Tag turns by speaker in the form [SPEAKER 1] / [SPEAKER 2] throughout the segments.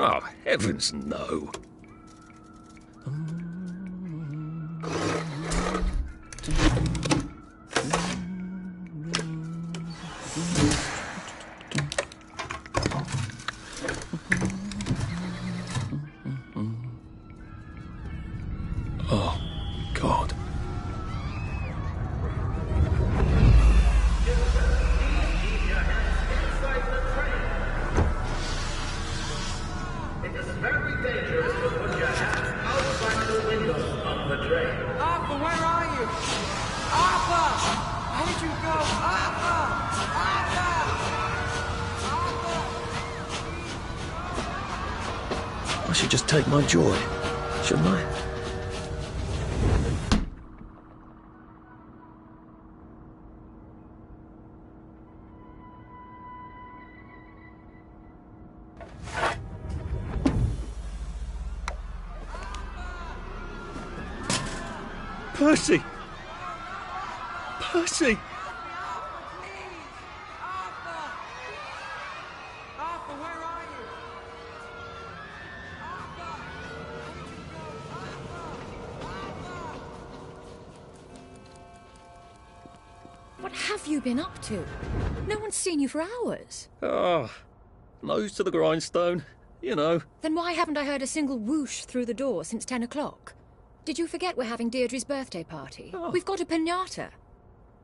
[SPEAKER 1] Oh, heavens no. Oh, God.
[SPEAKER 2] It is very dangerous to put your hands outside the windows of the train.
[SPEAKER 3] Arthur, where are you? Arthur! Where did you go? Arthur! Arthur!
[SPEAKER 1] I should just take my joy, shouldn't I? Percy! Percy!
[SPEAKER 3] Arthur! Arthur, where are you? Arthur! Where did you go? Arthur!
[SPEAKER 4] What have you been up to? No one's seen you for hours.
[SPEAKER 1] Ah, nose to the grindstone, you know.
[SPEAKER 4] Then why haven't I heard a single whoosh through the door since 10 o'clock? Did you forget we're having Deirdre's birthday party?
[SPEAKER 1] Oh.
[SPEAKER 4] We've got a piñata.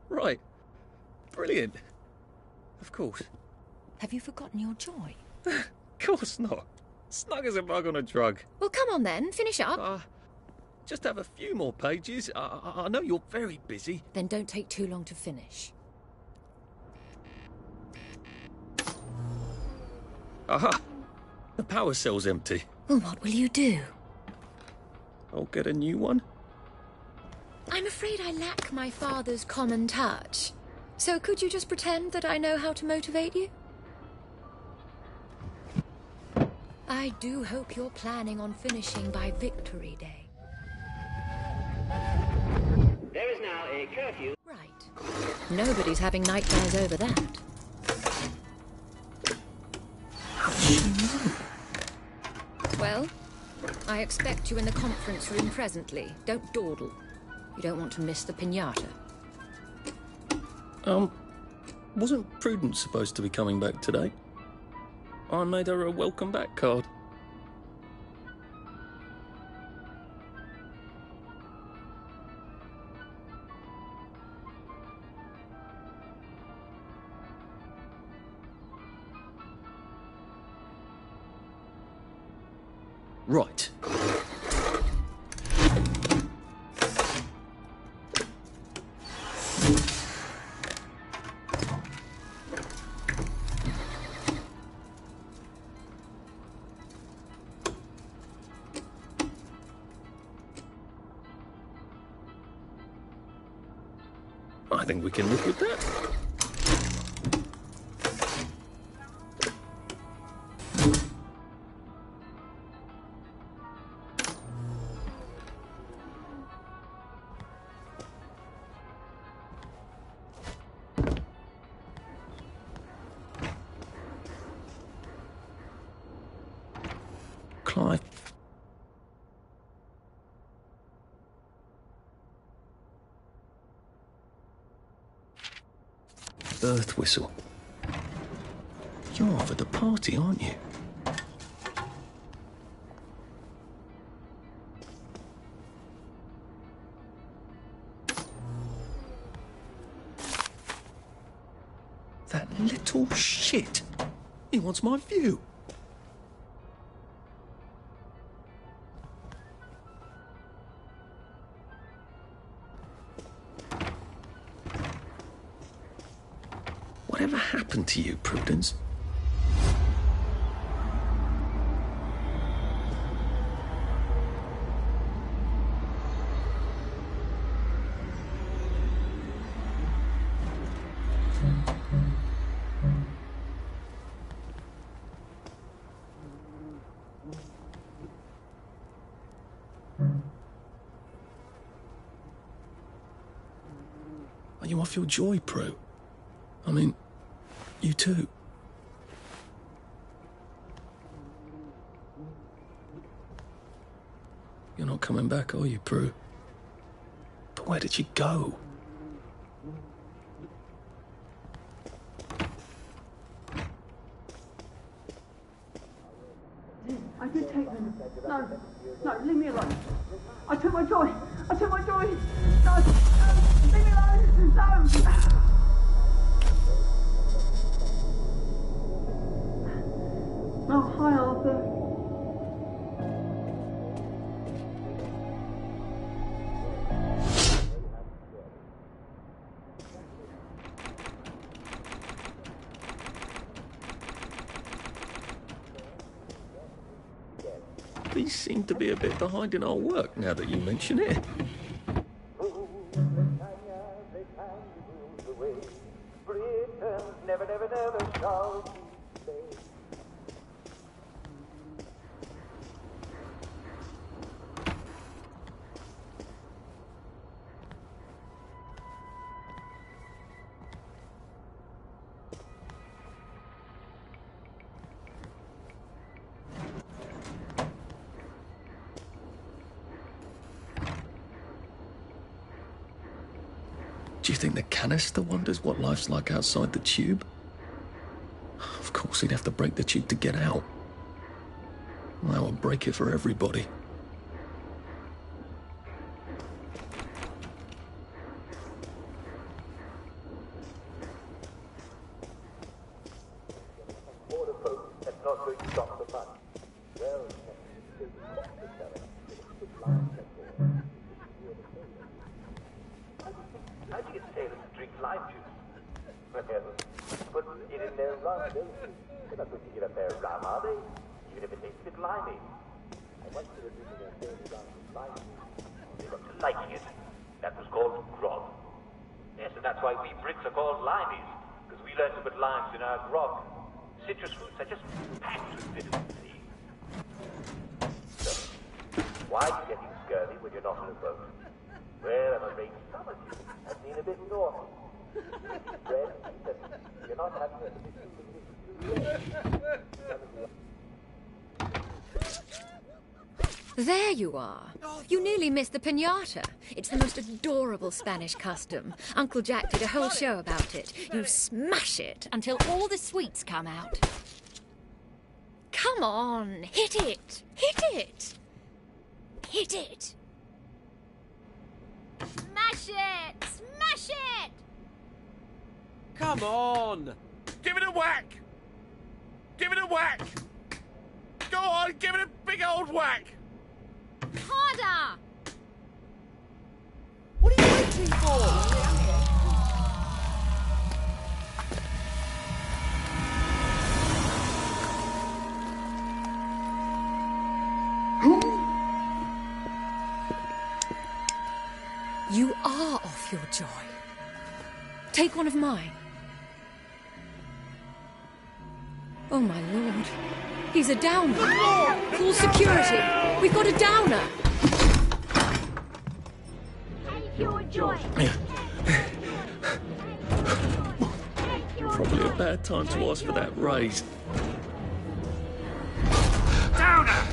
[SPEAKER 1] Right. Brilliant. Of course.
[SPEAKER 4] Have you forgotten your joy?
[SPEAKER 1] Of course not. Snug as a bug on a drug.
[SPEAKER 4] Well, come on then, finish up.
[SPEAKER 1] Just have a few more pages. I know you're very busy.
[SPEAKER 4] Then don't take too long to finish.
[SPEAKER 1] Aha! The power cell's empty.
[SPEAKER 4] Well, what will you do?
[SPEAKER 1] I'll get a new one.
[SPEAKER 4] I'm afraid I lack my father's common touch. So could you just pretend that I know how to motivate you? I do hope you're planning on finishing by Victory Day.
[SPEAKER 2] There is now a curfew.
[SPEAKER 4] Right. Nobody's having nightmares over that. Well, I expect you in the conference room presently. Don't dawdle. You don't want to miss the piñata.
[SPEAKER 1] Wasn't Prudence supposed to be coming back today? I made her a welcome back card. Right. I think we can live with that. Clive. Earth whistle. You're off at the party, aren't you? That little shit. He wants my view. Whatever happened to you, Prudence? Are you off your joy, Prue? I mean, you too. You're not coming back, are you, Prue? But where did she go?
[SPEAKER 5] I did take them. No, no, leave me alone. I took my joy. I took my joy. No, leave me alone. No. Oh, hi, Arthur.
[SPEAKER 1] We seem to be a bit behind in our work now that you mention it. Do you think the canister wonders what life's like outside the tube? Of course, he'd have to break the tube to get out. That would break it for everybody.
[SPEAKER 2] How do you get sailors to drink lime juice? Put it in their rum, don't you? They're not going to give up their rum, are they? Even if it tastes a bit limey. I once did a drink in their sailors' rum with lime juice. They got to liking it. That was called grog. Yes, and that's why we Brits are called limeys, because we learned to put limes in our grog. Citrus fruits are just packed with vitamin C. So, why are you getting scurvy when you're not on a boat? Well, I'm afraid some of you have been a bit naughty. Bread, you're not having a
[SPEAKER 4] There you are. You nearly missed the piñata. It's the most adorable Spanish custom. Uncle Jack did a whole show about it. You smash it until all the sweets come out. Come on, hit it! Hit it! Hit it! Smash it! Smash it!
[SPEAKER 3] Come on!
[SPEAKER 6] Give it a whack! Give it a whack! Go on, give it a big old whack!
[SPEAKER 4] Harder!
[SPEAKER 3] What are you waiting for?
[SPEAKER 4] You are off your joy. Take one of mine. Oh, my lord. He's a downer. Full security. We've got a downer.
[SPEAKER 7] Take your joy.
[SPEAKER 1] Probably a bad time to ask for that raise.
[SPEAKER 6] Downer!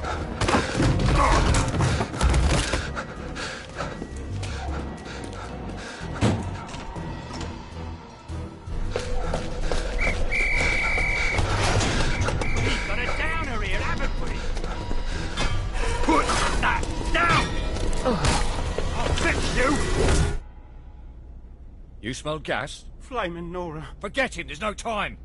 [SPEAKER 6] We've got a downer here, haven't we? Put that down! I'll fix you! You smell gas?
[SPEAKER 3] Flaming Nora.
[SPEAKER 6] Forget him, there's no time.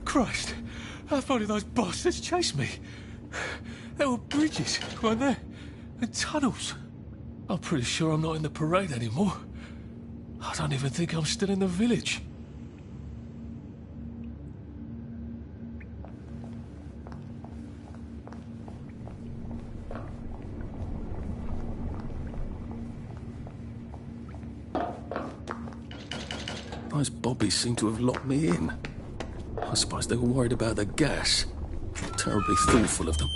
[SPEAKER 8] Christ, how far did those bastards chase me? There were bridges, weren't there? And tunnels. I'm pretty sure I'm not in the parade anymore. I don't even think I'm still in the village.
[SPEAKER 1] Those bobbies seem to have locked me in. I suppose they were worried about the gas. Terribly thoughtful of them.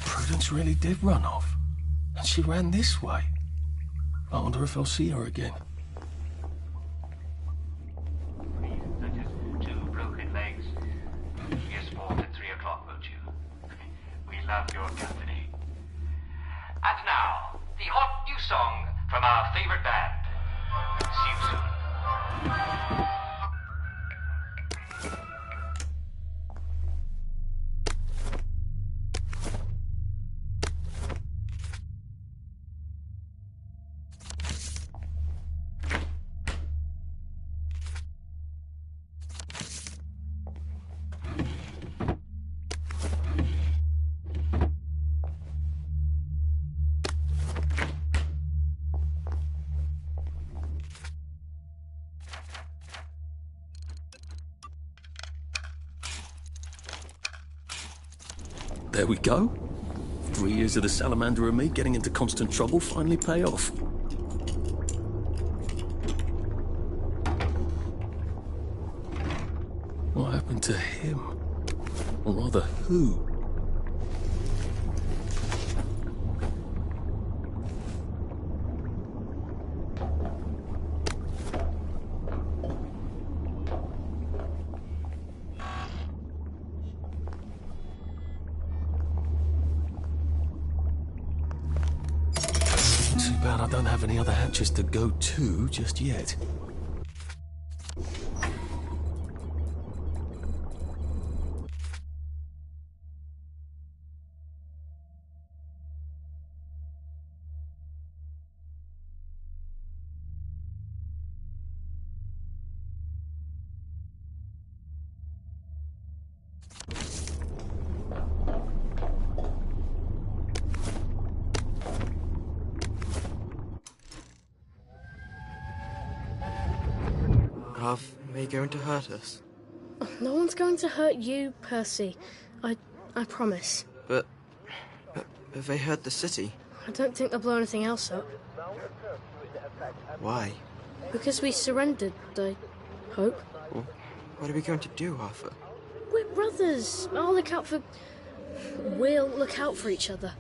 [SPEAKER 1] Prudence really did run off. And she ran this way. I wonder if I'll see her again.
[SPEAKER 9] Such as 2 broken legs. Be a sport at 3 o'clock, won't you? We love your company. And now, the hot new song from our favorite band. See you soon.
[SPEAKER 1] There we go. 3 years of the salamander and me getting into constant trouble finally pay off. What happened to him? Or rather, who? Too bad I don't have any other hatches to go to just yet.
[SPEAKER 3] Are they going to hurt us?
[SPEAKER 10] No one's going to hurt you, Percy. I promise.
[SPEAKER 3] But have they hurt the city?
[SPEAKER 10] I don't think they'll blow anything else up.
[SPEAKER 3] Why?
[SPEAKER 10] Because we surrendered, I hope.
[SPEAKER 3] Well, what are we going to do, Arthur?
[SPEAKER 10] We're brothers. We'll look out for each other.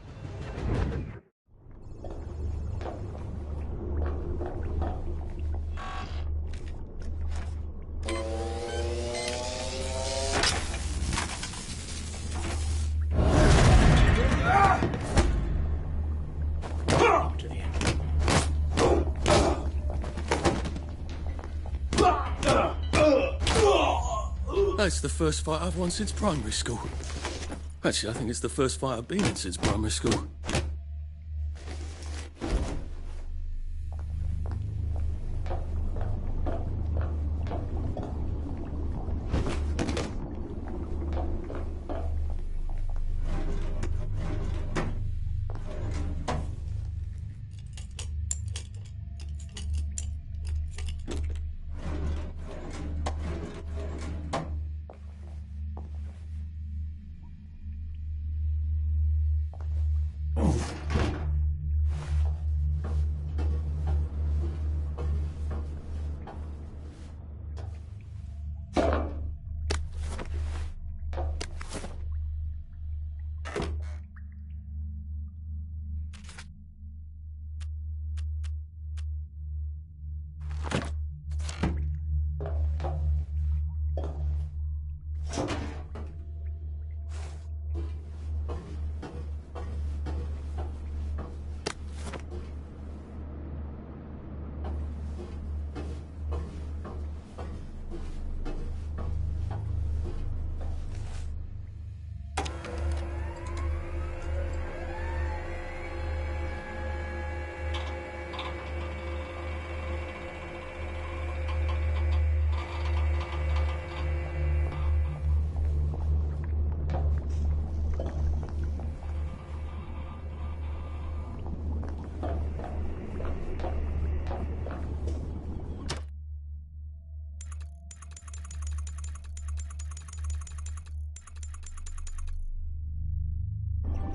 [SPEAKER 1] That's the first fight I've won since primary school. Actually, I think it's the first fight I've been in since primary school.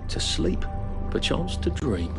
[SPEAKER 1] To sleep, perchance to dream.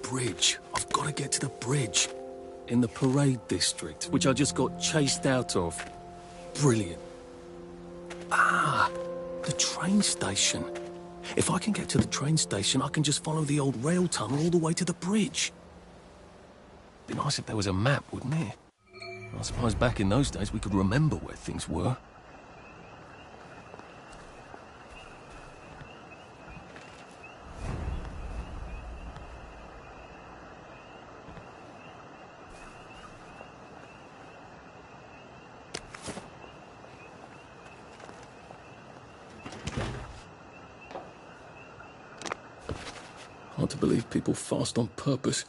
[SPEAKER 1] Bridge. I've got to get to the bridge. In the parade district, which I just got chased out of. Brilliant. Ah, the train station. If I can get to the train station, I can just follow the old rail tunnel all the way to the bridge. Be nice if there was a map, wouldn't it? I suppose back in those days we could remember where things were. Hard to believe people fast on purpose.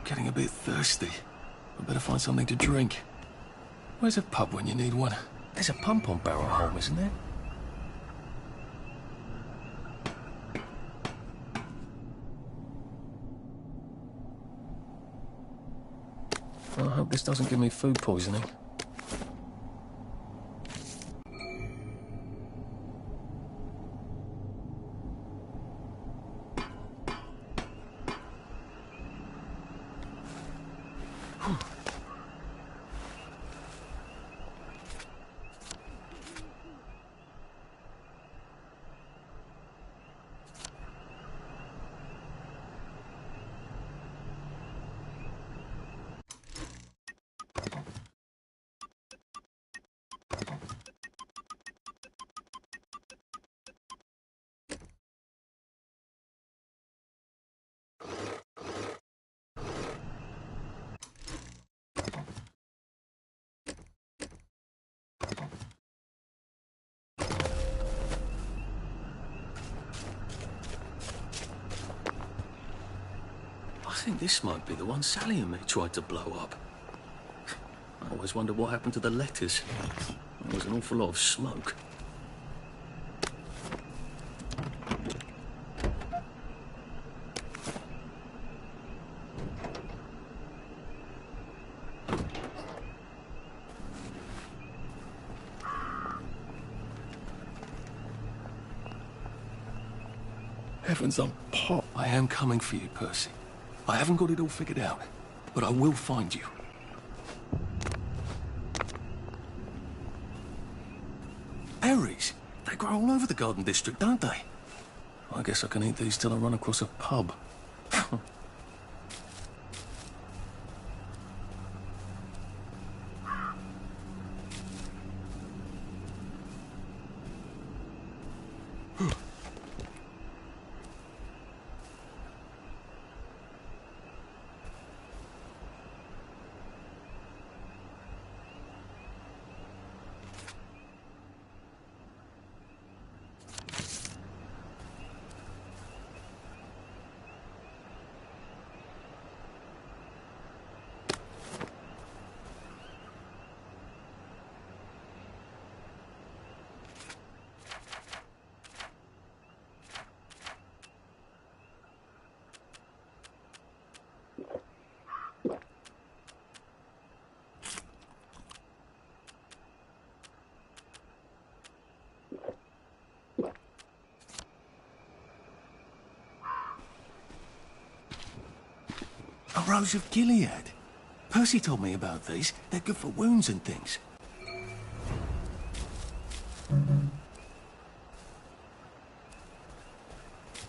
[SPEAKER 1] Getting a bit thirsty. I better find something to drink. Where's a pub when you need one? There's a pump on Barrel Home, isn't there? I hope this doesn't give me food poisoning. think this might be the one Sally and me tried to blow up. I always wondered what happened to the letters. There was an awful lot of smoke. Heavens, I'm pot. I am coming for you, Percy. I haven't got it all figured out, but I will find you. Berries? They grow all over the Garden District, don't they? I guess I can eat these till I run across a pub. A Rose of Gilead. Percy told me about these. They're good for wounds and things.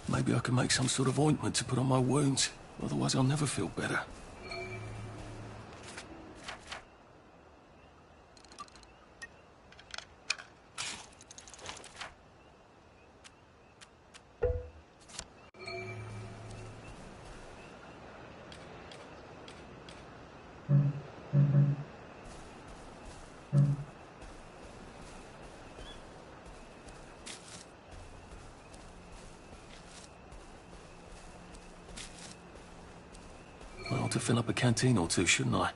[SPEAKER 1] Maybe I can make some sort of ointment to put on my wounds. Otherwise I'll never feel better. I ought to fill up a canteen or two, shouldn't I?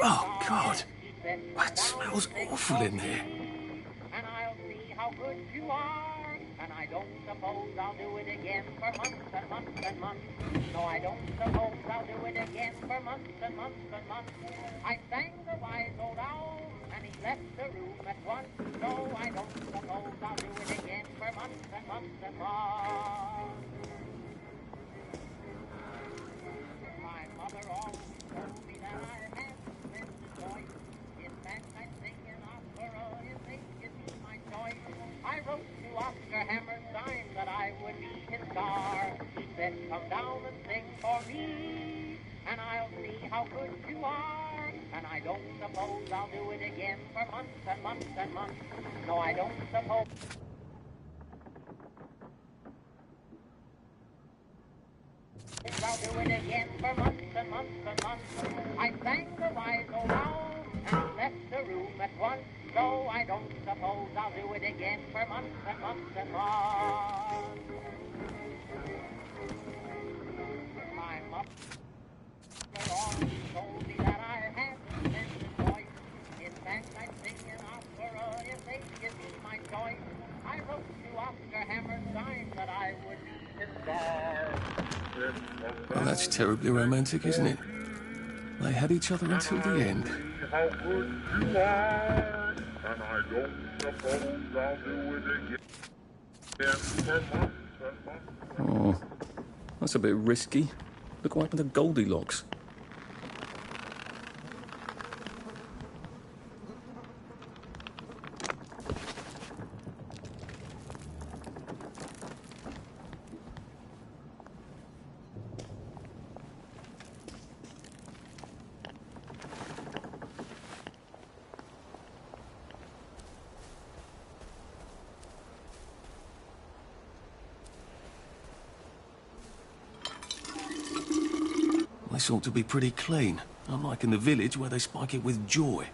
[SPEAKER 1] Oh, God. That smells awful in here.
[SPEAKER 9] And I'll see how good you are. And I don't suppose I'll do it again for months and months and months. No, I don't suppose I'll do it again for months and months and months. I sang the wise old owl, and he left the room at once. No, I don't suppose I'll do it again for months and months and months. My mother always told me that I had a tremendous voice. In fact, I sing an opera if they give me my choice. I wrote to Oscar Hammerstein that I would be his star. He said, come down and sing for me, and I'll see how good you are. And I don't suppose I'll do it again for months and months and months. No, I don't suppose. I'll do it again for months and months and months. I sang the wise old owl and left the room at once. So I don't suppose I'll do it again for months and months and months. My mother always told me that I had a tremendous voice. In fact, I sing an opera if they give me my choice. I wrote to Oscar Hammerstein that I would be his star.
[SPEAKER 1] Well, that's terribly romantic, isn't it? They had each other until the end.
[SPEAKER 6] How good you are, and I don't suppose I'll do it again for months and months.
[SPEAKER 1] Oh, that's a bit risky. Look what happened to Goldilocks. This ought to be pretty clean, unlike in the village where they spike it with joy.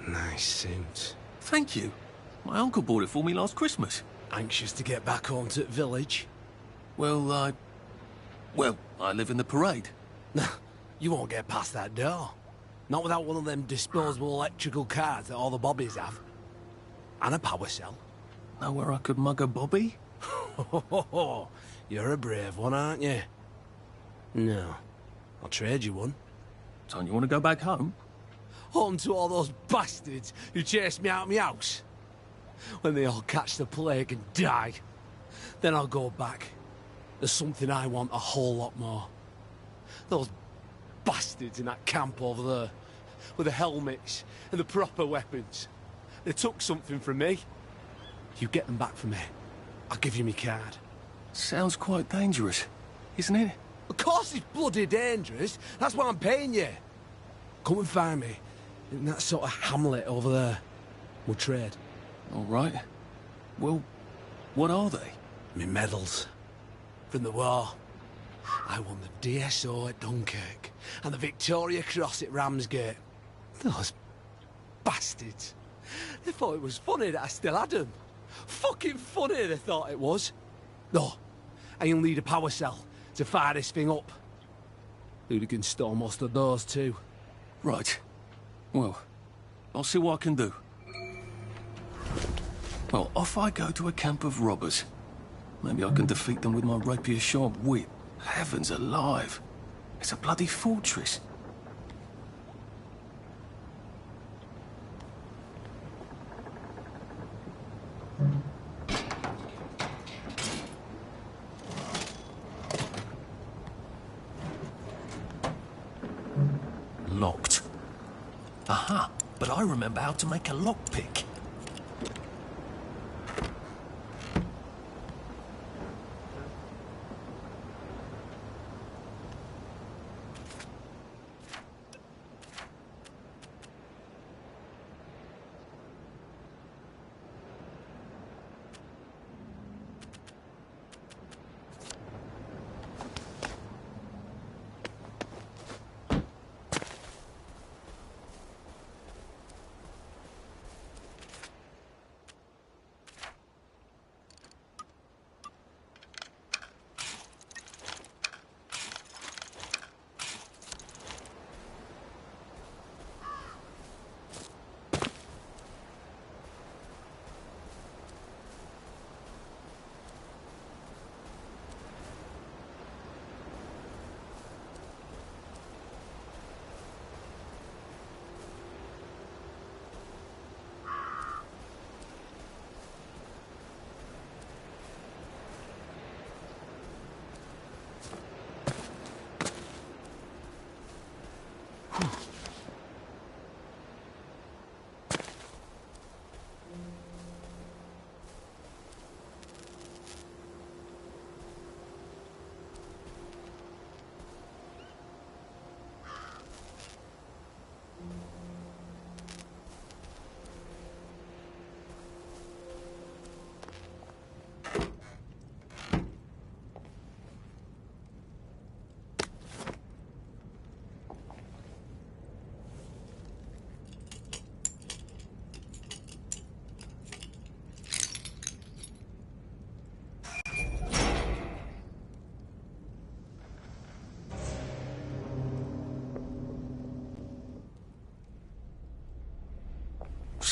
[SPEAKER 11] Nice suit.
[SPEAKER 1] Thank you. My uncle bought it for me last Christmas.
[SPEAKER 11] Anxious to get back home to the village?
[SPEAKER 1] Well, I live in the parade.
[SPEAKER 11] You won't get past that door. Not without one of them disposable electrical cars that all the bobbies have. And a power cell.
[SPEAKER 1] Know where I could mug a bobby?
[SPEAKER 11] You're a brave one, aren't you? No. I'll trade you one.
[SPEAKER 1] Don't you want to go back home?
[SPEAKER 11] Home to all those bastards who chased me out of my house. When they all catch the plague and die. Then I'll go back. There's something I want a whole lot more. Those bastards in that camp over there. With the helmets and the proper weapons. They took something from me. You get them back for me. I'll give you my card.
[SPEAKER 1] Sounds quite dangerous, isn't it?
[SPEAKER 11] Of course it's bloody dangerous. That's why I'm paying you. Come and find me in that sort of hamlet over there. We'll trade.
[SPEAKER 1] All right. Well, what are they?
[SPEAKER 11] Me medals. From the war. I won the DSO at Dunkirk and the Victoria Cross at Ramsgate. Those bastards. They thought it was funny that I still had them. Fucking funny they thought it was. No, I'll need a power cell to fire this thing up. Hooligans stole most of those too.
[SPEAKER 1] Right. Well, I'll see what I can do. Well, off I go to a camp of robbers. Maybe I can defeat them with my rapier-sharp wit. Heavens alive. It's a bloody fortress. Locked. Aha, but I remember how to make a lockpick.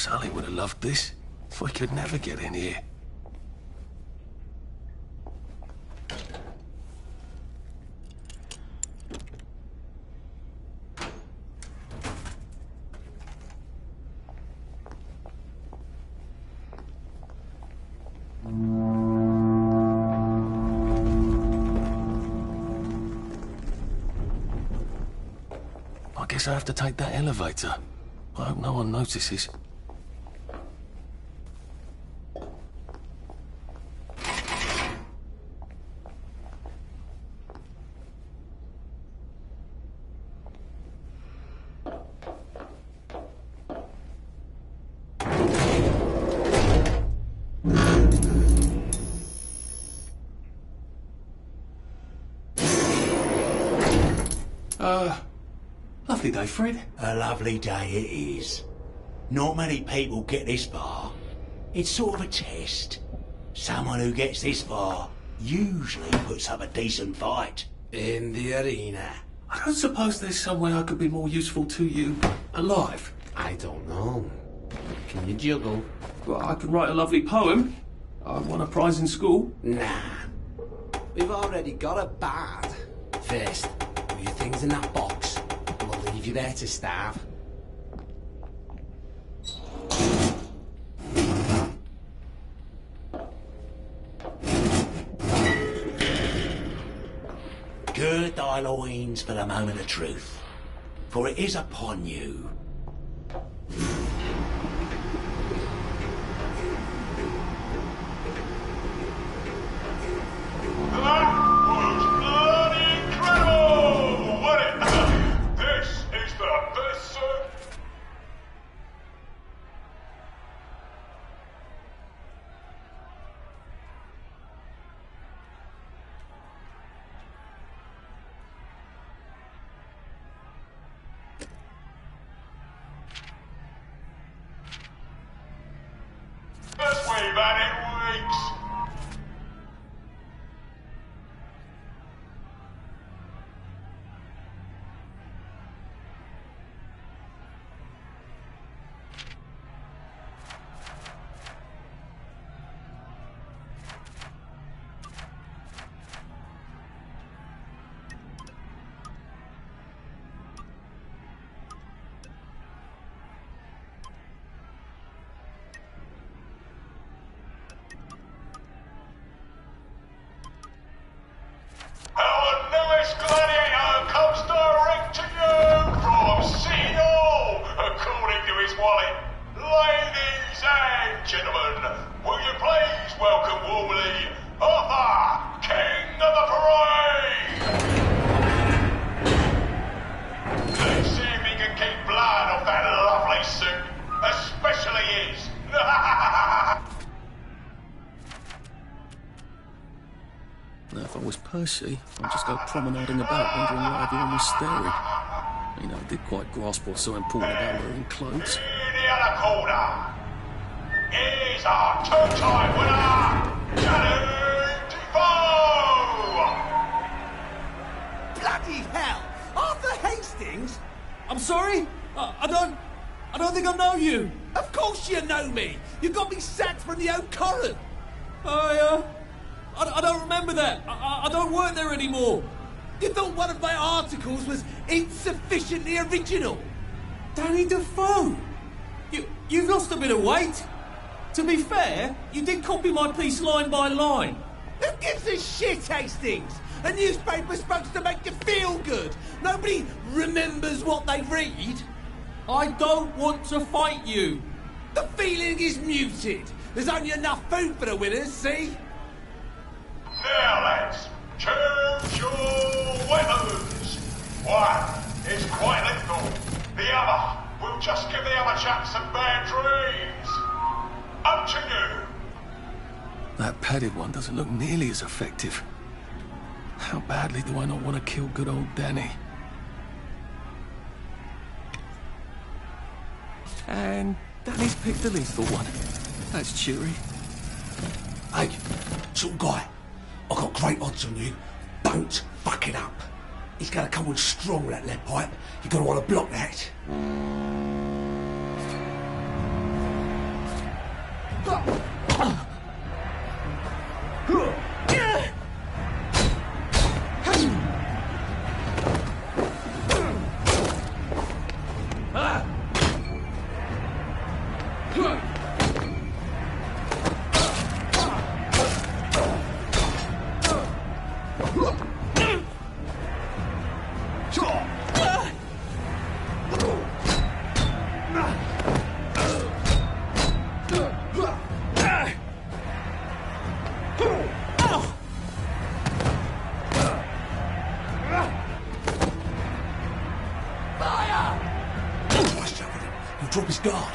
[SPEAKER 1] Sully would have loved this. We could never get in here. I guess I have to take that elevator. I hope no one notices. Lovely day, Fred.
[SPEAKER 12] A lovely day it is. Not many people get this far. It's sort of a test. Someone who gets this far usually puts up a decent fight. In the arena.
[SPEAKER 1] I don't suppose there's some way I could be more useful to you alive.
[SPEAKER 12] I don't know. Can you juggle?
[SPEAKER 1] Well, I can write a lovely poem. I won a prize in school.
[SPEAKER 12] Nah. We've already got a bard. First, put your things in that box. We'll leave you there to starve. Gird thy loins for the moment of truth, for it is upon you.
[SPEAKER 6] That was bloody incredible, wasn't it? This is the best, sir. Best we've had in weeks. Our newest gladiator comes direct to you from City Hall, according to his wallet. Ladies and gentlemen, will you please welcome warmly Arthur, King of the Parade? Let's see if he can keep blood off that lovely suit, especially his.
[SPEAKER 1] Now, if I was Percy, I'd just go promenading about, wondering why everyone was staring. You know, I did quite grasp what's so important about wearing clothes.
[SPEAKER 6] In the other corner, is our two-time winner, Danny Defoe!
[SPEAKER 11] Bloody hell! Arthur Hastings? I'm sorry? I don't think I know you. Of course you know me. You got me sacked from the Oak Coron. I don't remember that. I don't work there anymore. You thought one of my articles was insufficiently original? Danny Defoe? You've lost a bit of weight. To be fair, you did copy my piece line by line. Who gives a shit, Hastings? A newspaper's supposed to make you feel good. Nobody remembers what they read. I don't want to fight you. The feeling is muted. There's only enough food for the winners, see?
[SPEAKER 6] Now, lads, choose your weapons. One is quite lethal. The other will just give the other chap some bad dreams. Up to you.
[SPEAKER 1] That padded one doesn't look nearly as effective. How badly do I not want to kill good old Danny? And Danny's picked the lethal one. That's cheery.
[SPEAKER 12] Hey, some guy, I've got great odds on you. Don't fuck it up. He's gonna come on strong with that lead pipe. You're gonna want to block that. Drop his guard.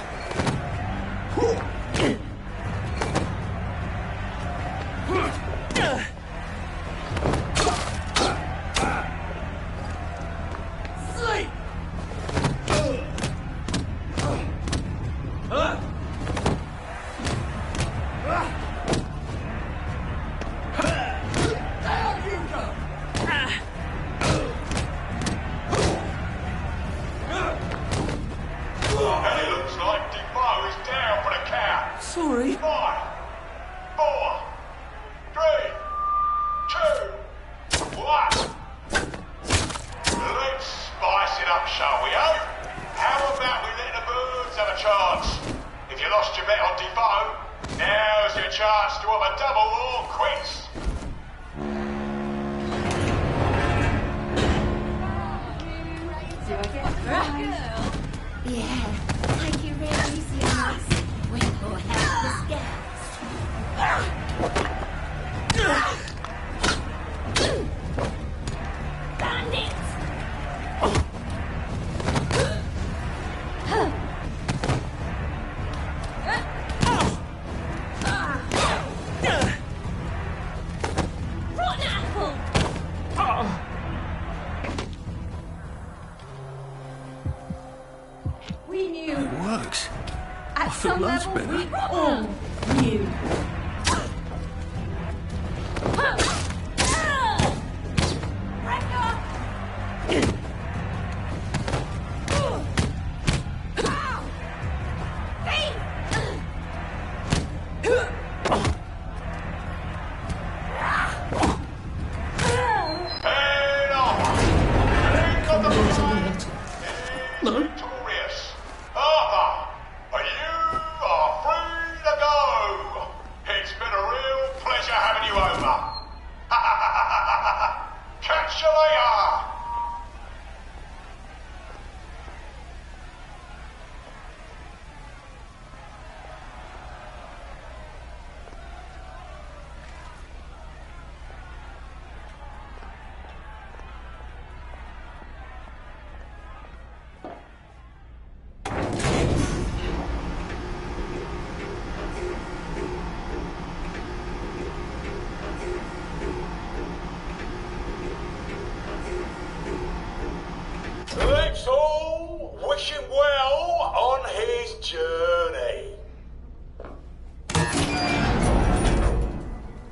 [SPEAKER 6] Wish him well on his journey.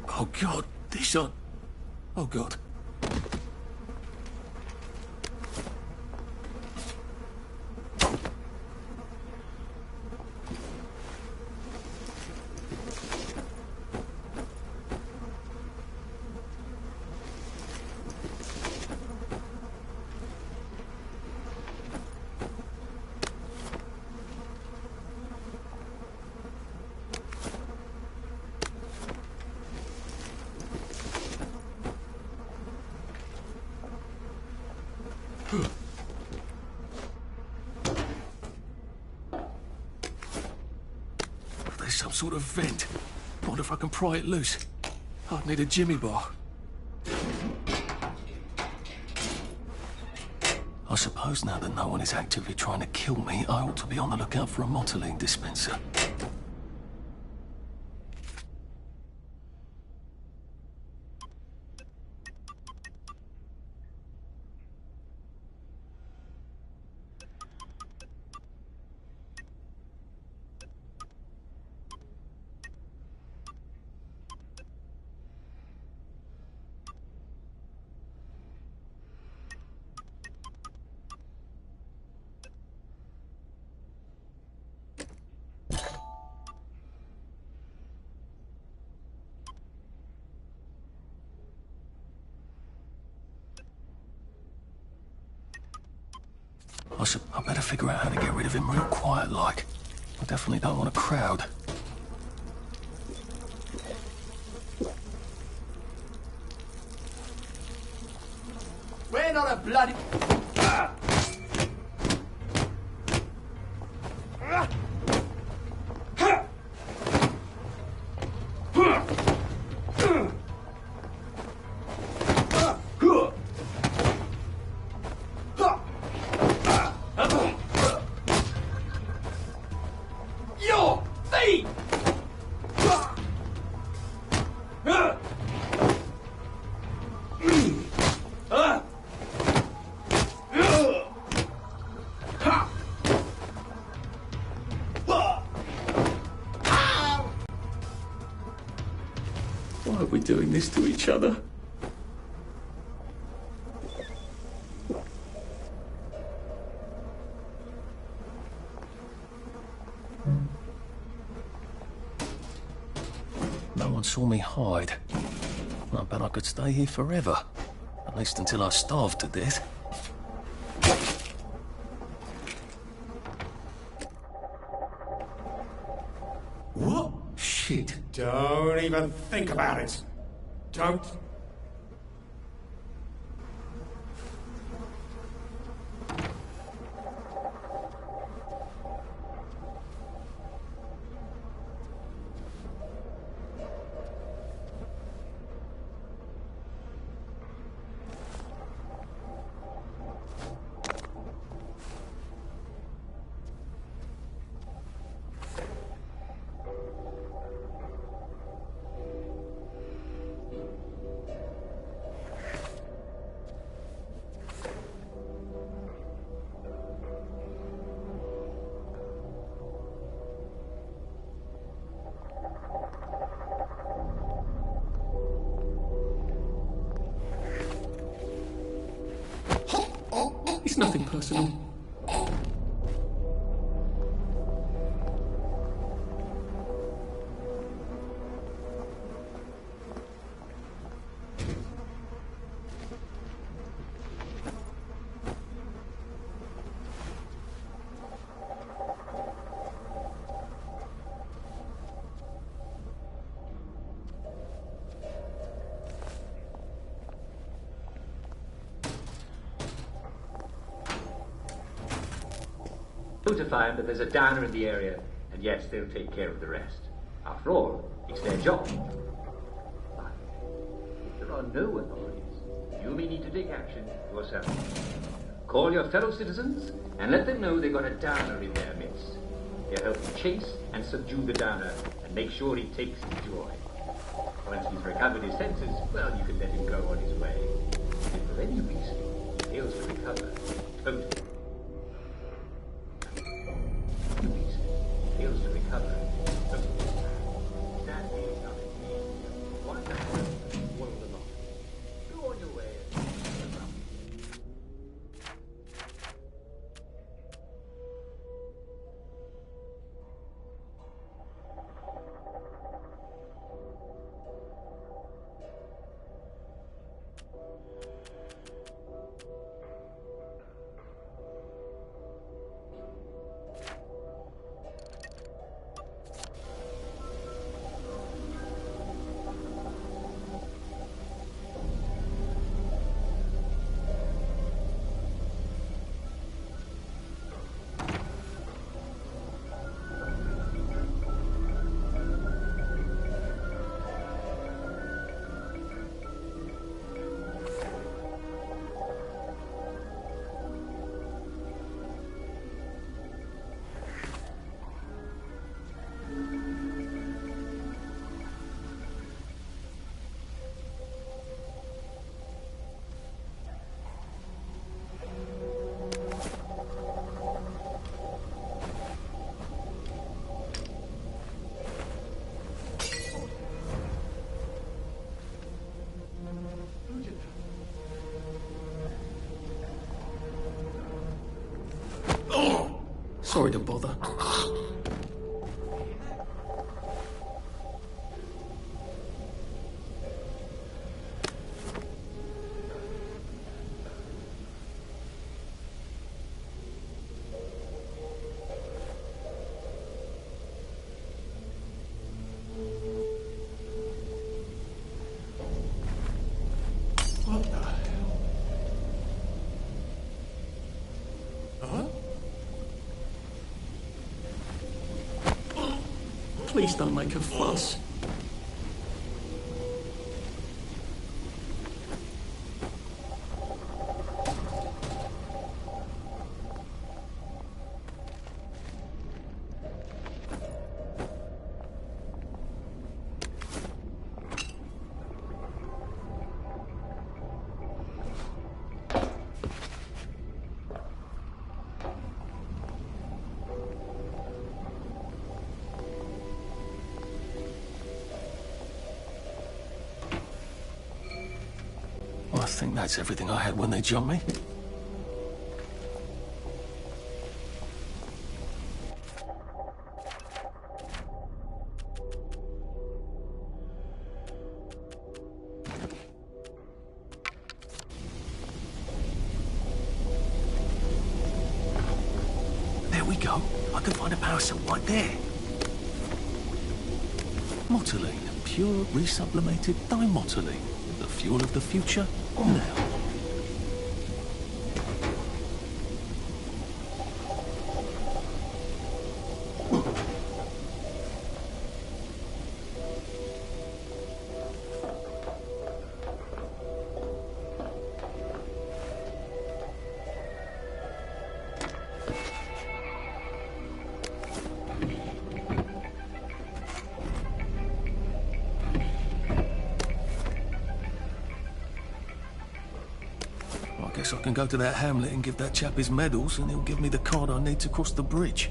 [SPEAKER 1] Oh, God. This on... Oh, God. There's some sort of vent. I wonder if I can pry it loose. I'd need a jimmy bar. I suppose now that no one is actively trying to kill me, I ought to be on the lookout for a motoline dispenser. I better figure out how to get rid of him real quiet like. I definitely don't want a crowd.
[SPEAKER 3] We're not a bloody...
[SPEAKER 1] Why are we doing this to each other? No one saw me hide. I bet I could stay here forever. At least until I starved to death.
[SPEAKER 12] What?
[SPEAKER 1] Shit.
[SPEAKER 12] Don't even think about it. Don't.
[SPEAKER 1] It's nothing personal.
[SPEAKER 13] Notify them that there's a downer in the area, and yes, they'll take care of the rest. After all, it's their job. But if there are no authorities, you may need to take action yourself. Call your fellow citizens and let them know they've got a downer in their midst. They'll help you chase and subdue the downer and make sure he takes his joy. Once he's recovered his senses, well, you can let him go on his way. If for any reason he fails to recover, totally. Fails to recover. That means nothing to me. Why not? One of the lot. Go on your way.
[SPEAKER 1] Sorry to bother. Please don't make a fuss. I think that's everything I had when they jumped me. There we go. I can find a power cell right there. Motoline, pure resublimated dimotoline. The fuel of the future, now. Guess I can go to that hamlet and give that chap his medals, and he'll give me the card I need to cross the bridge.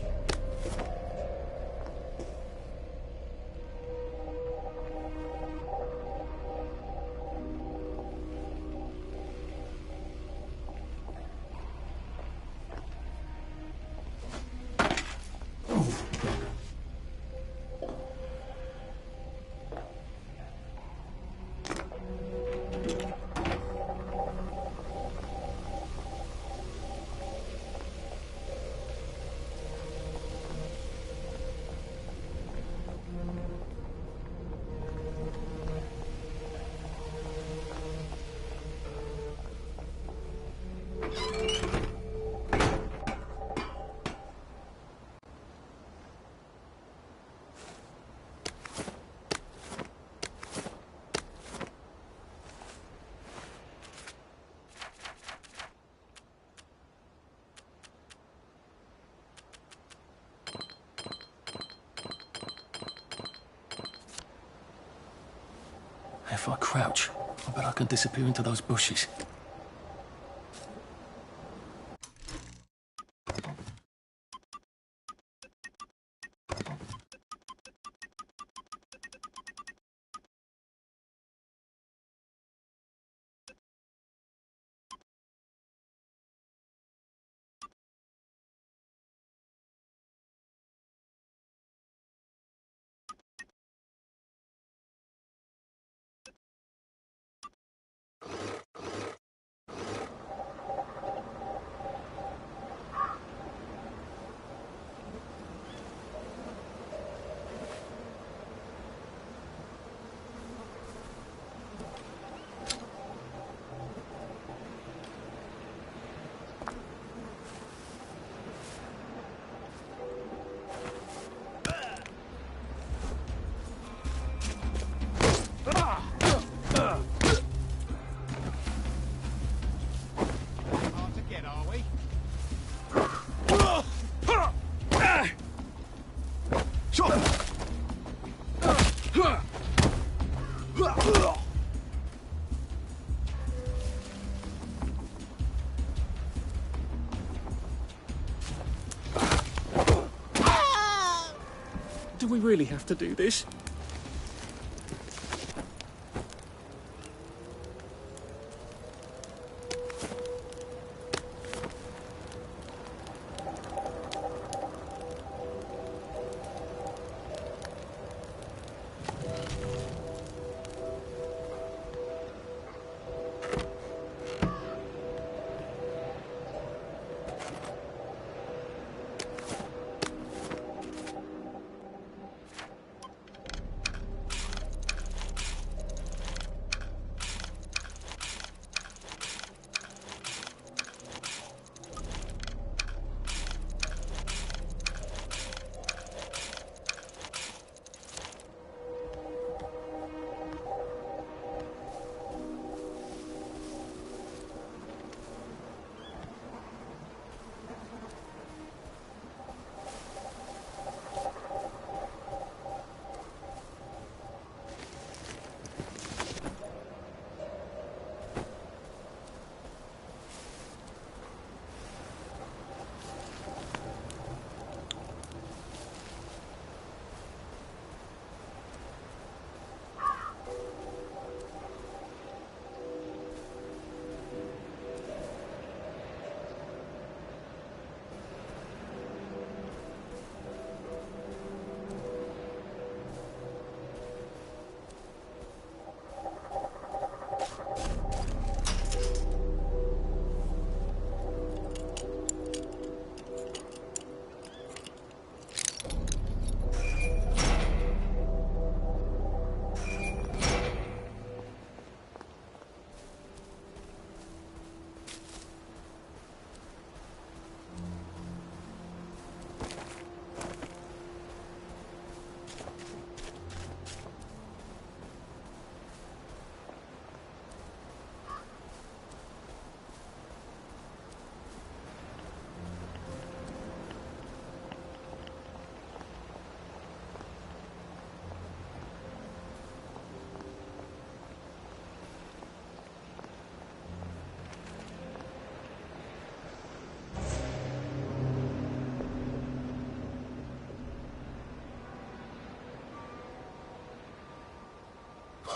[SPEAKER 1] If I crouch, I bet I can disappear into those bushes. Do we really have to do this?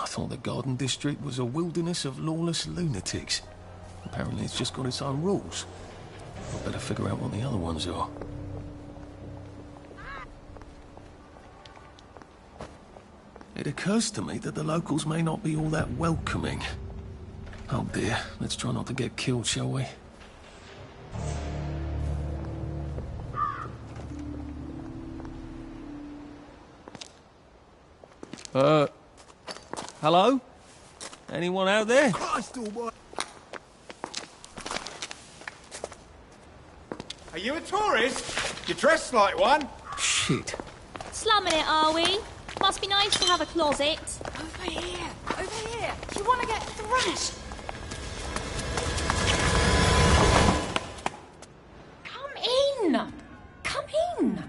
[SPEAKER 1] thought the Garden District was a wilderness of lawless lunatics. Apparently it's just got its own rules. I'd better figure out what the other ones are. It occurs to me that the locals may not be all that welcoming. Oh dear, let's try not to get killed, shall we? Hello? Anyone out there?
[SPEAKER 3] Are you a tourist? You dress like one.
[SPEAKER 1] Shit.
[SPEAKER 7] Slumming it, are we? Must be nice to have a closet.
[SPEAKER 14] Over here! Over here! Do you want to get thrashed?
[SPEAKER 4] Come in! Come in!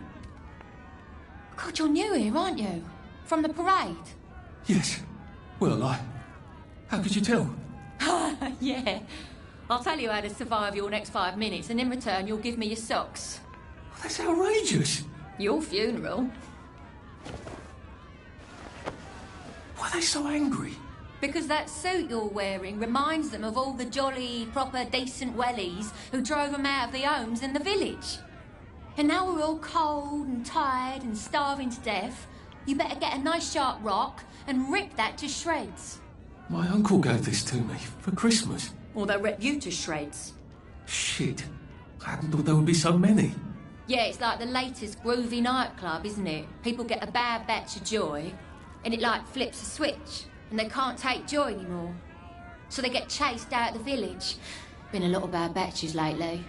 [SPEAKER 4] God, you're new here, aren't you? From the parade?
[SPEAKER 8] Yes. Well, how could you tell?
[SPEAKER 4] Yeah. I'll tell you how to survive your next 5 minutes, and in return, you'll give me your socks.
[SPEAKER 8] That's outrageous.
[SPEAKER 4] Your funeral.
[SPEAKER 8] Why are they so angry?
[SPEAKER 4] Because that suit you're wearing reminds them of all the jolly, proper, decent wellies who drove them out of their homes in the village. And now we're all cold and tired and starving to death. You better get a nice sharp rock and rip that to shreds.
[SPEAKER 8] My uncle gave this to me for Christmas.
[SPEAKER 4] Or they'll rip you to shreds.
[SPEAKER 8] Shit. I hadn't thought there would be so many.
[SPEAKER 4] Yeah, it's like the latest groovy nightclub, isn't it? People get a bad batch of joy, and it like flips a switch, and they can't take joy anymore. So they get chased out of the village. Been a lot of bad batches lately.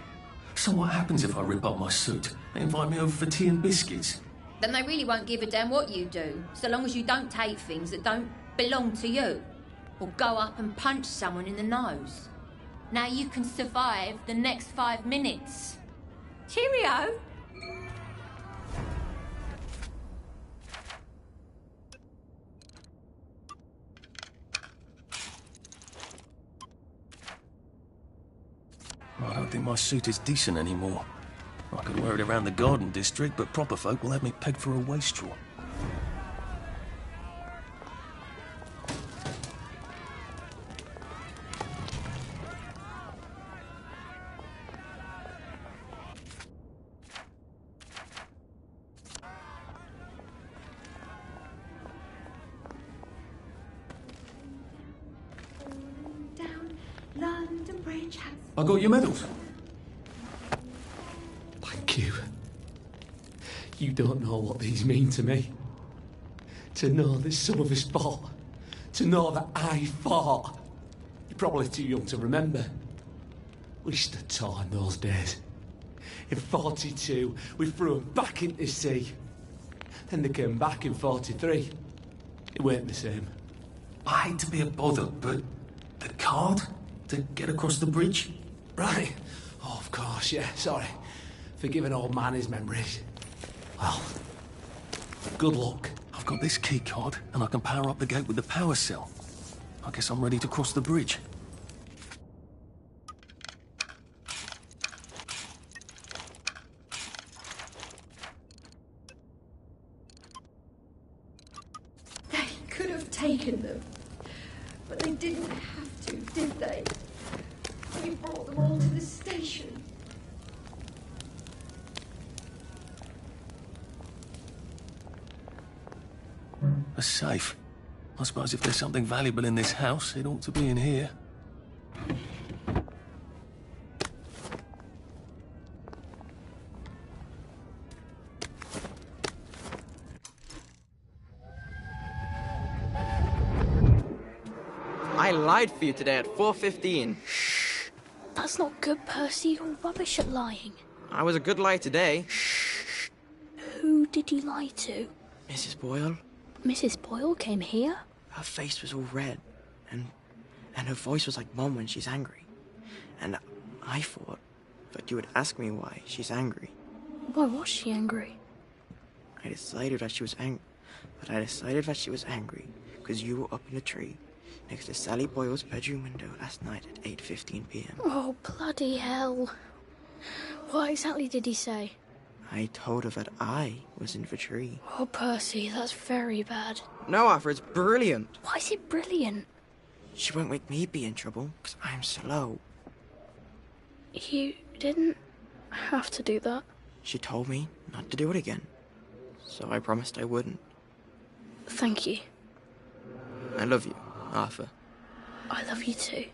[SPEAKER 8] So what happens if I rip up my suit? They invite me over for tea and biscuits.
[SPEAKER 4] Then they really won't give a damn what you do, so long as you don't take things that don't belong to you. Or go up and punch someone in the nose. Now you can survive the next 5 minutes. Cheerio!
[SPEAKER 1] I don't think my suit is decent anymore. I could wear it around the Garden District, but proper folk will have me pegged for a wastrel.
[SPEAKER 8] I got your medals.
[SPEAKER 11] Thank you. You don't know what these mean to me. To know that some of us fought. To know that I fought. You're probably too young to remember. We stood tall in those days. In 42, we threw them back into sea. Then they came back in 43. It weren't the same.
[SPEAKER 8] I hate to be a bother, but the card to get across the bridge?
[SPEAKER 11] Right. Oh, of course, yeah, sorry. Forgive an old man his memories. Well, good luck.
[SPEAKER 1] I've got this key card, and I can power up the gate with the power cell. I guess I'm ready to cross the bridge.
[SPEAKER 14] They could have taken them, but they didn't have to, did they? You brought them all to the station.
[SPEAKER 1] A safe. I suppose if there's something valuable in this house, it ought to be in here.
[SPEAKER 15] I lied for you today at 4:15.
[SPEAKER 10] That's not good, Percy. You're rubbish at lying.
[SPEAKER 15] I was a good liar today.
[SPEAKER 10] Who did you lie to?
[SPEAKER 15] Mrs. Boyle,
[SPEAKER 10] Mrs. Boyle came here?
[SPEAKER 15] her face was all red, and her voice was like Mom when she's angry. And I thought that you would ask me why she's angry.
[SPEAKER 10] Why was she angry?
[SPEAKER 15] I decided that she was angry because you were up in the tree next to Sally Boyle's bedroom window last night at 8:15 p.m.
[SPEAKER 10] Oh, bloody hell. What exactly did he say?
[SPEAKER 15] I told her that I was in the tree.
[SPEAKER 10] Oh, Percy, that's very bad.
[SPEAKER 15] No, Arthur, it's brilliant.
[SPEAKER 10] Why is it brilliant?
[SPEAKER 15] She won't make me be in trouble, because I'm slow.
[SPEAKER 10] You didn't have to do that.
[SPEAKER 15] She told me not to do it again. So I promised I wouldn't.
[SPEAKER 10] Thank you.
[SPEAKER 15] I love you, Arthur.
[SPEAKER 10] I love you too.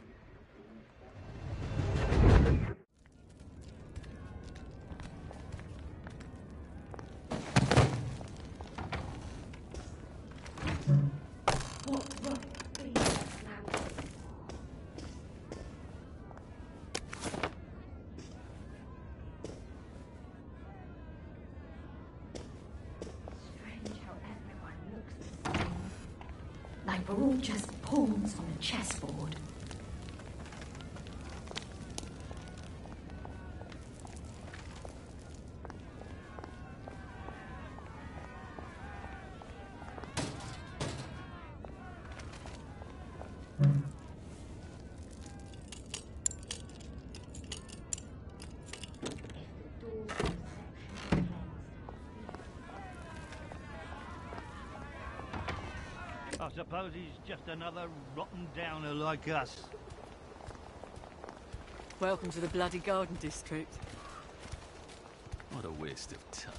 [SPEAKER 14] Like we're all just pawns on a chessboard.
[SPEAKER 16] I suppose he's just another rotten downer like us.
[SPEAKER 17] Welcome to the bloody Garden District.
[SPEAKER 1] What a waste of time.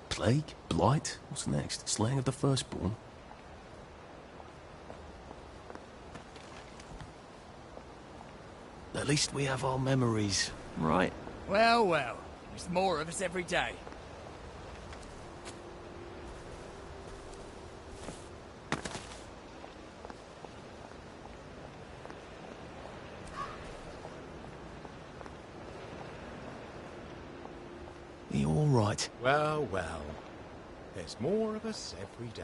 [SPEAKER 1] Plague? Blight? What's next? Slaying of the firstborn? At least we have our memories, right?
[SPEAKER 3] Well, well. There's more of us every day.
[SPEAKER 1] Are you all right?
[SPEAKER 18] Well, well. There's more of us every day.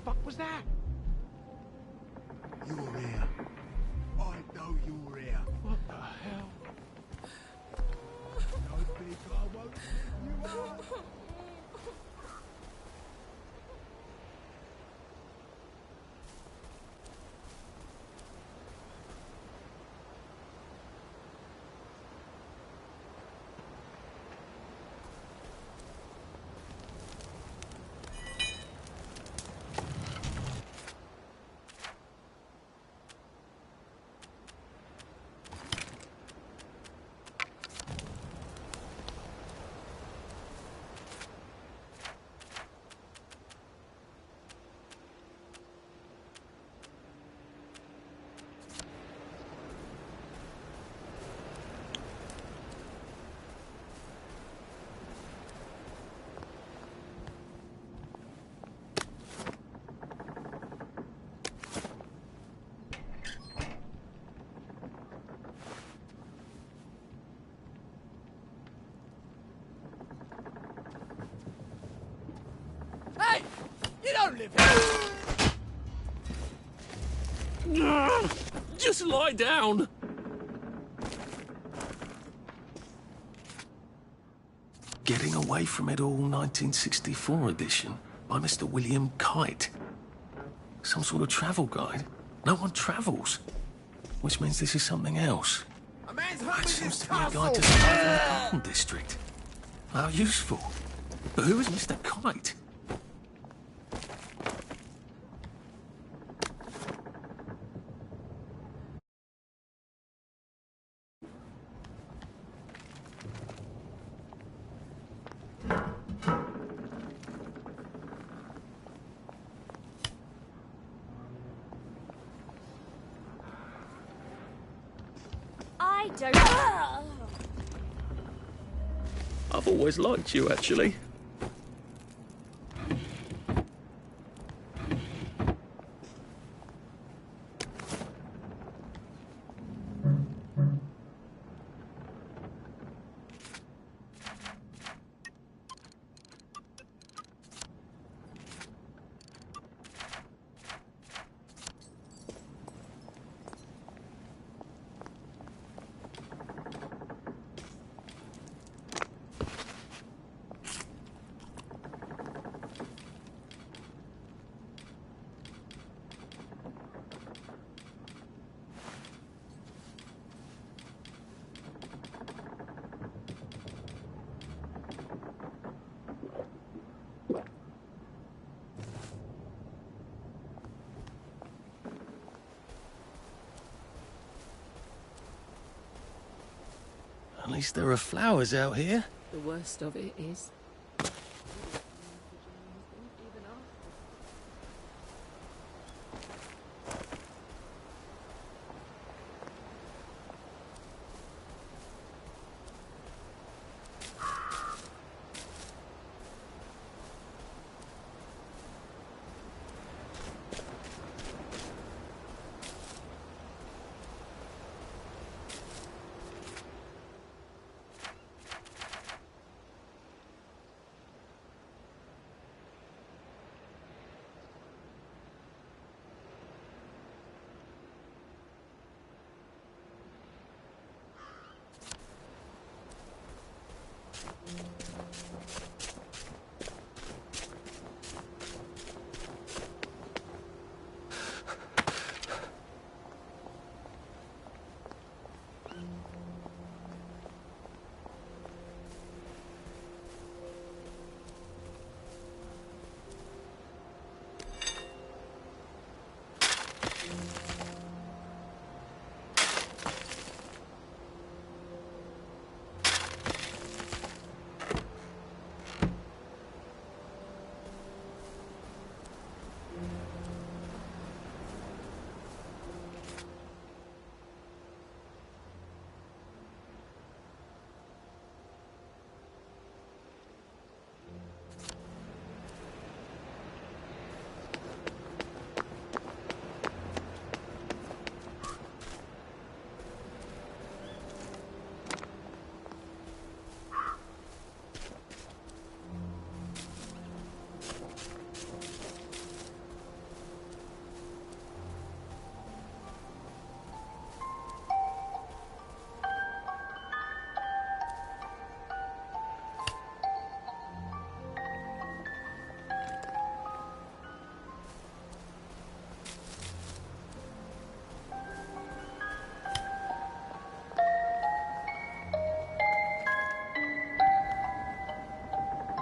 [SPEAKER 18] What was that?
[SPEAKER 19] You're here. I know you're here.
[SPEAKER 8] What the hell?
[SPEAKER 19] No big I won't. You are.
[SPEAKER 3] Hey! You don't live here!
[SPEAKER 1] Just lie down! Getting Away from It All 1964 edition by Mr. William Kite. Some sort of travel guide. No one travels. Which means this is something else.
[SPEAKER 3] A man's home
[SPEAKER 1] It
[SPEAKER 3] in
[SPEAKER 1] seems
[SPEAKER 3] this
[SPEAKER 1] to be a
[SPEAKER 3] castle!
[SPEAKER 1] guide to survival in the Garden District. How useful. But who is Mr. Kite?
[SPEAKER 7] I don't.
[SPEAKER 1] I've always liked you, actually. At least there are flowers out here.
[SPEAKER 17] The worst of it is...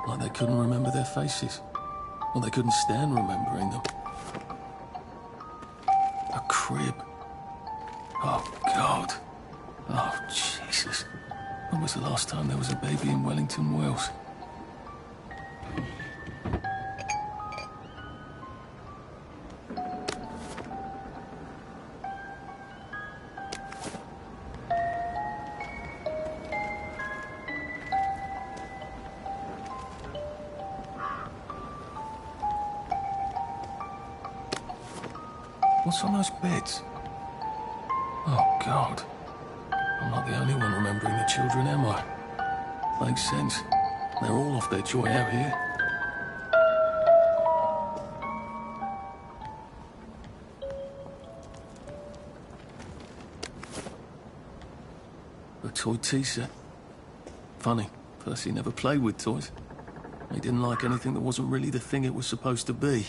[SPEAKER 1] Like they couldn't remember their faces. Or they couldn't stand remembering them. A crib. Oh, God. Oh, Jesus. When was the last time there was a baby in Wellington, Wales? What's on those beds? Oh, God. I'm not the only one remembering the children, am I? Makes sense. They're all off their joy out here. A toy tea set. Funny, Percy never played with toys. He didn't like anything that wasn't really the thing it was supposed to be.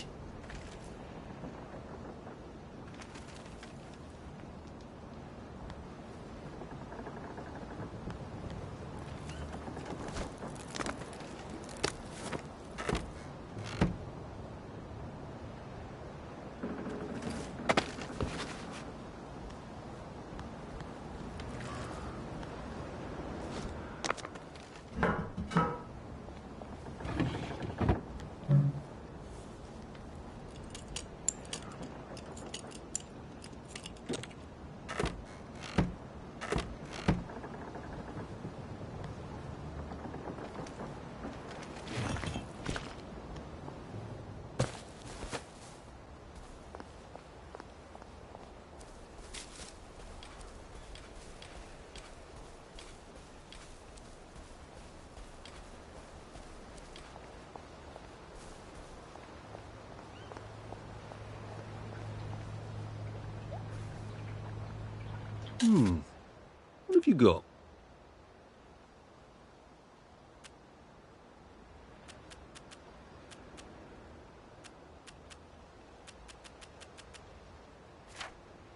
[SPEAKER 1] What have you got?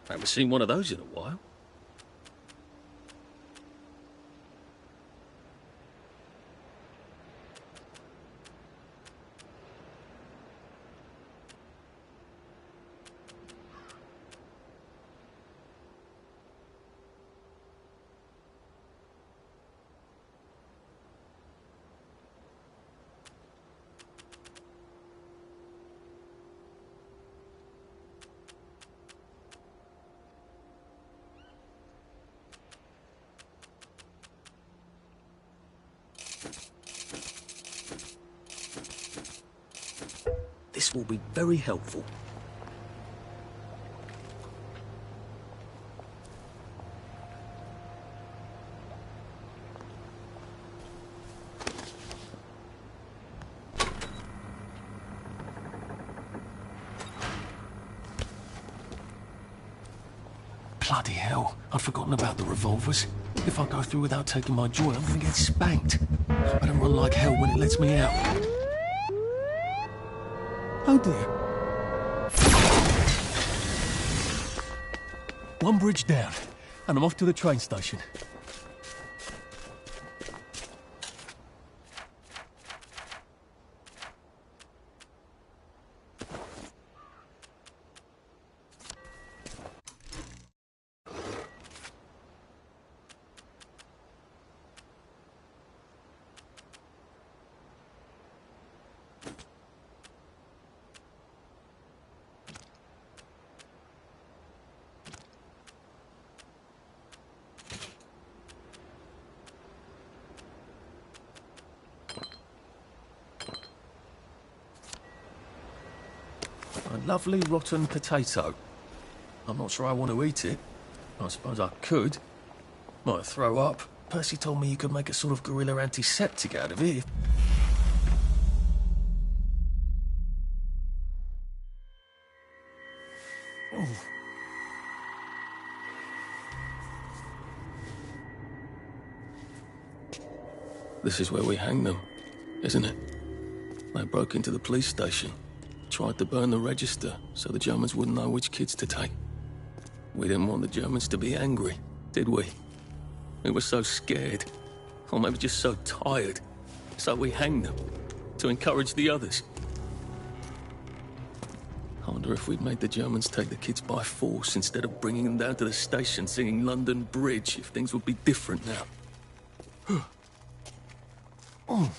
[SPEAKER 1] I haven't seen one of those in a while. This will be very helpful. Bloody hell, I'd forgotten about the revolvers. If I go through without taking my joy, I'm gonna get spanked. I better run like hell when it lets me out. Oh dear. One bridge down, and I'm off to the train station. A lovely rotten potato. I'm not sure I want to eat it. I suppose I could. Might throw up. Percy told me you could make a sort of guerrilla antiseptic out of it. Oh. This is where we hang them, isn't it? They broke into the police station. Tried to burn the register so the Germans wouldn't know which kids to take. We didn't want the Germans to be angry, did we? We were so scared, or maybe just so tired, so we hanged them to encourage the others. I wonder if we'd made the Germans take the kids by force instead of bringing them down to the station singing London Bridge, if things would be different now. Oh.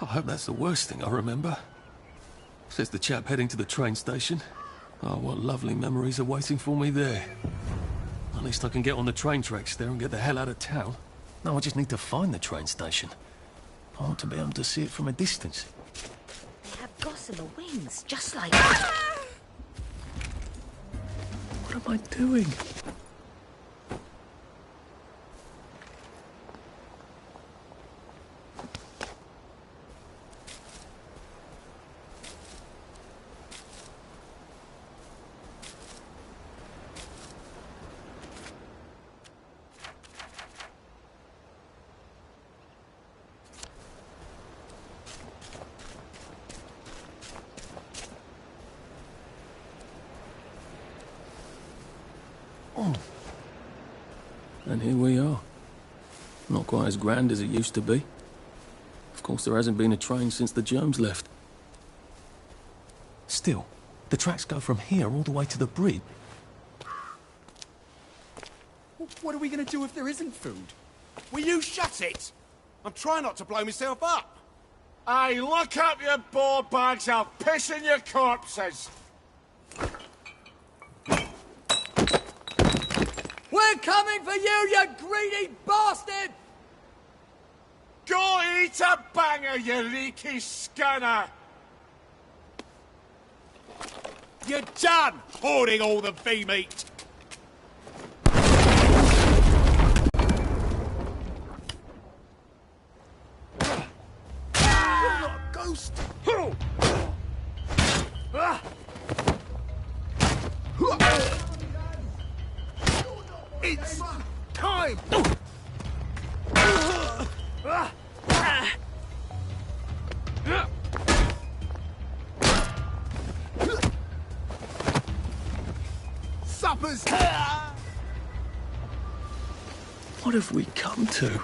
[SPEAKER 1] I hope that's the worst thing I remember. Says the chap heading to the train station. Oh, what lovely memories are waiting for me there. At least I can get on the train tracks there and get the hell out of town. Now I just need to find the train station. I want to be able to see it from a distance.
[SPEAKER 4] They have gossamer wings, just like...
[SPEAKER 1] What am I doing? Oh. And here we are. Not quite as grand as it used to be. Of course, there hasn't been a train since the germs left. Still, the tracks go from here all the way to the bridge.
[SPEAKER 19] What are we going to do if there isn't food? Will you shut it? I'm trying not to blow myself up.
[SPEAKER 6] Hey, look up your board bags, I'll piss in your corpses.
[SPEAKER 3] We're coming for you greedy bastard!
[SPEAKER 6] Go eat a banger, you leaky scunner!
[SPEAKER 19] You're done hoarding all the bee meat. You're not a ghost. It's time! Suppers!
[SPEAKER 1] What have we come to?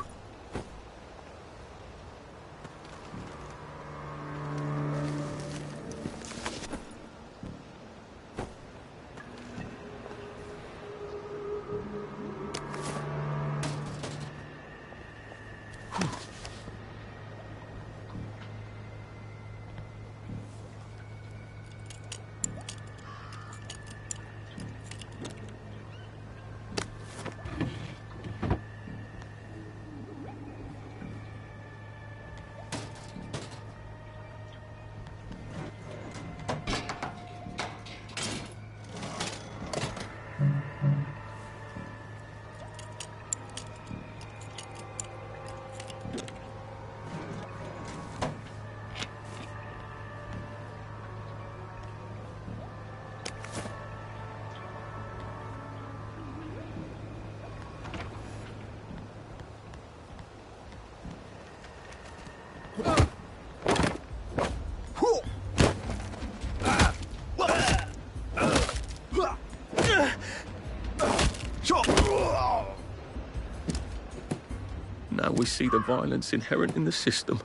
[SPEAKER 1] we see the violence inherent in the system.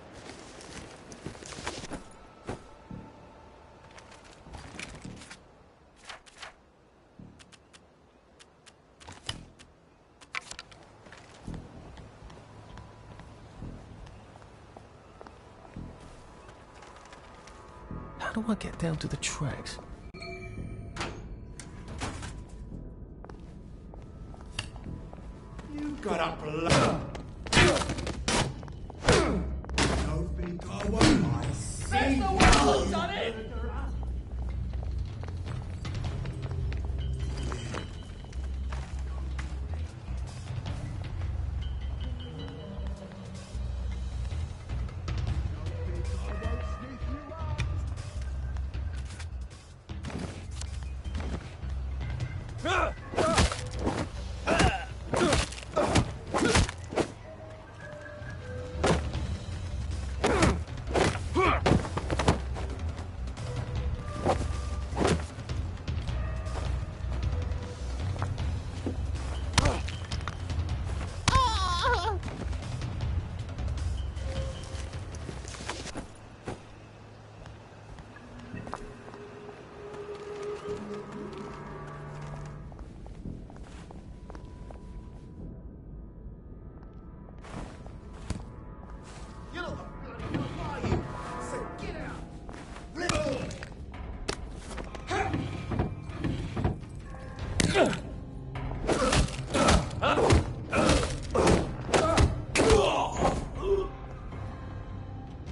[SPEAKER 1] How do I get down to the tracks?
[SPEAKER 12] You got up alone. Nobody got away, I see.
[SPEAKER 3] That's the one who done it!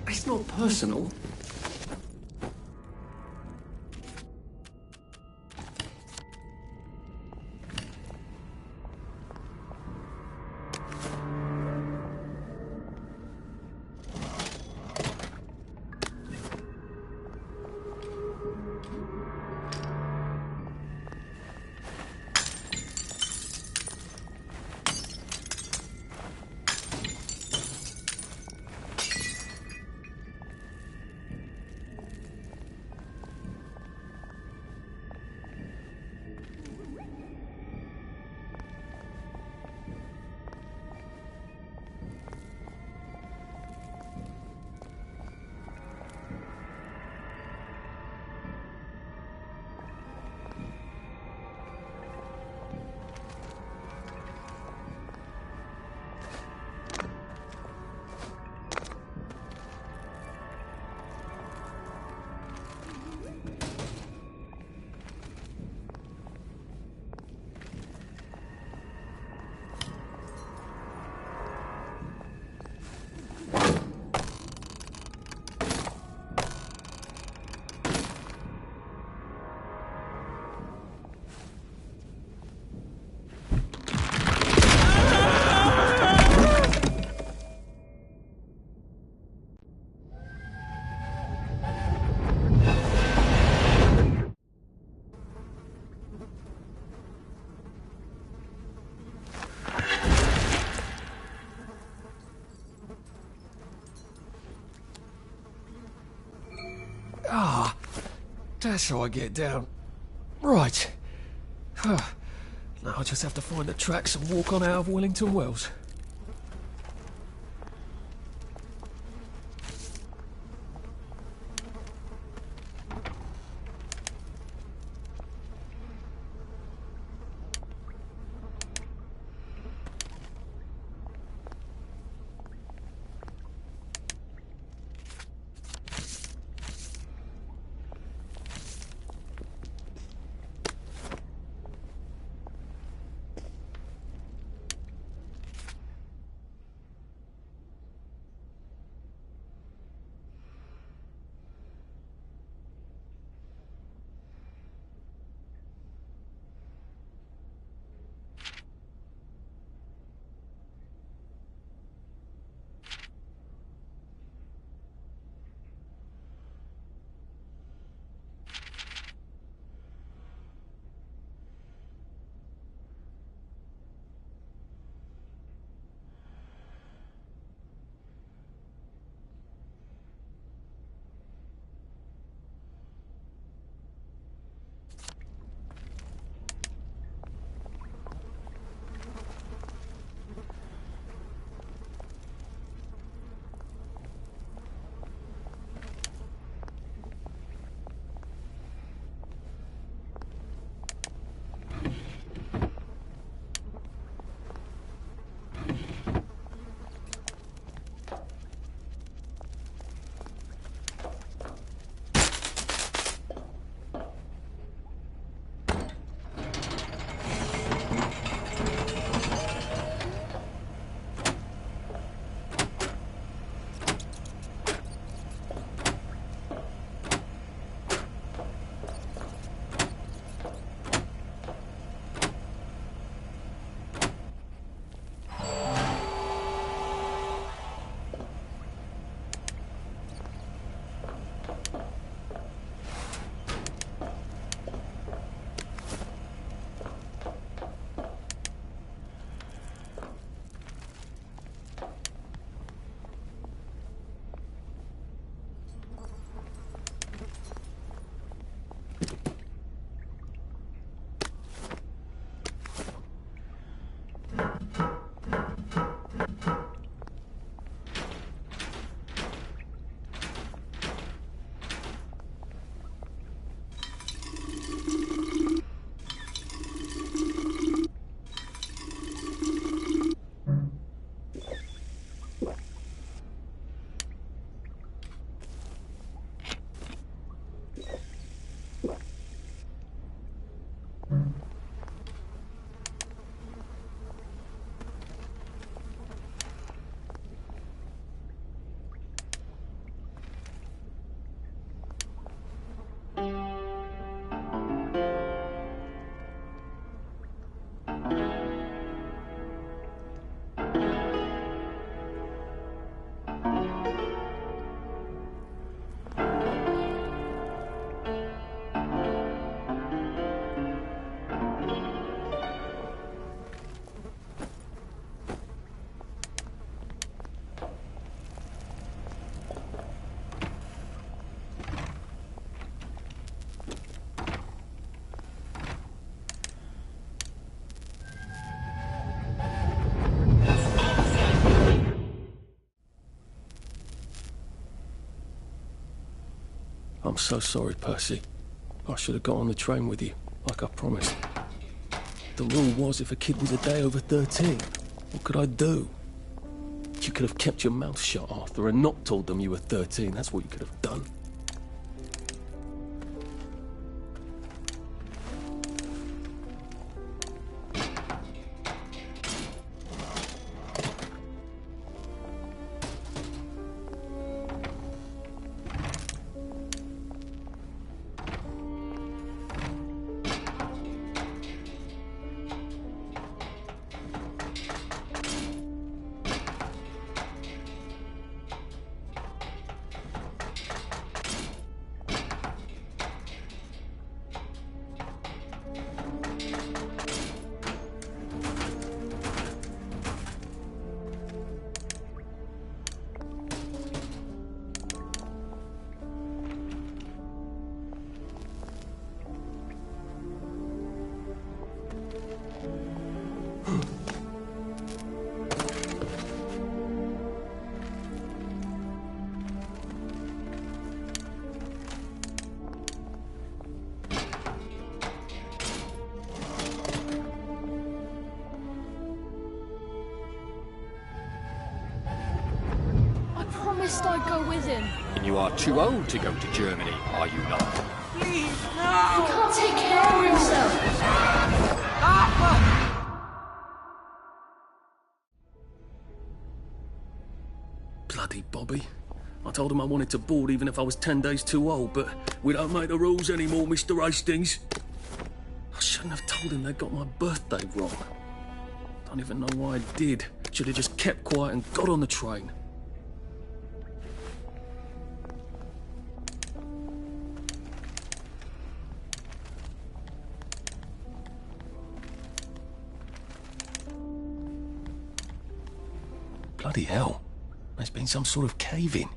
[SPEAKER 1] It's not personal.
[SPEAKER 8] Ah, that's how I get down. Right. Now I just have to find the tracks and walk on out of Wellington Wells.
[SPEAKER 1] I'm so sorry, Percy. I should have got on the train with you, like I promised. The rule was if a kid was a day over 13, what could I do? You could have kept your mouth shut, Arthur, and not told them you were 13. That's what you could have done.
[SPEAKER 10] I'd go with him.
[SPEAKER 20] And you are too old to go to Germany, are you not?
[SPEAKER 10] Please, no! He can't take care of himself.
[SPEAKER 1] Bloody Bobby. I told him I wanted to board even if I was 10 days too old, but we don't make the rules anymore, Mr. Hastings. I shouldn't have told him they got my birthday wrong. Don't even know why I did. Should have just kept quiet and got on the train. Bloody hell. There's been some sort of cave-in.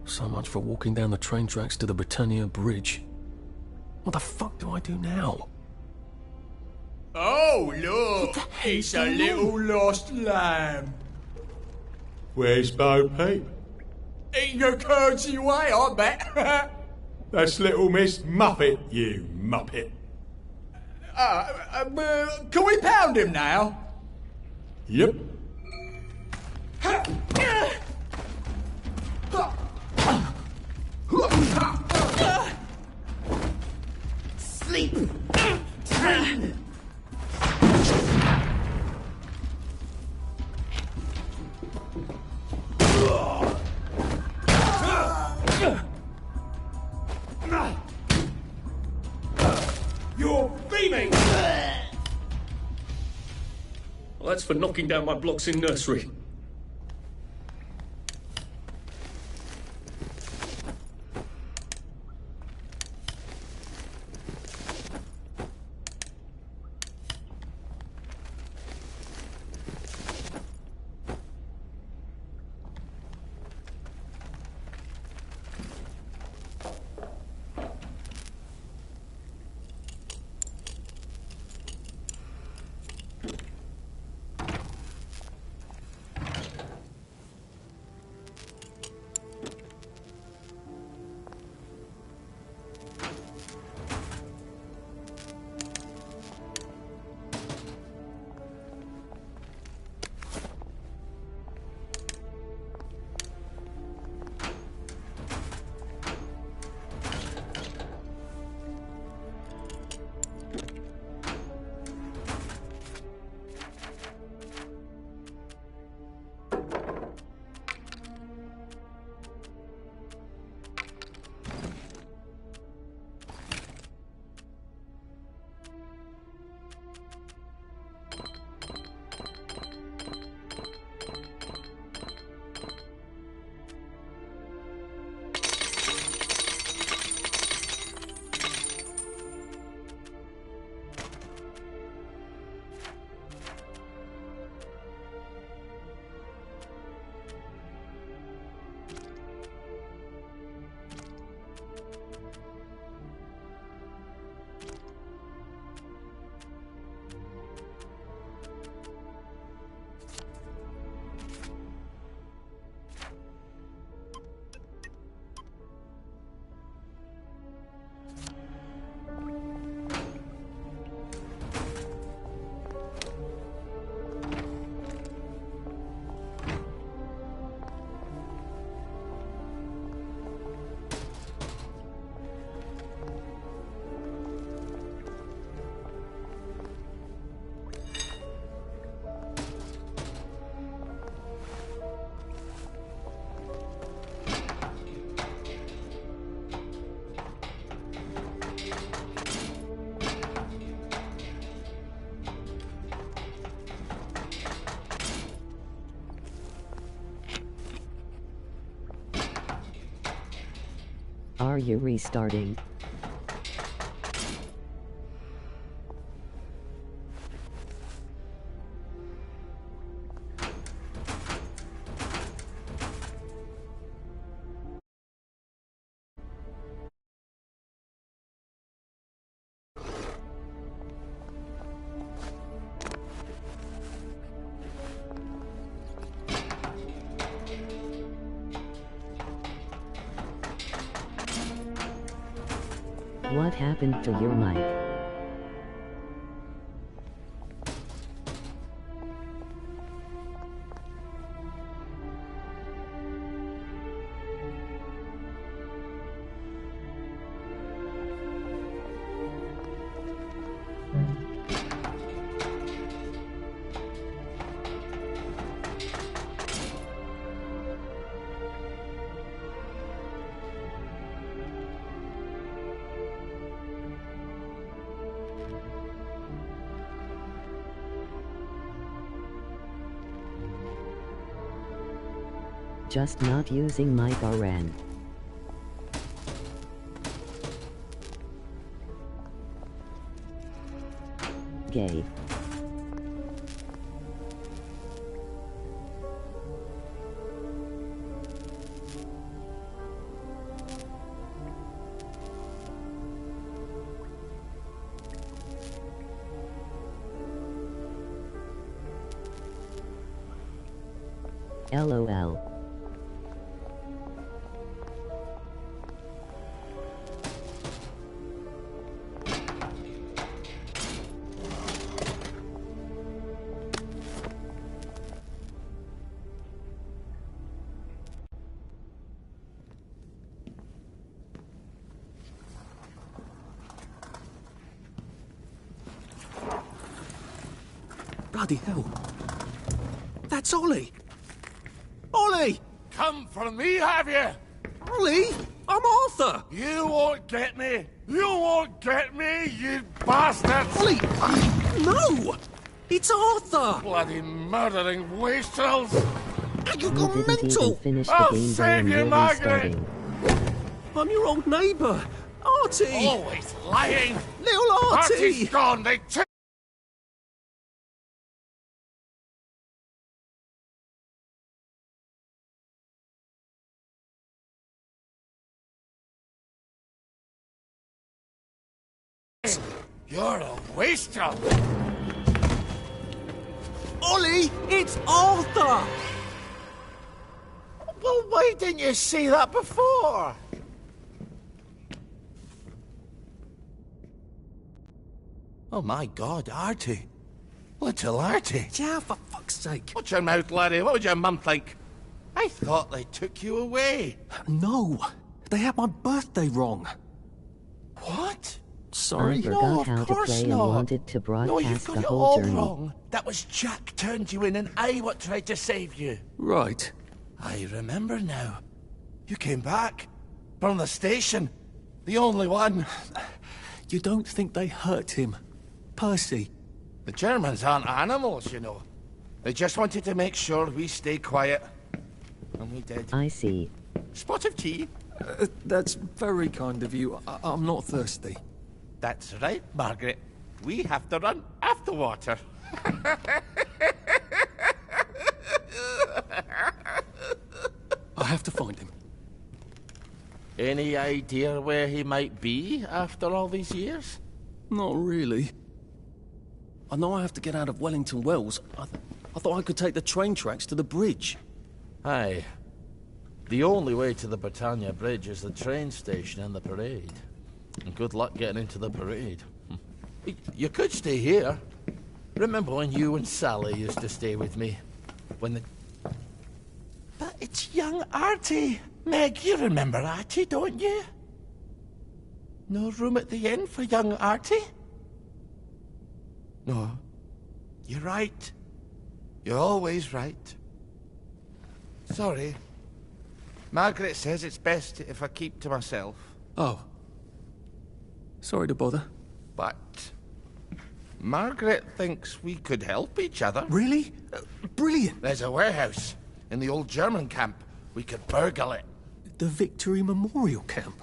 [SPEAKER 1] So much for walking down the train tracks to the Britannia Bridge. What the fuck do I do now?
[SPEAKER 3] Oh, look! It's a little lost lamb.
[SPEAKER 6] Where's Bo Peep?
[SPEAKER 3] Eating a curdsy way, I bet.
[SPEAKER 6] That's little Miss Muppet, you muppet.
[SPEAKER 3] Can we pound him now?
[SPEAKER 6] Yep.
[SPEAKER 3] Sleep.
[SPEAKER 6] You're beaming!
[SPEAKER 1] Well, that's for knocking down my blocks in nursery.
[SPEAKER 21] Are you restarting? What happened to your mic? Just not using mic or ran. Gay. LOL.
[SPEAKER 1] Bloody hell. That's Ollie! Ollie!
[SPEAKER 6] Come for me, have you?
[SPEAKER 1] Ollie! I'm Arthur!
[SPEAKER 6] You won't get me! You won't get me, you bastards!
[SPEAKER 1] Ollie! No! It's Arthur!
[SPEAKER 6] Bloody murdering wastrels!
[SPEAKER 1] You've gone mental!
[SPEAKER 6] I'll save you, Margaret!
[SPEAKER 1] I'm your old neighbour, Artie!
[SPEAKER 6] Always lying!
[SPEAKER 1] Little Artie!
[SPEAKER 6] Artie's gone, they took... You're a wastrel!
[SPEAKER 1] Ollie, it's Arthur!
[SPEAKER 6] Well, why didn't you see that before? Oh my God, Artie. Little Artie.
[SPEAKER 1] Yeah, for fuck's sake.
[SPEAKER 6] Watch your mouth, laddie. What would your mum think? I thought they took you away.
[SPEAKER 1] No, they had my birthday wrong.
[SPEAKER 6] What?
[SPEAKER 1] Sorry.
[SPEAKER 21] I forgot how to play and wanted to
[SPEAKER 6] No, you've
[SPEAKER 21] broadcast
[SPEAKER 6] got
[SPEAKER 21] the
[SPEAKER 6] it
[SPEAKER 21] whole
[SPEAKER 6] all
[SPEAKER 21] journey.
[SPEAKER 6] wrong. That was Jack turned you in and I what tried to save you.
[SPEAKER 1] Right.
[SPEAKER 6] I remember now. You came back. From the station. The only one.
[SPEAKER 1] You don't think they hurt him? Percy?
[SPEAKER 6] The Germans aren't animals, you know. They just wanted to make sure we stay quiet. And we did.
[SPEAKER 21] I see.
[SPEAKER 6] Spot of tea?
[SPEAKER 1] That's very kind of you. I'm not thirsty.
[SPEAKER 6] That's right, Margaret. We have to run after water.
[SPEAKER 1] I have to find him.
[SPEAKER 6] Any idea where he might be after all these years?
[SPEAKER 1] Not really. I know I have to get out of Wellington Wells. I thought I could take the train tracks to the bridge.
[SPEAKER 6] Aye. The only way to the Britannia Bridge is the train station and the parade. And good luck getting into the parade. You could stay here. Remember when you and Sally used to stay with me? When the... But it's young Artie. Meg, you remember Artie, don't you? No room at the inn for young Artie? No. You're right. You're always right. Sorry. Margaret says it's best if I keep to myself.
[SPEAKER 1] Oh. Sorry to bother.
[SPEAKER 6] But... Margaret thinks we could help each other.
[SPEAKER 1] Really? Brilliant.
[SPEAKER 6] There's a warehouse in the old German camp. We could burgle it.
[SPEAKER 1] The Victory Memorial Camp?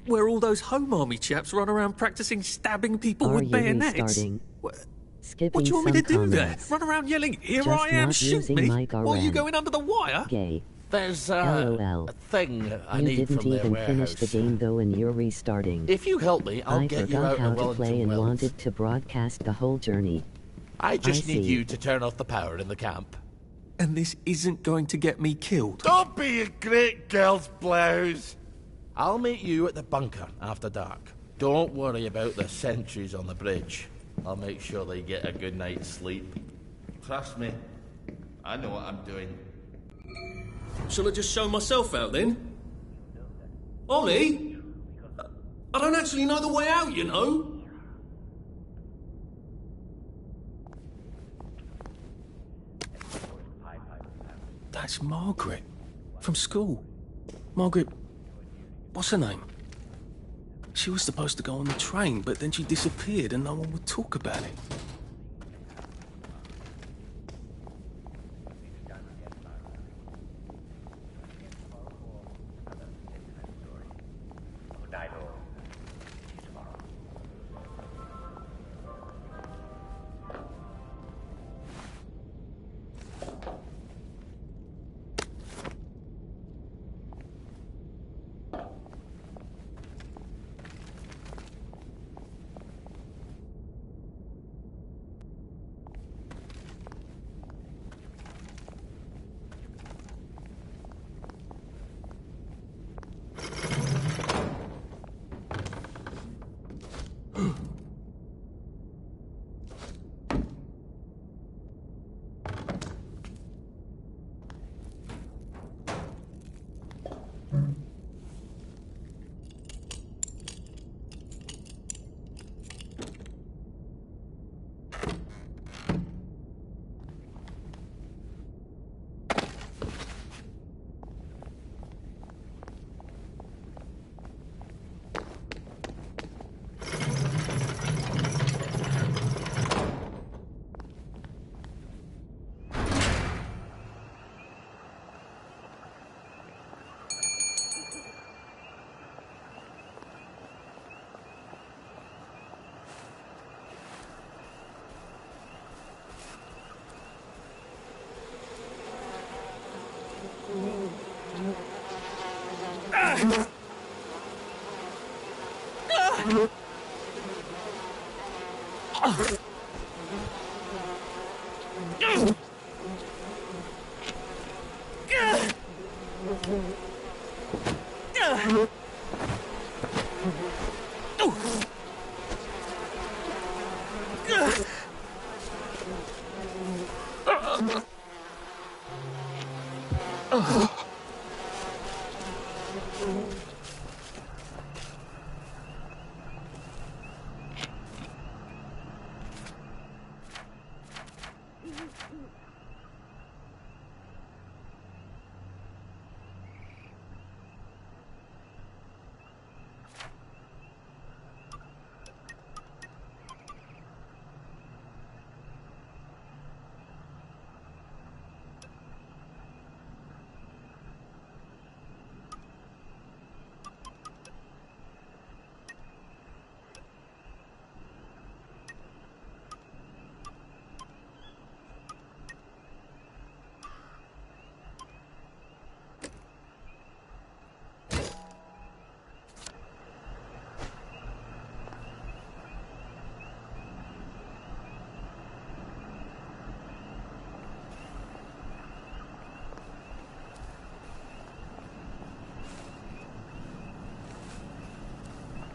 [SPEAKER 1] where all those home army chaps run around practicing stabbing people
[SPEAKER 21] Are
[SPEAKER 1] with
[SPEAKER 21] you
[SPEAKER 1] bayonets.
[SPEAKER 21] restarting?
[SPEAKER 1] What
[SPEAKER 21] Skipping
[SPEAKER 1] do you want me to
[SPEAKER 21] some
[SPEAKER 1] do there?
[SPEAKER 21] comments.
[SPEAKER 1] Run around yelling, "Here
[SPEAKER 21] Just
[SPEAKER 1] I am,
[SPEAKER 21] not
[SPEAKER 1] shoot
[SPEAKER 21] using
[SPEAKER 1] me!"
[SPEAKER 21] my
[SPEAKER 1] While you
[SPEAKER 21] Garan.
[SPEAKER 1] going under the wire?
[SPEAKER 21] Gay.
[SPEAKER 5] There's
[SPEAKER 21] LOL.
[SPEAKER 5] a thing I
[SPEAKER 21] You
[SPEAKER 5] need
[SPEAKER 21] didn't
[SPEAKER 5] from their
[SPEAKER 21] even
[SPEAKER 5] warehouse.
[SPEAKER 21] finish the game though and you're restarting.
[SPEAKER 5] If you help me, I'll
[SPEAKER 21] I
[SPEAKER 5] get you
[SPEAKER 21] forgot
[SPEAKER 5] out
[SPEAKER 21] how
[SPEAKER 5] of
[SPEAKER 21] to
[SPEAKER 5] Wellington
[SPEAKER 21] play and
[SPEAKER 5] Wells.
[SPEAKER 21] wanted to broadcast the whole journey.
[SPEAKER 5] I just need
[SPEAKER 21] see.
[SPEAKER 5] you to turn off the power in the camp.
[SPEAKER 1] And this isn't going to get me killed.
[SPEAKER 5] Don't be a great girl's blouse. I'll meet you at the bunker after dark. Don't worry about the sentries on the bridge. I'll make sure they get a good night's sleep. Trust me, I know what I'm doing.
[SPEAKER 1] Shall I just show myself out then? Ollie? I don't actually know the way out, you know? That's Margaret. From school. Margaret... what's her name? She was supposed to go on the train, but then she disappeared and no one would talk about it.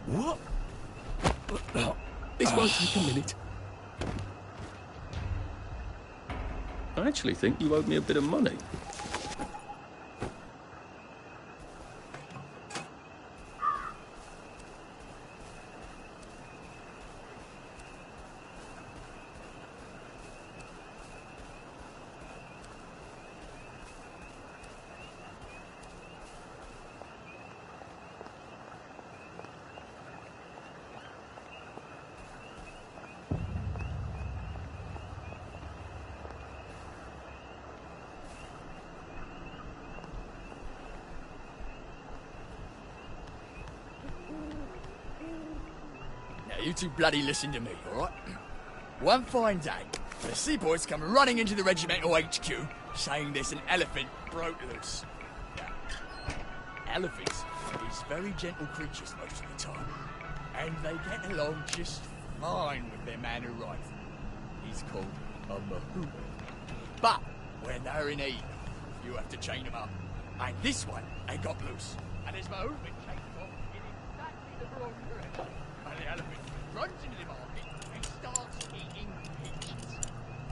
[SPEAKER 1] What? This won't take a minute. I actually think you owed me a bit of money.
[SPEAKER 2] you two bloody listen to me, alright? One fine day, the seaboys come running into the regimental HQ, saying there's an elephant broke loose. Now, elephants is very gentle creatures most of the time, and they get along just fine with their man who rides them. He's called a mahout. But when they're in heat, you have to chain them up. And this one, they got loose. And his mahout been chained off in exactly the wrong direction. And the elephant runs into the market and starts eating peaches.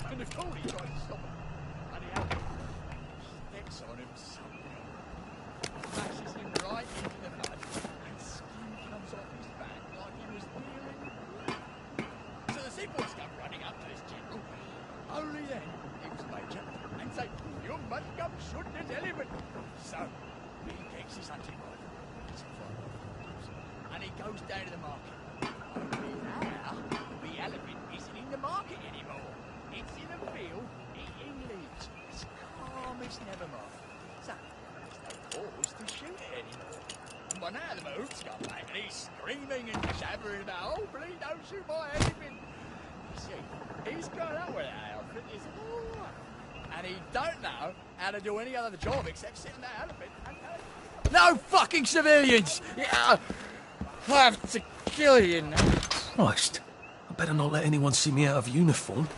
[SPEAKER 2] And the coolie tries to stop him. And the elephant steps on him somehow, smashes him right into the mud, and skin comes off his back like he was peeling. So the seaboys come running up to this general. Only then he was major and say, "You must come shoot this elephant." So he takes his hunting rifle, and he goes down to the market. Only now the elephant isn't in the market anymore. It's in a field eating leaves. It's calm as never more. So there's no cause to shoot it anymore. And by now the mahout's come back and he's screaming and jabbering about, "Oh, please don't shoot my elephant." You see, he's grown up with that elephant, isn't he? And he don't know how to do any other job except sit on that elephant and no fucking civilians! Yeah, I have to kill you now.
[SPEAKER 1] Christ, I better not let anyone see me out of uniform.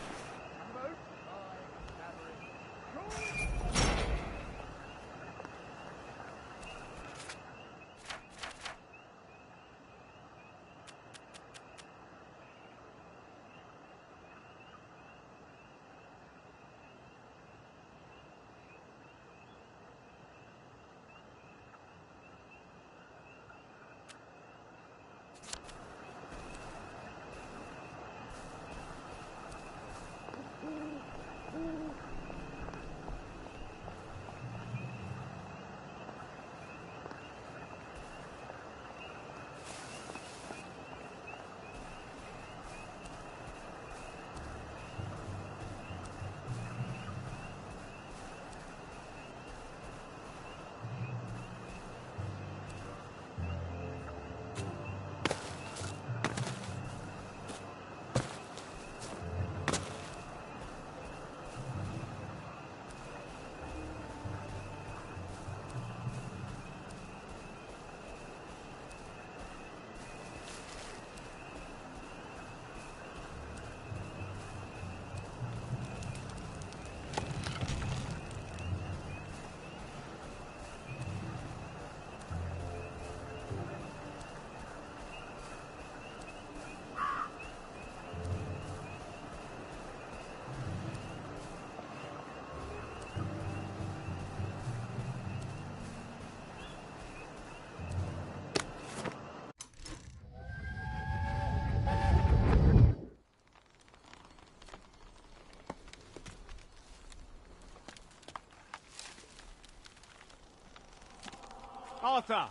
[SPEAKER 19] Arthur!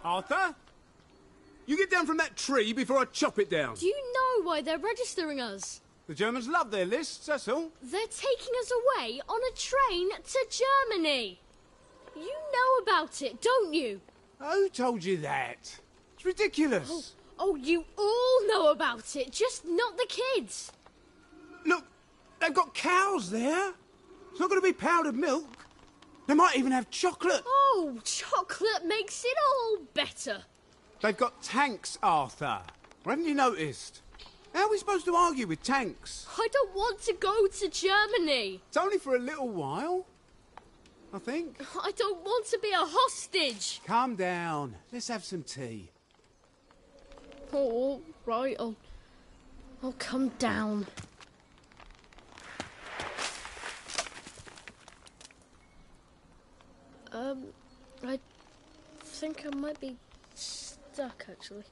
[SPEAKER 19] Arthur? You get down from that tree before I chop it down.
[SPEAKER 10] Do you know why they're registering us?
[SPEAKER 19] The Germans love their lists, that's all.
[SPEAKER 10] They're taking us away on a train to Germany. You know about it, don't you?
[SPEAKER 19] Who told you that? It's ridiculous.
[SPEAKER 10] Oh, you all know about it, just not the kids.
[SPEAKER 19] Look, they've got cows there. It's not going to be powdered milk. They might even have chocolate.
[SPEAKER 10] Oh, chocolate makes it all better.
[SPEAKER 19] They've got tanks, Arthur. Haven't you noticed? How are we supposed to argue with tanks?
[SPEAKER 10] I don't want to go to Germany.
[SPEAKER 19] It's only for a little while, I think.
[SPEAKER 10] I don't want to be a hostage.
[SPEAKER 19] Calm down. Let's have some tea.
[SPEAKER 10] Oh, right. I'll come down. I think I might be stuck, actually.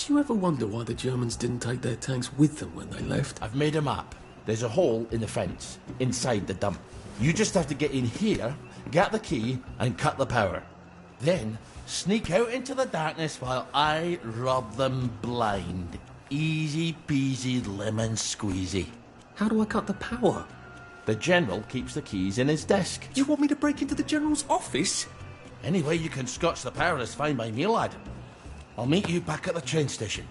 [SPEAKER 1] Do you ever wonder why the Germans didn't take their tanks with them when they left?
[SPEAKER 5] I've made a map. There's a hole in the fence, inside the dump. You just have to get in here, get the key, and cut the power. Then, sneak out into the darkness while I rob them blind. Easy peasy lemon squeezy.
[SPEAKER 1] How do I cut the power?
[SPEAKER 5] The General keeps the keys in his desk.
[SPEAKER 1] You want me to break into the General's office?
[SPEAKER 5] Any way you can scotch the power is fine by me, lad. I'll meet you back at the train station.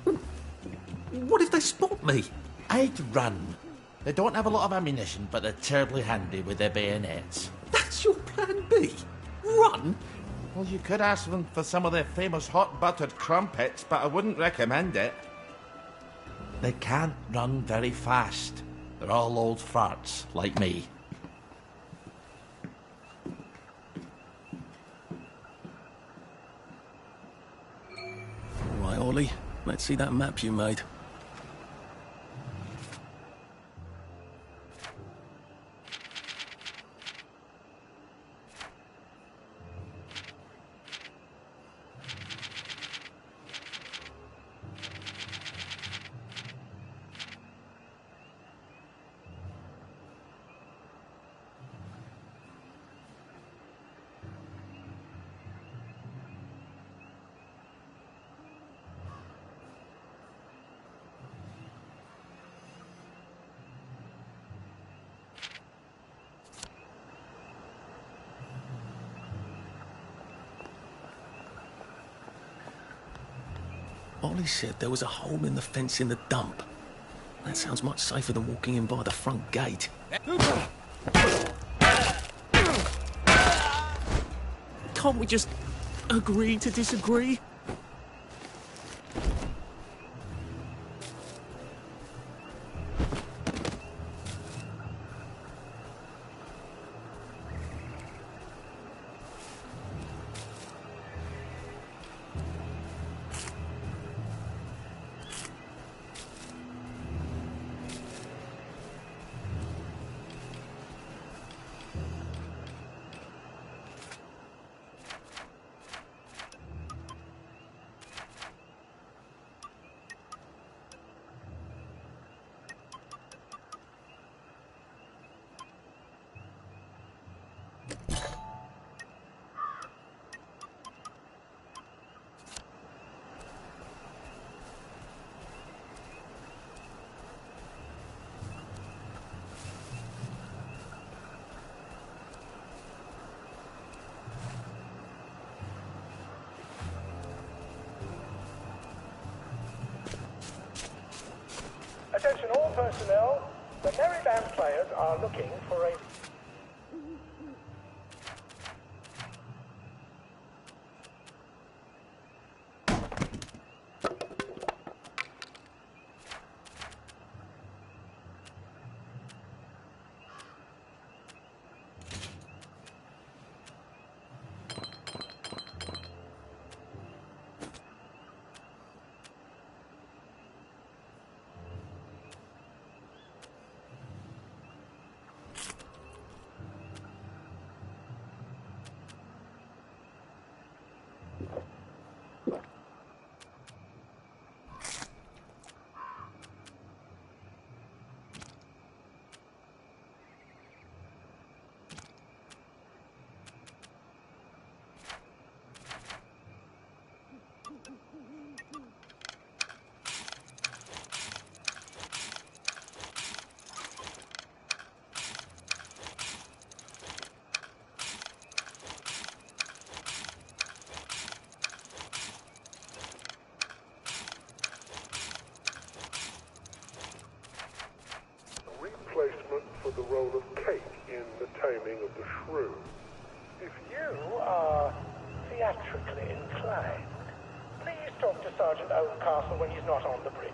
[SPEAKER 1] What if they spot me?
[SPEAKER 5] I'd run. They don't have a lot of ammunition, but they're terribly handy with their bayonets.
[SPEAKER 1] That's your plan B? Run?
[SPEAKER 5] Well, you could ask them for some of their famous hot buttered crumpets, but I wouldn't recommend it. They can't run very fast. They're all old farts, like me.
[SPEAKER 1] Right, Ollie, let's see that map you made. Ollie said there was a hole in the fence in the dump. That sounds much safer than walking in by the front gate. Can't we just agree to disagree?
[SPEAKER 9] Attention all personnel, the Merry Band players are looking for a...
[SPEAKER 22] Replacement for the role of Kate in The Taming of the Shrew. If you are theatrically inclined, please talk to Sergeant Oldcastle when he's not on the bridge.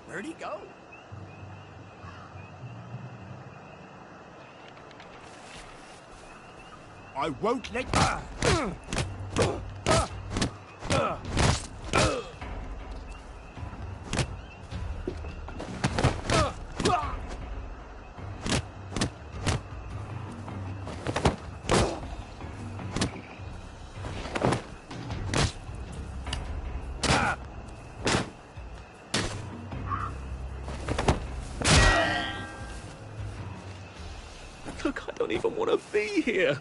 [SPEAKER 2] Where'd he go?
[SPEAKER 19] I won't let...
[SPEAKER 8] Look, I don't even want to be here.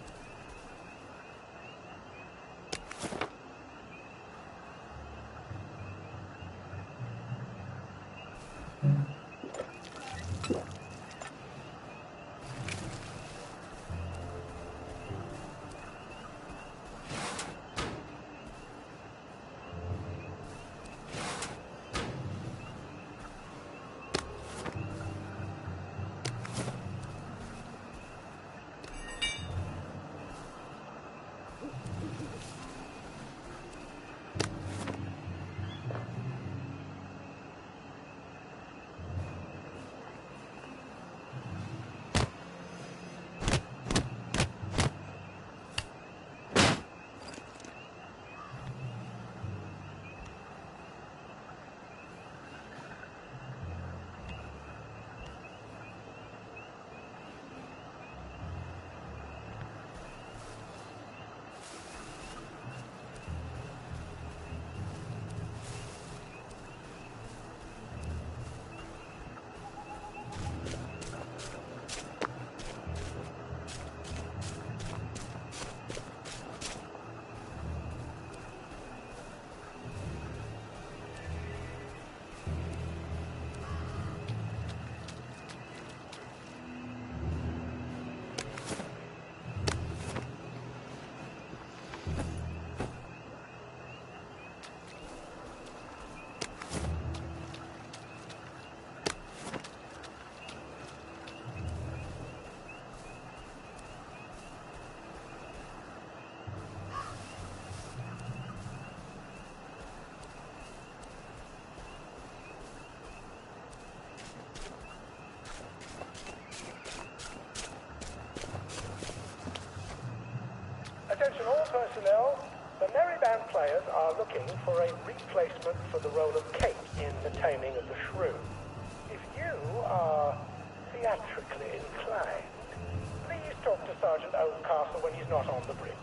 [SPEAKER 9] Attention all personnel. The Merry Band players are looking for a replacement for the role of Kate in The Taming of the Shrew. If you are theatrically inclined, please talk to Sergeant Oldcastle when he's not on the bridge.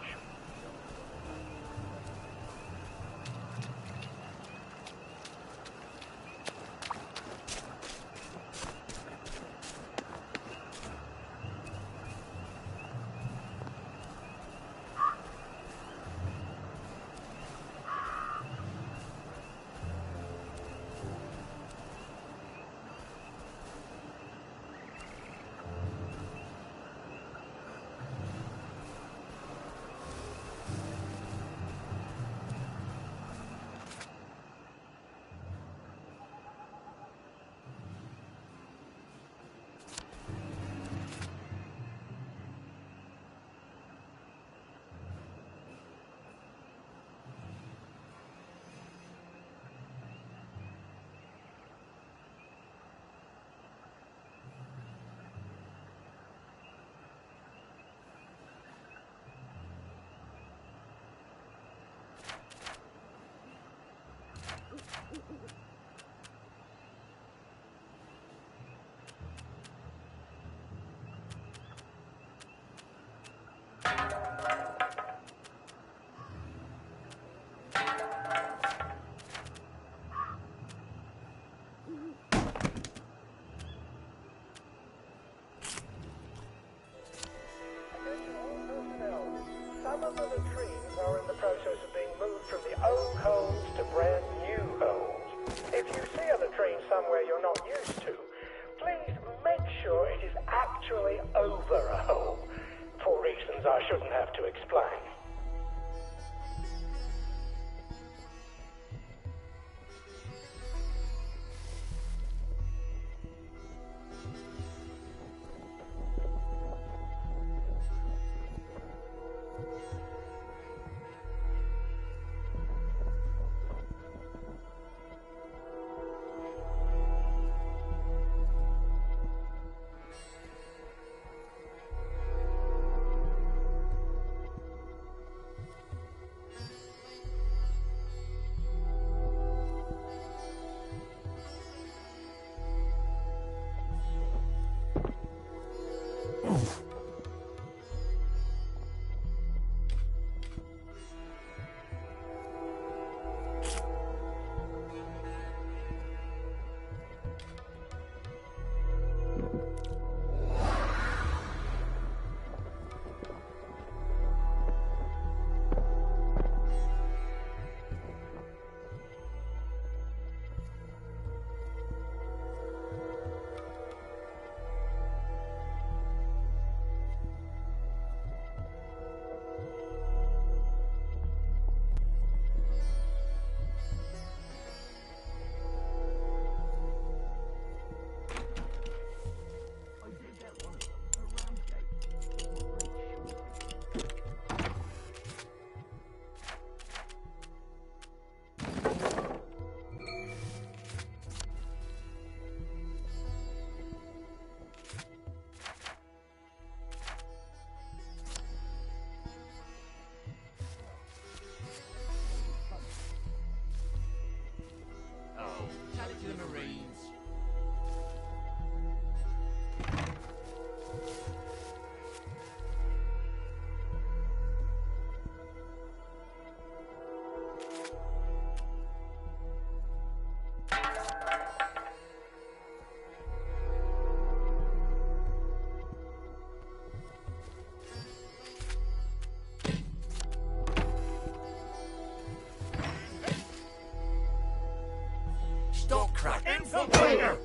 [SPEAKER 2] Stop cracking.
[SPEAKER 6] Infiltrator!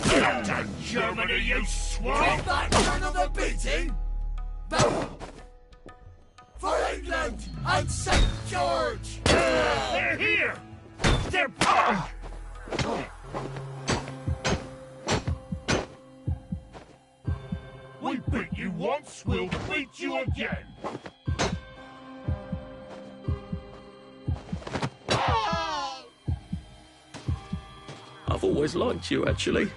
[SPEAKER 6] Get to Germany, you swine!
[SPEAKER 2] Come back for another beating! Back for England and St. George!
[SPEAKER 6] They're here! They're back! We beat you once, we'll beat you again!
[SPEAKER 1] I've always liked you, actually.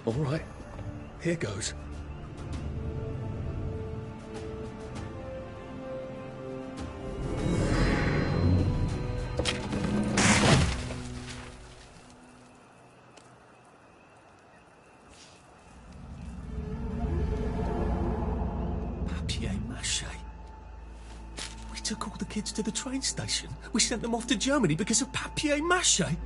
[SPEAKER 1] All right, here goes. Papier-mâché. We took all the kids to the train station. We sent them off to Germany because of papier-mâché.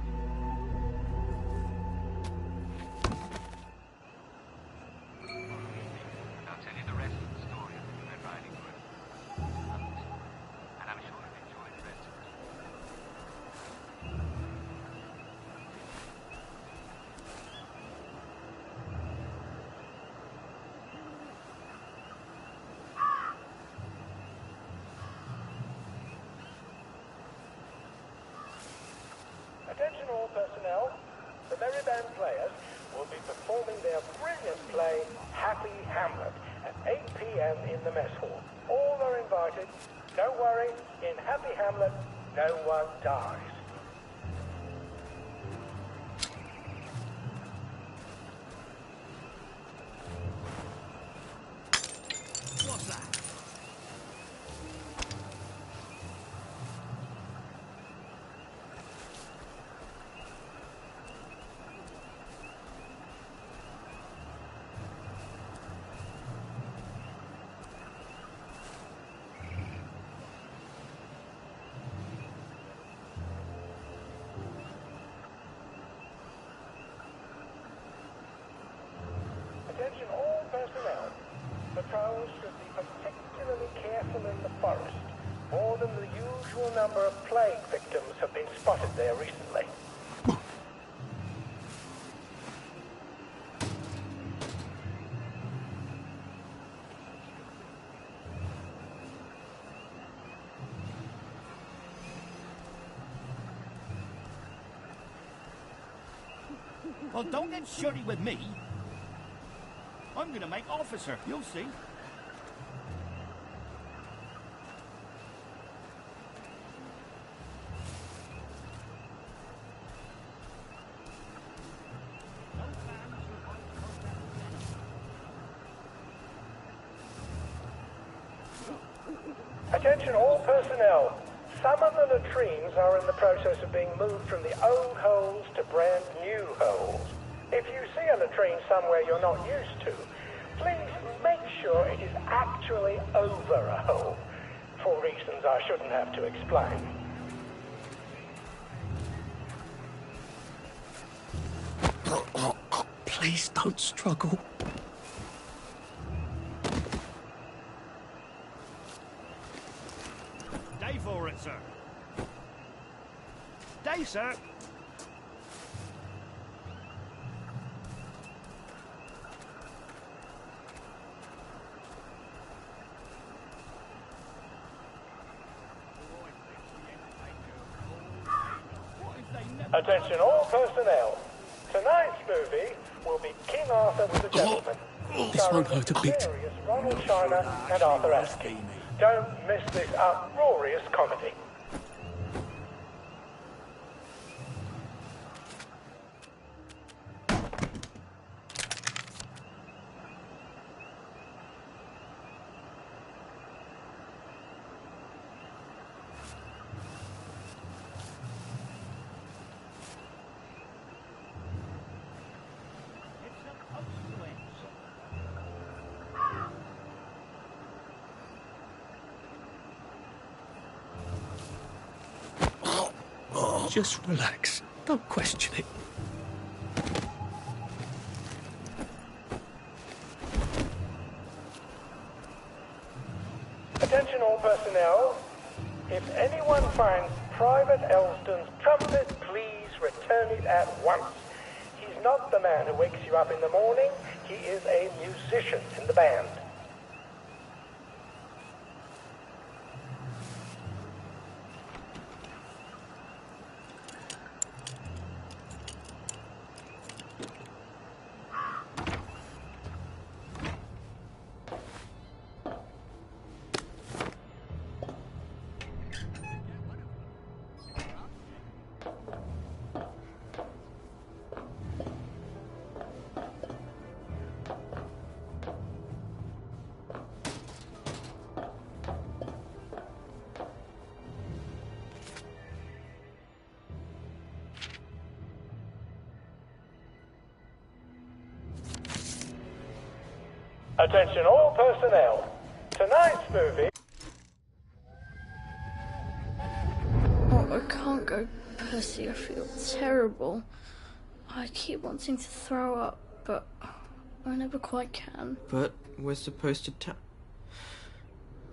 [SPEAKER 9] Attention all personnel. The Merry Band players will be performing their brilliant play, Happy Hamlet, at 8 p.m. in the mess hall. All are invited. Don't worry, in Happy Hamlet, no one dies.
[SPEAKER 2] What's that?
[SPEAKER 9] Attention all personnel. Patrols should be particularly careful in the forest. More than the usual number of plague victims have been spotted there recently.
[SPEAKER 16] Well, don't get shirty with me. I'm gonna make officer, you'll see.
[SPEAKER 9] Attention all personnel. Some of the latrines are in the process of being moved from the old holes to brand new holes. If you see a latrine somewhere you're not used to, please make sure it is actually over a hole, for reasons I shouldn't have to explain.
[SPEAKER 1] Please don't struggle.
[SPEAKER 16] Day for it, sir. Day, sir.
[SPEAKER 9] Attention all personnel. Tonight's movie will be King Arthur was a Gentleman.
[SPEAKER 1] This won't hurt a bit.
[SPEAKER 9] Hilarious Ronald China and Arthur Astley. Don't miss this uproarious comedy.
[SPEAKER 1] Just relax. Don't question it.
[SPEAKER 9] Attention all personnel. If anyone finds Private Elston's trumpet, please return it at once. He's not the man who wakes you up in the morning. He is a musician in the band. Attention all personnel. Tonight's movie...
[SPEAKER 10] Oh, I can't go, Percy. I feel terrible. I keep wanting to throw up, but I never quite can.
[SPEAKER 15] But we're supposed to tell...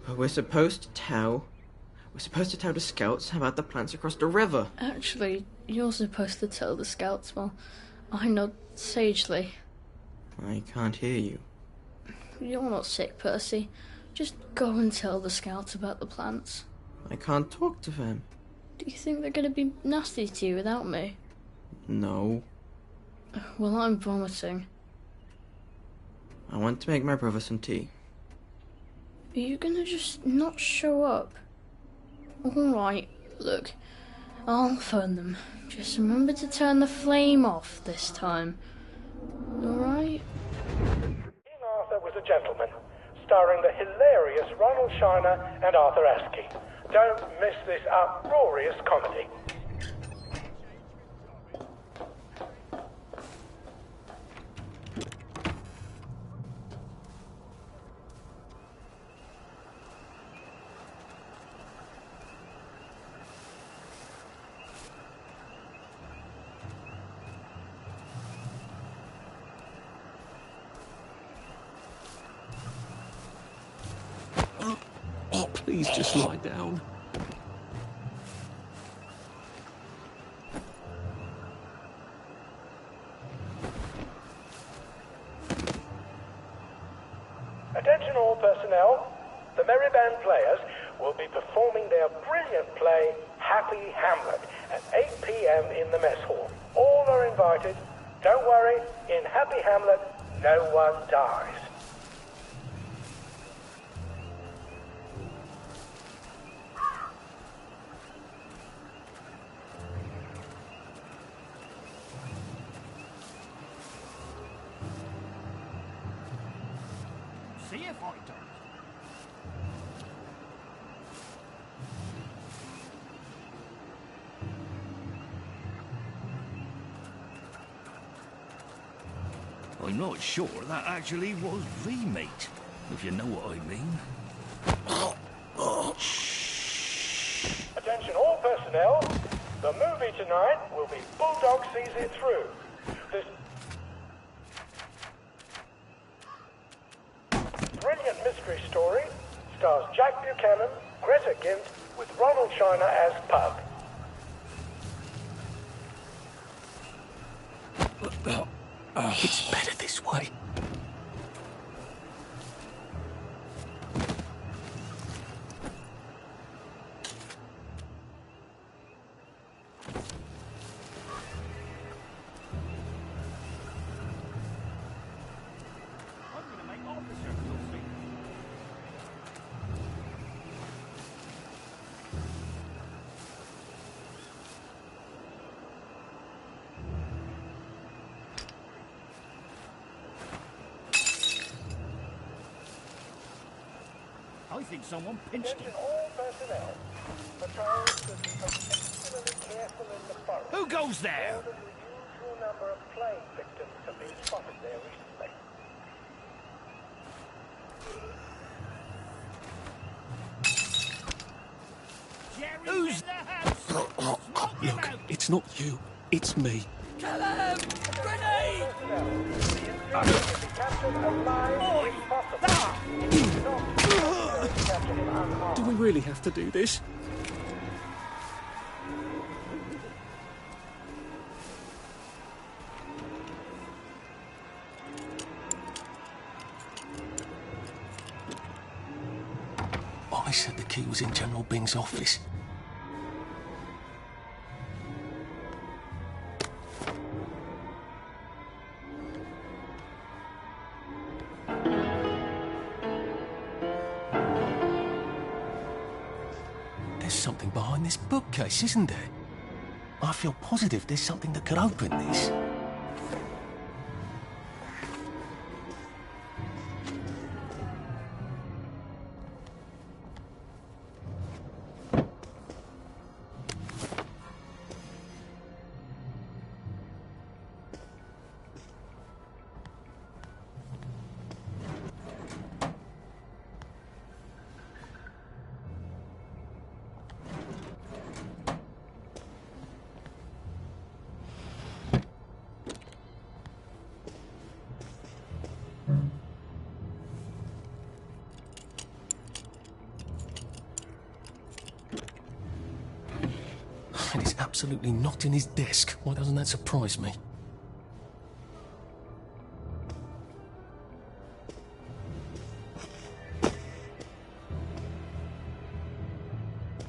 [SPEAKER 15] We're supposed to tell the scouts about the plants across the river.
[SPEAKER 10] Actually, you're supposed to tell the scouts while I nod sagely.
[SPEAKER 15] I can't hear you.
[SPEAKER 10] You're not sick, Percy. Just go and tell the scouts about the plants.
[SPEAKER 15] I can't talk to them.
[SPEAKER 10] Do you think they're going to be nasty to you without me?
[SPEAKER 15] No.
[SPEAKER 10] Well, I'm vomiting.
[SPEAKER 15] I want to make my brother some tea.
[SPEAKER 10] Are you going to just not show up? Alright, look. I'll phone them. Just remember to turn the flame off this time. Alright?
[SPEAKER 9] Was a Gentleman, starring the hilarious Ronald China and Arthur Astley. Don't miss this uproarious comedy.
[SPEAKER 1] Oh, please just lie down.
[SPEAKER 9] Attention all personnel. The Merry Band players will be performing their brilliant play, Happy Hamlet, at 8 p.m. in the mess hall. All are invited. Don't worry, in Happy Hamlet, no one dies.
[SPEAKER 16] See if I don't.
[SPEAKER 11] I'm not sure that actually was V-mate, if you know what I mean.
[SPEAKER 9] Attention all personnel. The movie tonight will be Bulldog Sees It Through. This brilliant mystery story stars Jack Buchanan, Greta Gint, with Ronald China as Pug.
[SPEAKER 1] It's better this way.
[SPEAKER 16] I think someone pinched him.
[SPEAKER 9] All personnel, patrols should be particularly careful in the forest.
[SPEAKER 16] Who goes there?
[SPEAKER 9] More than the usual number of plague victims have been spotted there recently.
[SPEAKER 16] Who's in the house?
[SPEAKER 1] Look, it's not you, it's me.
[SPEAKER 2] Kill him! Grenade!
[SPEAKER 1] Do we really have to do this? I said the key was in General Bing's office. There's something behind this bookcase, isn't there? I feel positive there's something that could open this. And it's absolutely not in his desk. Why doesn't that surprise me?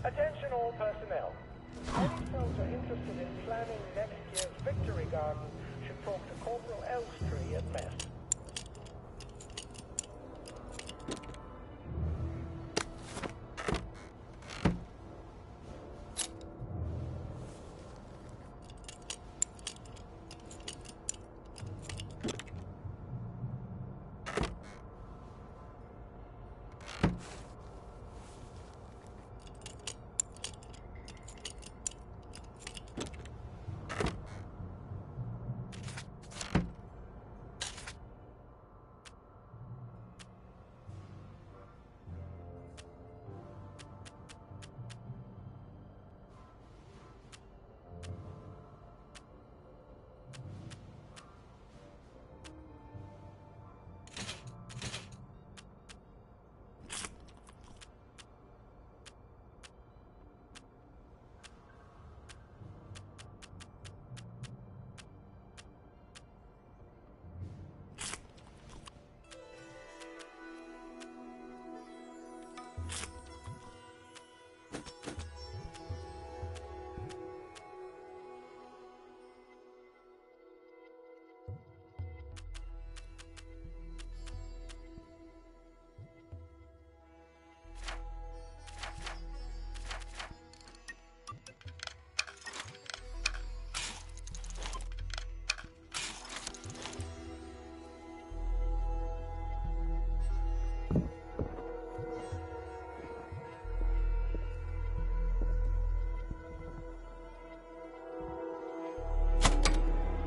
[SPEAKER 9] Attention all personnel. Any soldier interested in planning next year's Victory Garden should talk to Corporal Elstree at Mess.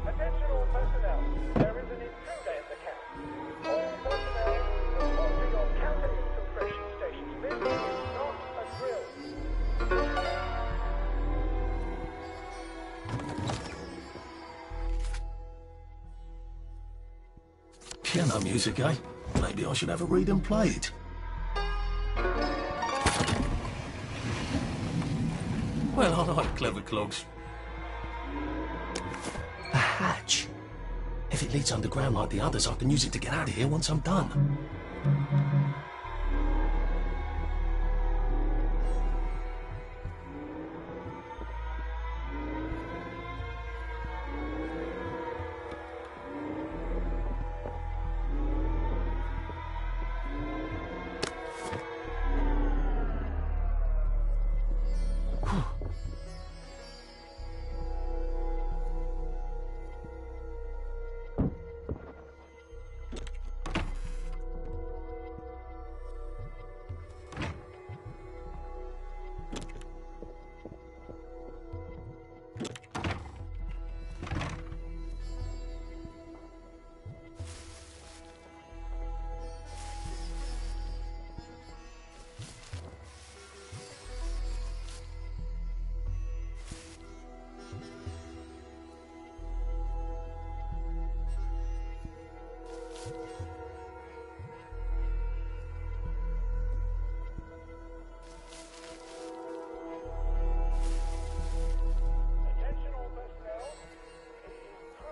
[SPEAKER 9] Attention all personnel. There is an intruder in the camp. All personnel, report to your counter-infiltration stations. This is not a drill.
[SPEAKER 1] Piano music, eh? Maybe I should have a read and play it. Well, I like clever clogs. A hatch. If it leads underground like the others, I can use it to get out of here once I'm done.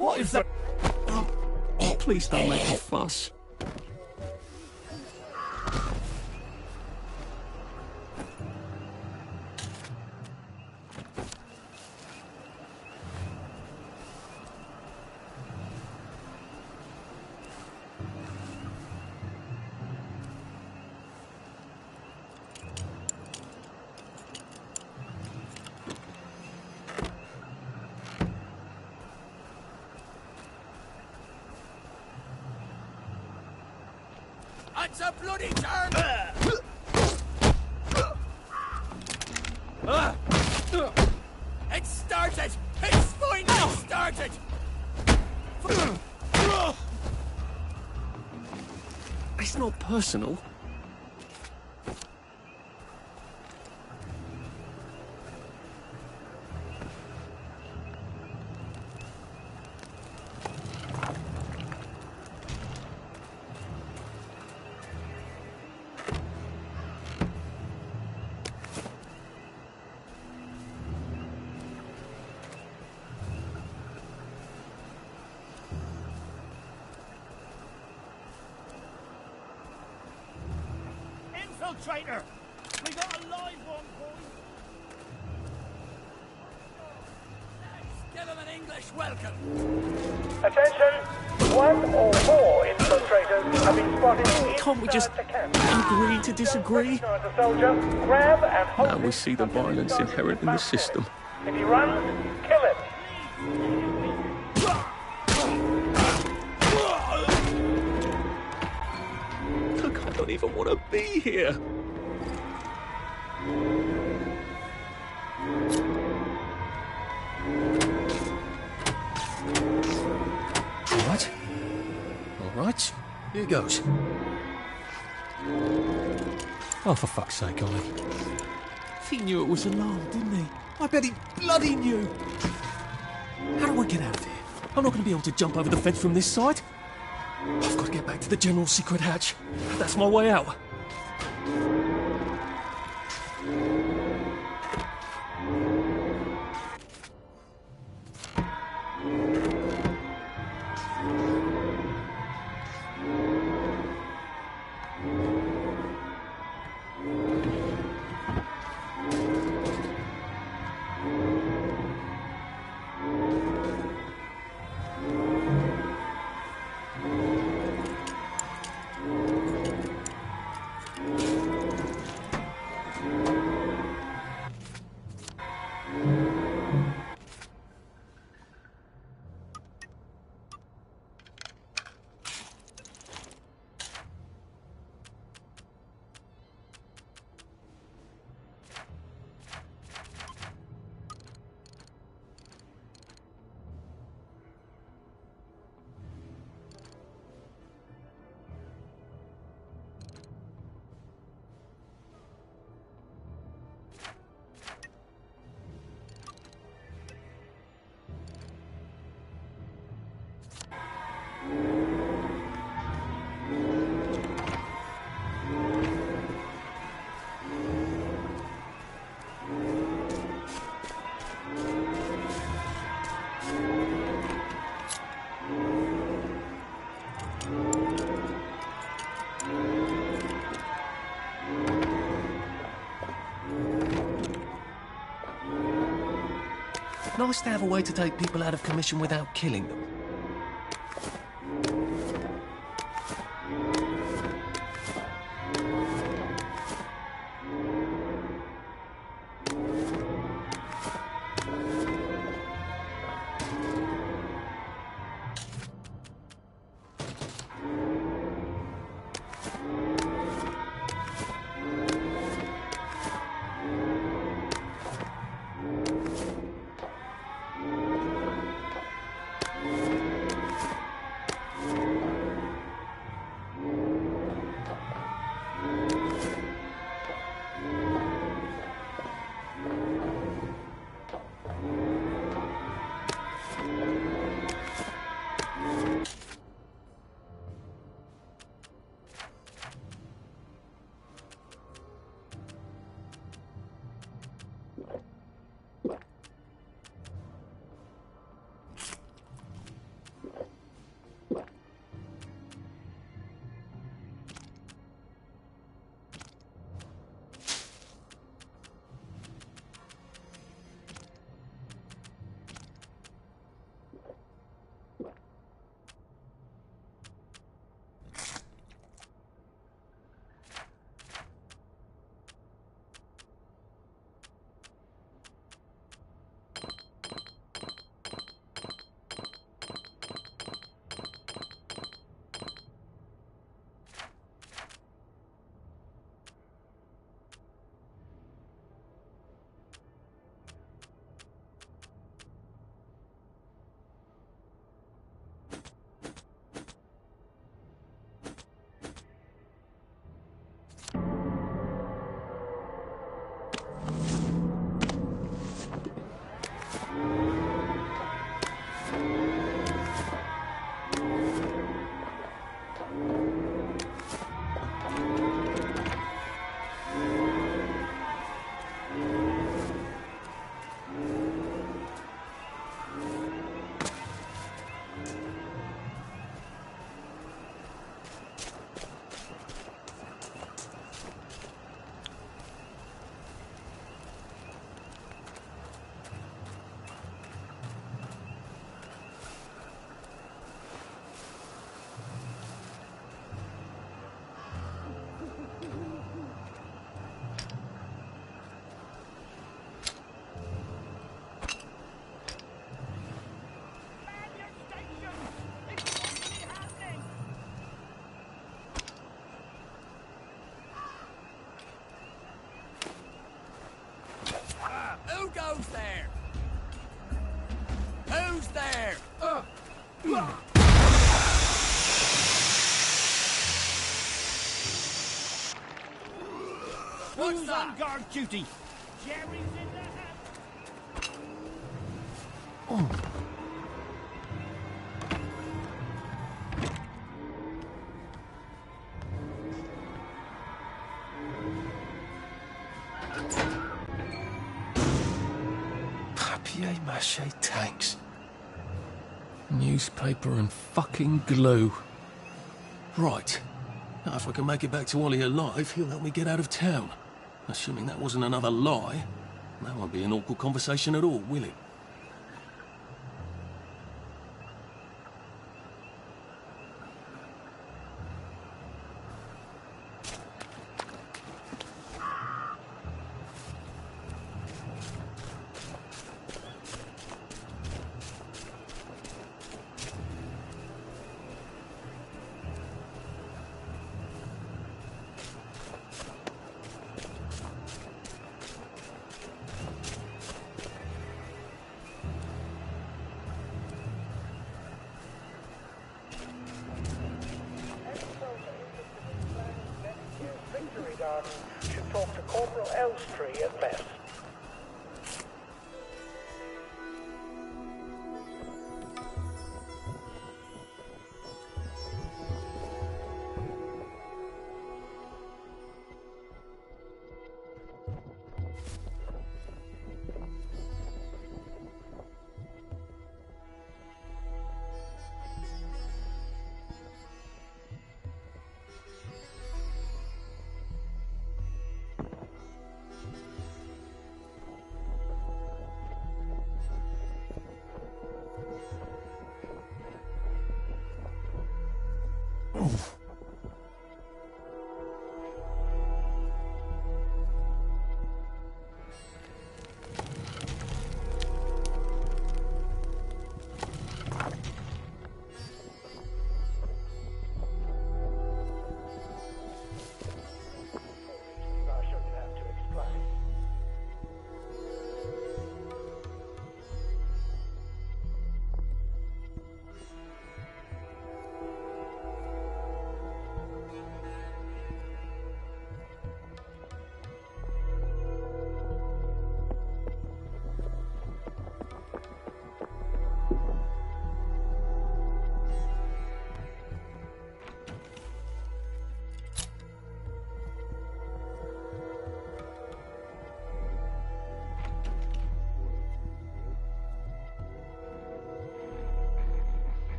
[SPEAKER 8] What is that? Oh, please don't make a fuss.
[SPEAKER 2] It's a bloody turn! It started! It's finally started!
[SPEAKER 8] It's not personal.
[SPEAKER 16] Infiltrator! We got a live one, boys!
[SPEAKER 2] Give him an English welcome!
[SPEAKER 9] Attention! One or more infiltrators have been spotted
[SPEAKER 8] Can't we just
[SPEAKER 9] inside the camp.
[SPEAKER 8] agree to disagree?
[SPEAKER 9] Recognize the soldier, grab and hold
[SPEAKER 8] Now we
[SPEAKER 9] him
[SPEAKER 8] see the
[SPEAKER 9] until he
[SPEAKER 8] violence
[SPEAKER 9] starts
[SPEAKER 8] inherent in the system.
[SPEAKER 9] If he runs, kill him.
[SPEAKER 8] Look, I don't even want to be here.
[SPEAKER 1] All right, here goes.
[SPEAKER 8] Oh, for fuck's sake, Ollie. He knew it was alarmed, didn't he? I bet he bloody knew. How do I get out of here? I'm not going to be able to jump over the fence from this side. I've got to get back to the general secret hatch. That's my way out. Nice to have a way to take people out of commission without killing them.
[SPEAKER 16] Who's on guard duty? Jerry's in the house.
[SPEAKER 1] Papier-mâché tanks. Newspaper and fucking glue. Right. Now, if I can make it back to Ollie alive, he'll help me get out of town. Assuming that wasn't another lie. That won't be an awkward conversation at all, will it?
[SPEAKER 9] Victory Garden should talk to Corporal Elstree at mess.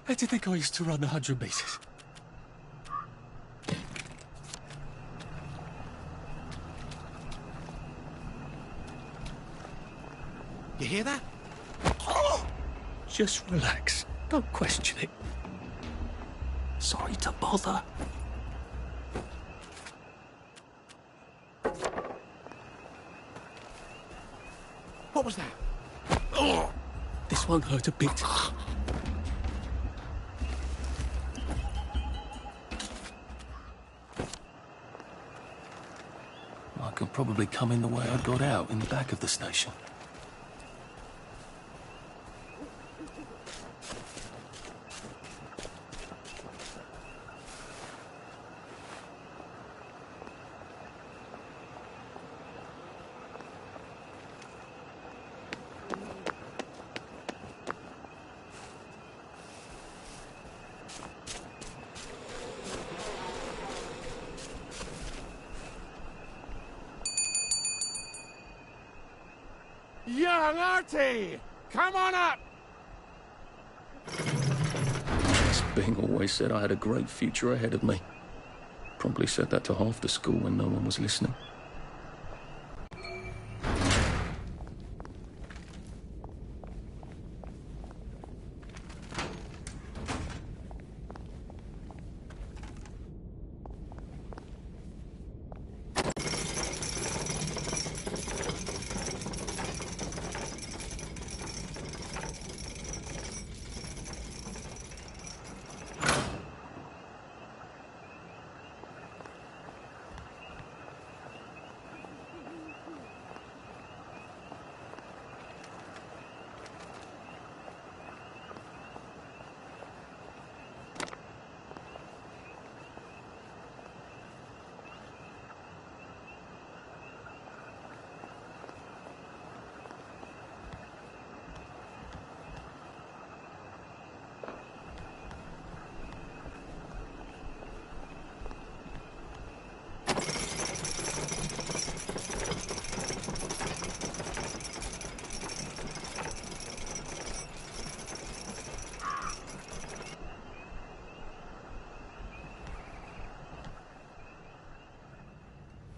[SPEAKER 1] How do you think I used to run the 100 meters?
[SPEAKER 19] You hear that?
[SPEAKER 1] Just relax. Don't question it. Sorry to bother.
[SPEAKER 19] What was that?
[SPEAKER 1] This won't hurt a bit. I could probably come in the way I got out, in the back of the station.
[SPEAKER 19] Young Artie! Come on up!
[SPEAKER 1] Bing always said I had a great future ahead of me. Probably said that to half the school when no one was listening.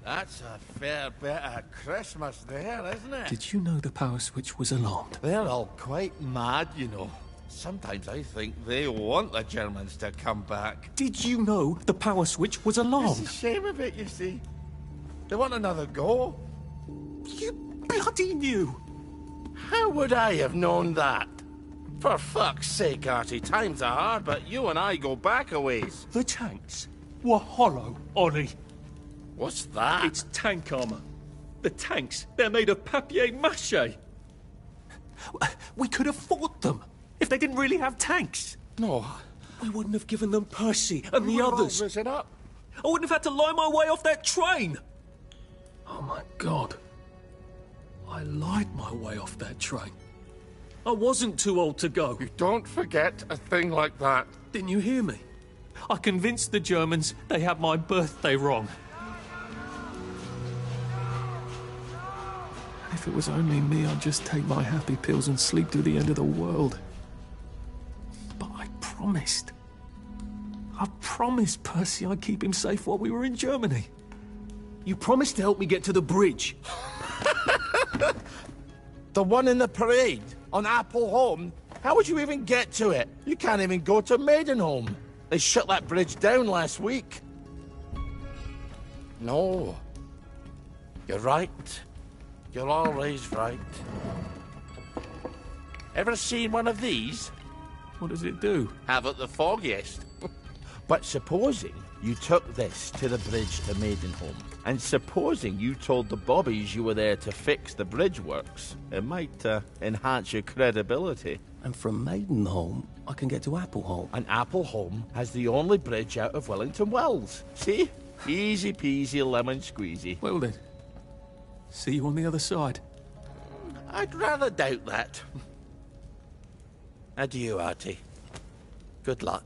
[SPEAKER 5] That's a fair bit of Christmas there, isn't it?
[SPEAKER 1] Did you know the power switch was alarmed?
[SPEAKER 5] They're all quite mad, you know. Sometimes I think they want the Germans to come back.
[SPEAKER 1] Did you know the power switch was alarmed?
[SPEAKER 5] It's a shame of it, you see. They want another go.
[SPEAKER 1] You bloody knew!
[SPEAKER 5] How would I have known that? For fuck's sake, Artie, times are hard, but you and I go back a ways.
[SPEAKER 8] The tanks were hollow, Ollie.
[SPEAKER 5] What's that?
[SPEAKER 8] It's tank armor. The tanks, they're made of papier-mâché. We could have fought them if they didn't really have tanks.
[SPEAKER 5] No.
[SPEAKER 8] We wouldn't have given them Percy and the others.
[SPEAKER 5] Risen up.
[SPEAKER 8] I wouldn't have had to lie my way off that train.
[SPEAKER 1] Oh my God. I lied my way off that train.
[SPEAKER 8] I wasn't too old to go.
[SPEAKER 5] You don't forget a thing like that.
[SPEAKER 8] Didn't you hear me? I convinced the Germans they had my birthday wrong.
[SPEAKER 1] If it was only me, I'd just take my happy pills and sleep to the end of the world. But I promised. I promised Percy I'd keep him safe while we were in Germany. You promised to help me get to the bridge.
[SPEAKER 5] The one in the parade on Apple Home? How would you even get to it? You can't even go to Maidenholm. They shut that bridge down last week. No. You're right. You're always right. Ever seen one of these?
[SPEAKER 1] What does it do?
[SPEAKER 5] Haven't the foggiest. But supposing you took this to the bridge to Maidenholm, and supposing you told the bobbies you were there to fix the bridge works, it might enhance your credibility.
[SPEAKER 1] And from Maidenholm, I can get to Appleholm.
[SPEAKER 5] And Appleholm has the only bridge out of Wellington Wells. See? Easy peasy lemon squeezy.
[SPEAKER 1] Well then, see you on the other side.
[SPEAKER 5] I'd rather doubt that. Adieu, Artie. Good luck.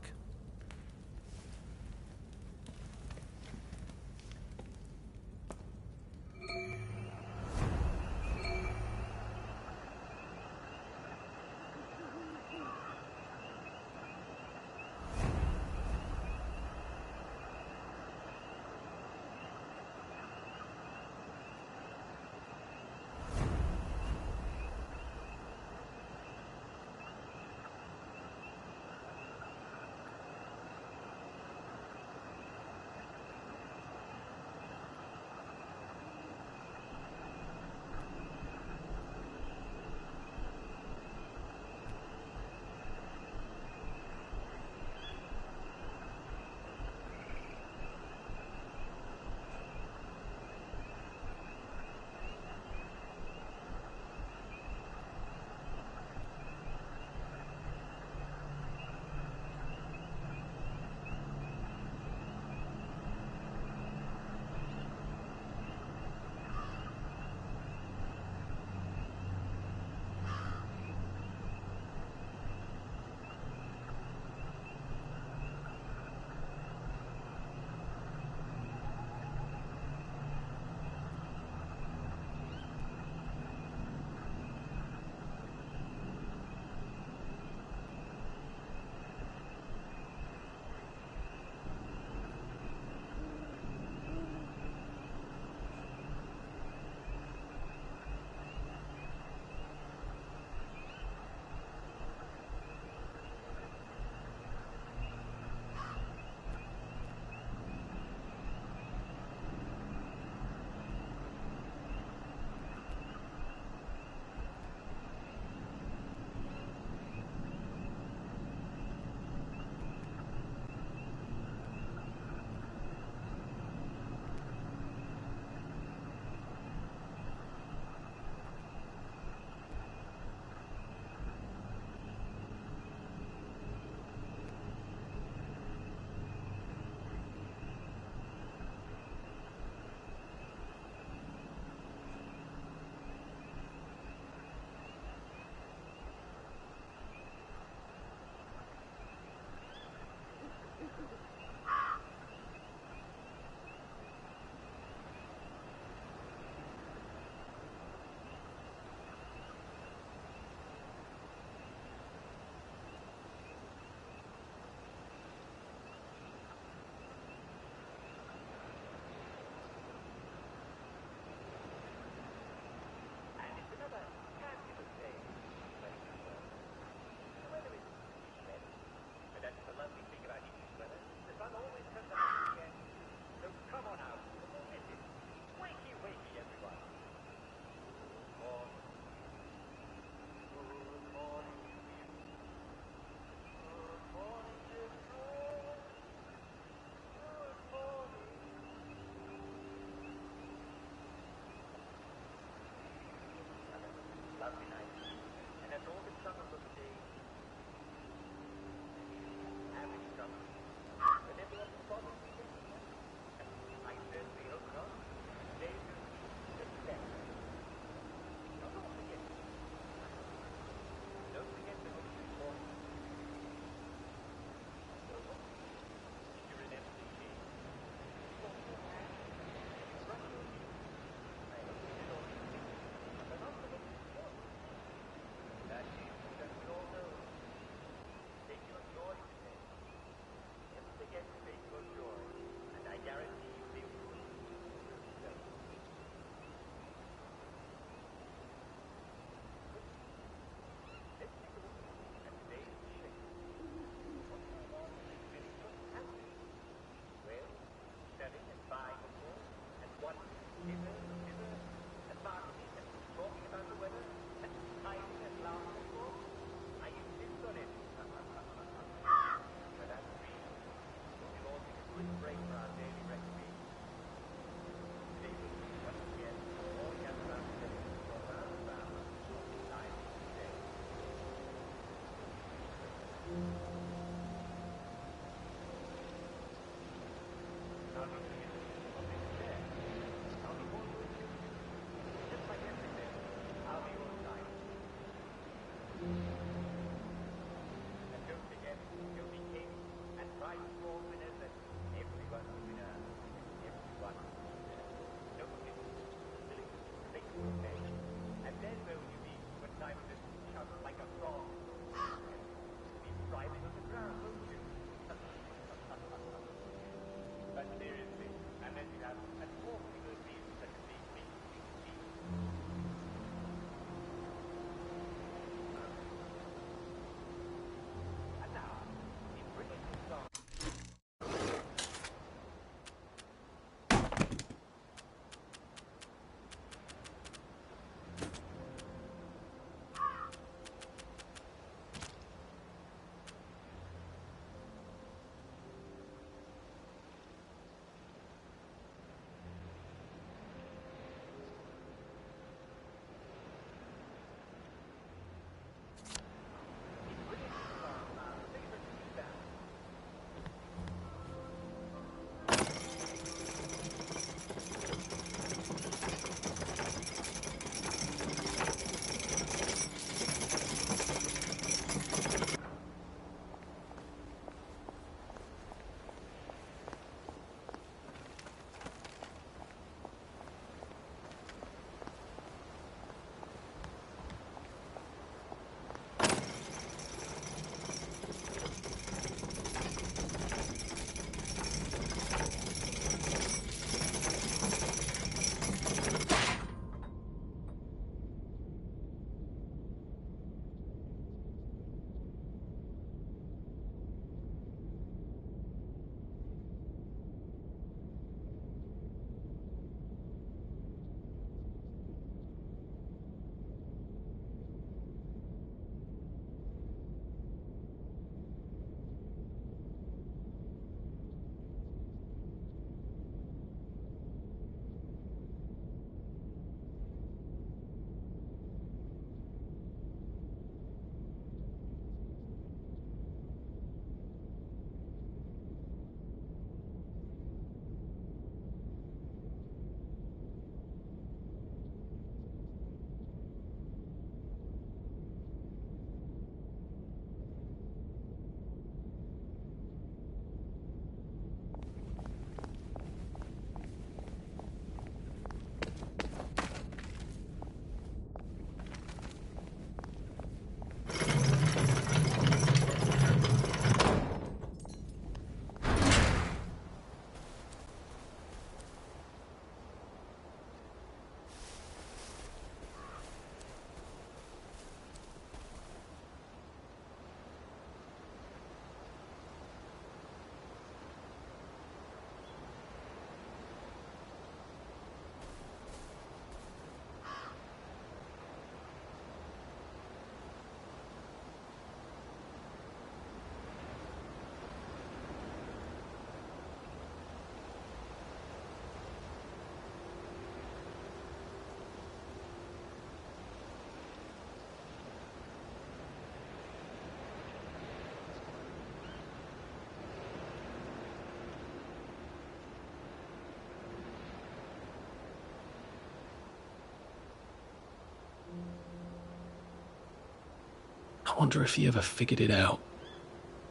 [SPEAKER 1] I wonder if he ever figured it out.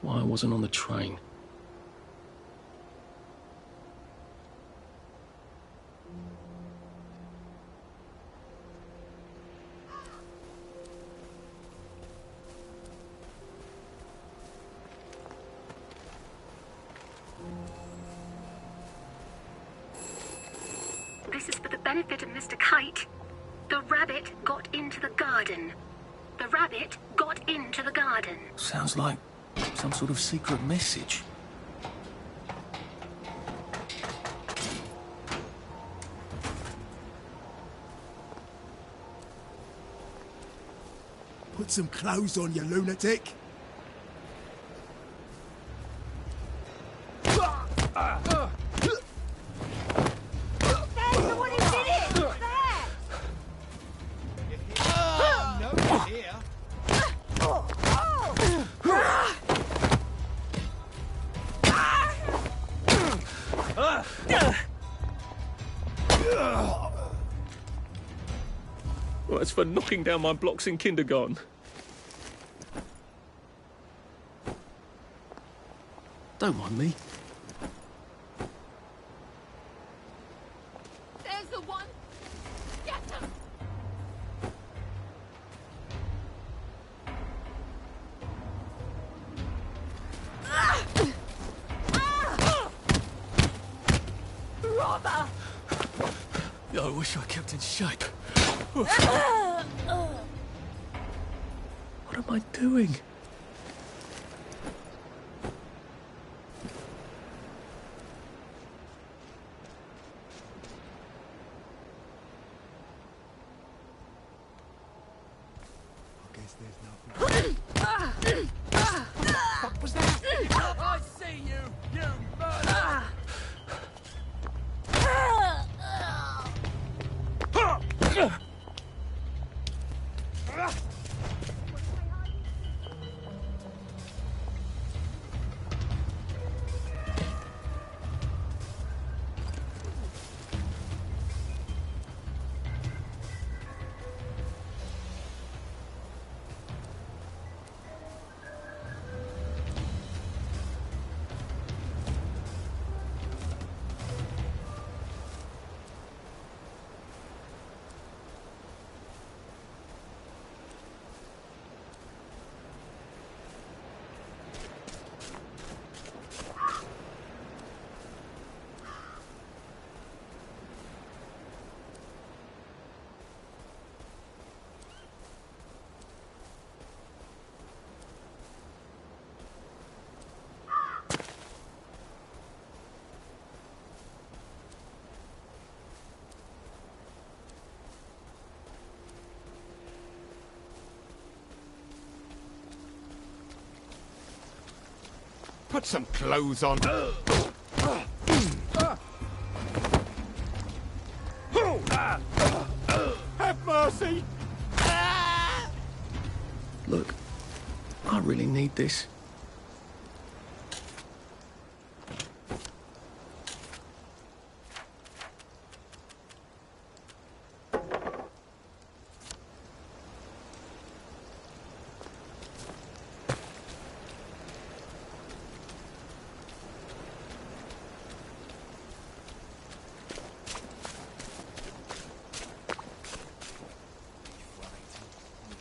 [SPEAKER 1] Why I wasn't on the train.
[SPEAKER 13] This is for the benefit of Mr. Kite. The rabbit got into the garden. The rabbit got into the garden.
[SPEAKER 1] Sounds like some sort of secret message.
[SPEAKER 19] Put some clothes on, you lunatic.
[SPEAKER 8] Well, that's for knocking down my blocks in kindergarten.
[SPEAKER 1] Don't mind me.
[SPEAKER 4] There's the one. Get him. Robber!
[SPEAKER 1] I wish I kept in shape. What am I doing?
[SPEAKER 19] What was that?
[SPEAKER 2] I see you, you murderer!
[SPEAKER 19] Put some clothes on. Have mercy!
[SPEAKER 1] Look, I really need this.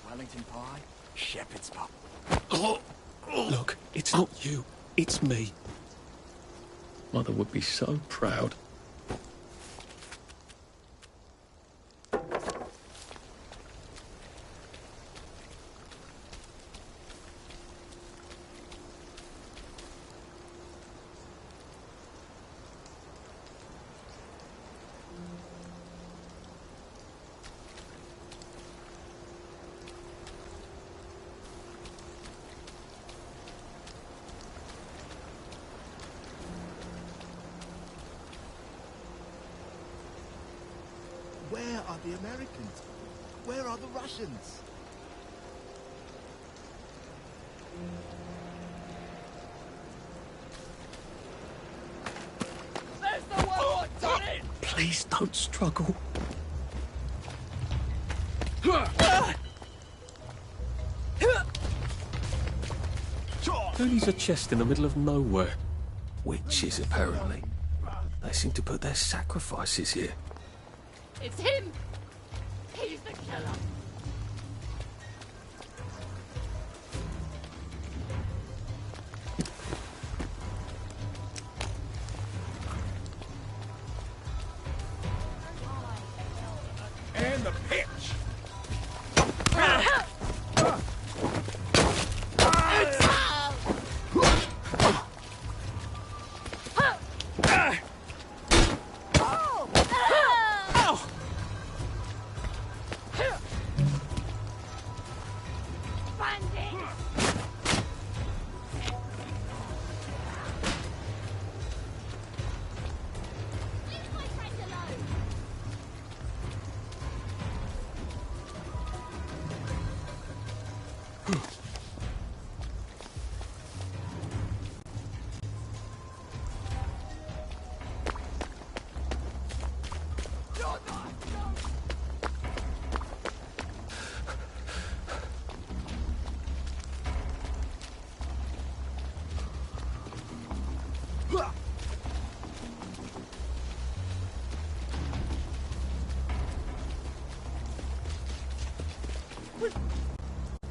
[SPEAKER 2] Wellington pie, shepherd's pie.
[SPEAKER 1] Look, it's not you, it's me. Mother would be so proud.
[SPEAKER 14] Where are the Americans? Where are the Russians?
[SPEAKER 2] There's the one who done it!
[SPEAKER 1] Please don't struggle. Who needs a chest in the middle of nowhere? Witches, apparently. They seem to put their sacrifices here.
[SPEAKER 4] It's him! He's the killer!
[SPEAKER 19] And the pitch! We've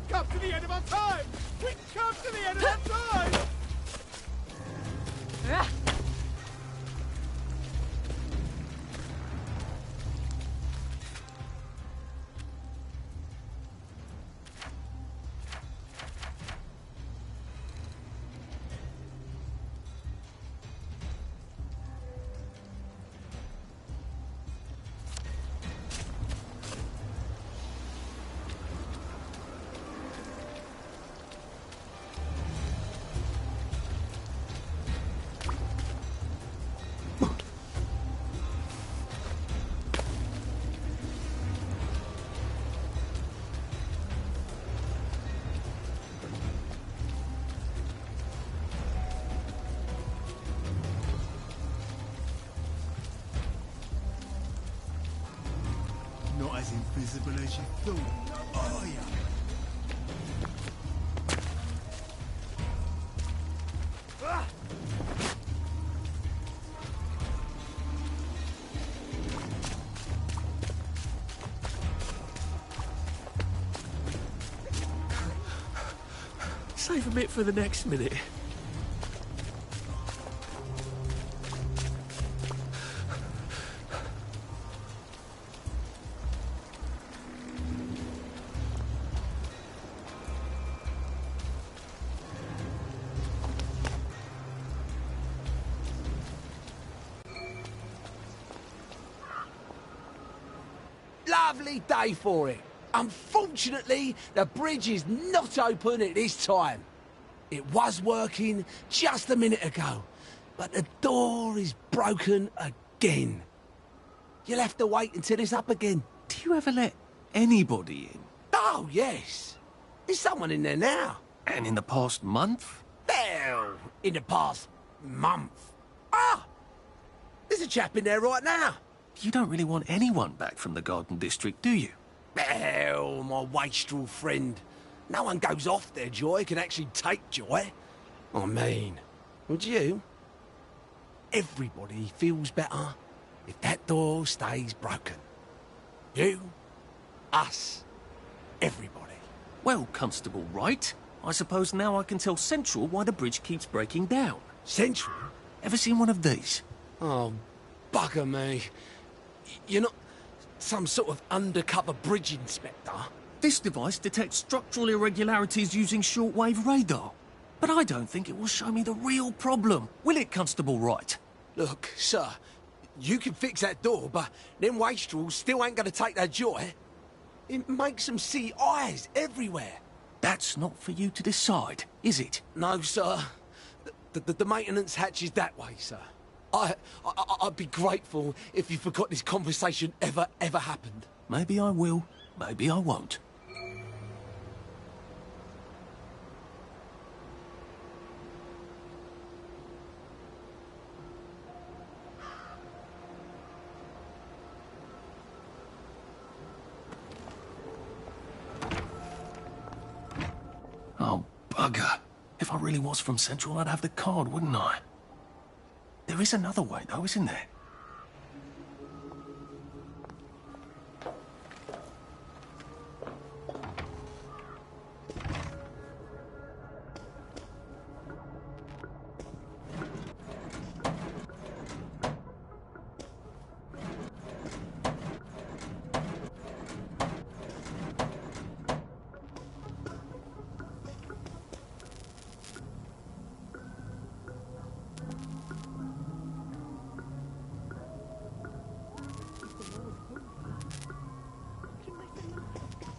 [SPEAKER 19] come to the end of our time! We've come to the end of our time! Not as invisible as you thought, are you?
[SPEAKER 1] Save a bit for the next minute.
[SPEAKER 7] Lovely day for it. Unfortunately, the bridge is not open at this time. It was working just a minute ago, but the door is broken again. You'll have to wait until it's up again.
[SPEAKER 1] Do you ever let anybody in?
[SPEAKER 7] Oh, yes. There's someone in there now.
[SPEAKER 1] And in the past month?
[SPEAKER 7] Well, in the past month. Ah! There's a chap in there right now.
[SPEAKER 1] You don't really want anyone back from the Garden District, do you?
[SPEAKER 7] Well, my wastrel friend. No one goes off their joy can actually take joy. I mean, would you? Everybody feels better if that door stays broken. You, us, everybody.
[SPEAKER 1] Well, Constable Wright, I suppose now I can tell Central why the bridge keeps breaking down.
[SPEAKER 7] Central?
[SPEAKER 1] Ever seen one of these?
[SPEAKER 7] Oh, bugger me. You're not some sort of undercover bridge inspector?
[SPEAKER 1] This device detects structural irregularities using shortwave radar. But I don't think it will show me the real problem. Will it, Constable Wright?
[SPEAKER 7] Look, sir, you can fix that door, but them wastrels still ain't gonna take their joy. It makes them see eyes everywhere.
[SPEAKER 1] That's not for you to decide, is it?
[SPEAKER 7] No, sir. The maintenance hatch is that way, sir. I'd be grateful if you forgot this conversation ever happened.
[SPEAKER 1] Maybe I will, maybe I won't. Oh, bugger. If I really was from Central, I'd have the card, wouldn't I? There is another way, though, isn't there?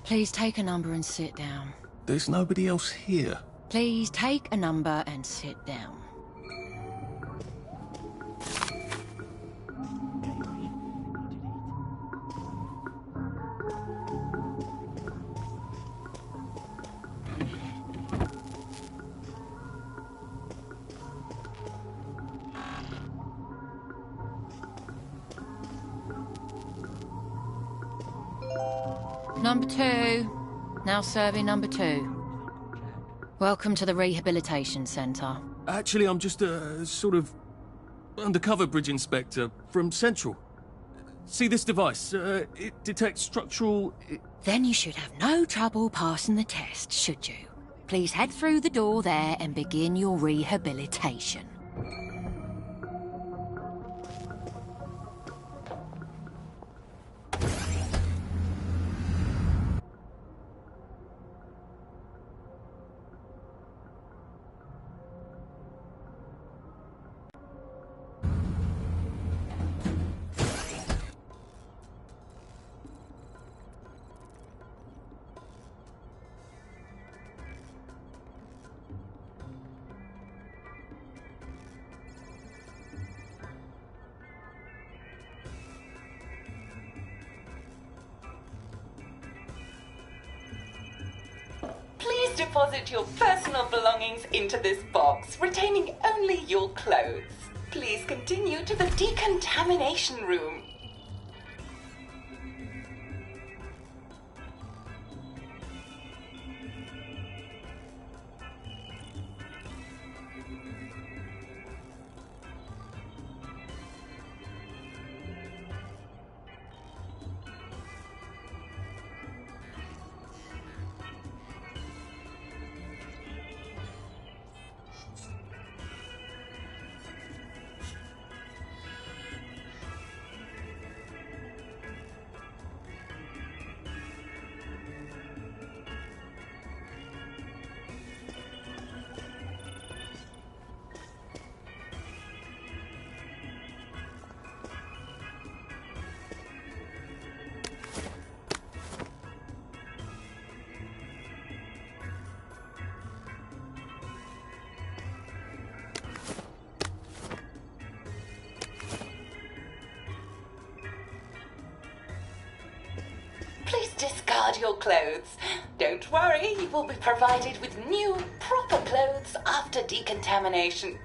[SPEAKER 4] Please take a number and sit down.
[SPEAKER 1] There's nobody else here.
[SPEAKER 4] Please take a number and sit down. Number 2. Now serving number 2. Welcome to the Rehabilitation Centre.
[SPEAKER 1] Actually, I'm just a sort of undercover bridge inspector from Central. See this device? It detects structural...
[SPEAKER 17] Then you should have no trouble passing the test, should you? Please head through the door there and begin your rehabilitation.
[SPEAKER 18] Please deposit your personal belongings into this box, retaining only your clothes. Please continue to the decontamination room. Please discard your clothes. Don't worry, you will be provided with new, proper clothes after decontamination.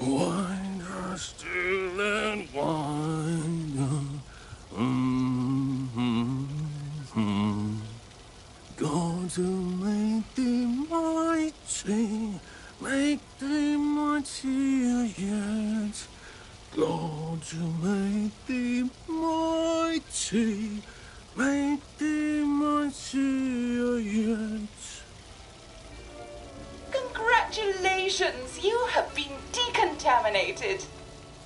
[SPEAKER 1] Wind still and wind. God to make thee mighty, make thee mightier yet. God to make thee mighty, make thee mightier yet.
[SPEAKER 18] Congratulations, you have been decontaminated.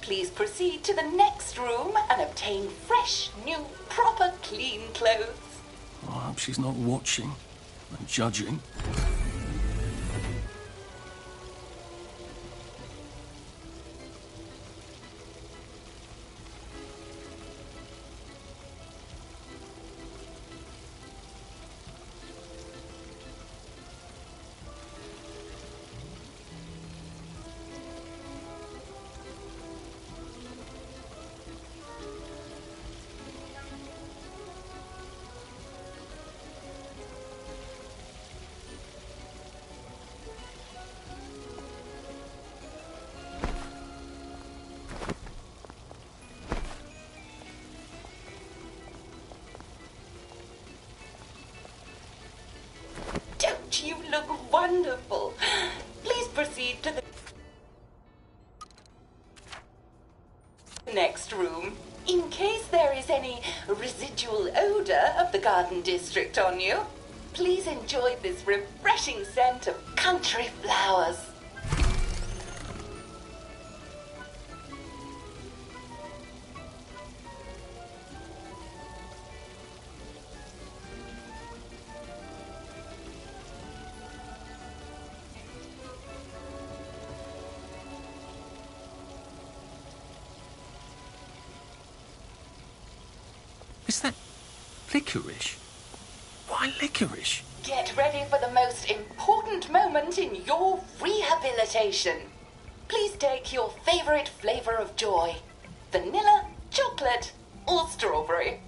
[SPEAKER 18] Please proceed to the next room and obtain fresh, new, proper, clean clothes.
[SPEAKER 1] I hope she's not watching and judging.
[SPEAKER 18] Don't you look wonderful? Please proceed to the next room. In case there is any residual odor of the garden district on you, please enjoy this refreshing scent of country flowers.
[SPEAKER 1] Is that licorice? Wow, my licorice.
[SPEAKER 18] Get ready for the most important moment in your rehabilitation. Please take your favorite flavor of joy. Vanilla, chocolate, or strawberry.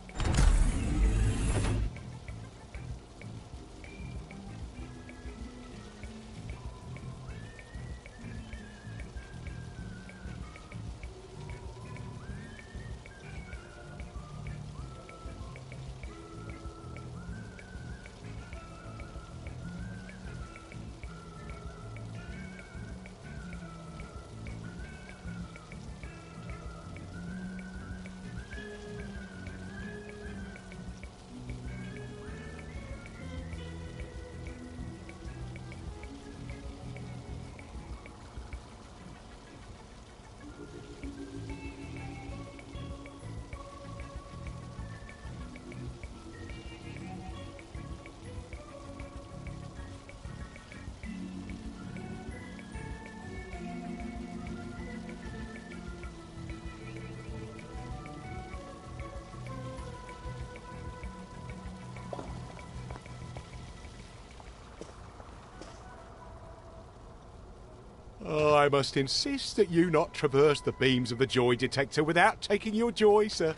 [SPEAKER 19] I must insist that you not traverse the beams of the joy detector without taking your joy, sir.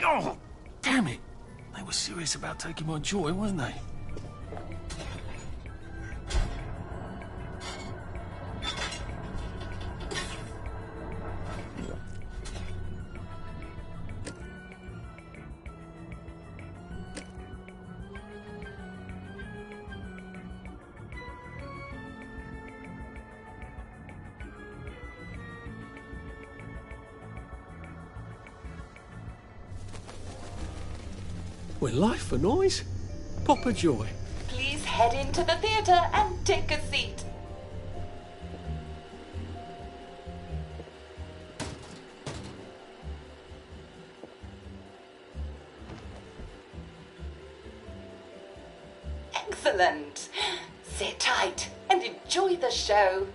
[SPEAKER 1] Oh, damn it. They were serious about taking my joy, weren't they? We're life for noise. Pop a joy.
[SPEAKER 18] Please head into the theatre and take a seat. Excellent. Sit tight and enjoy the show.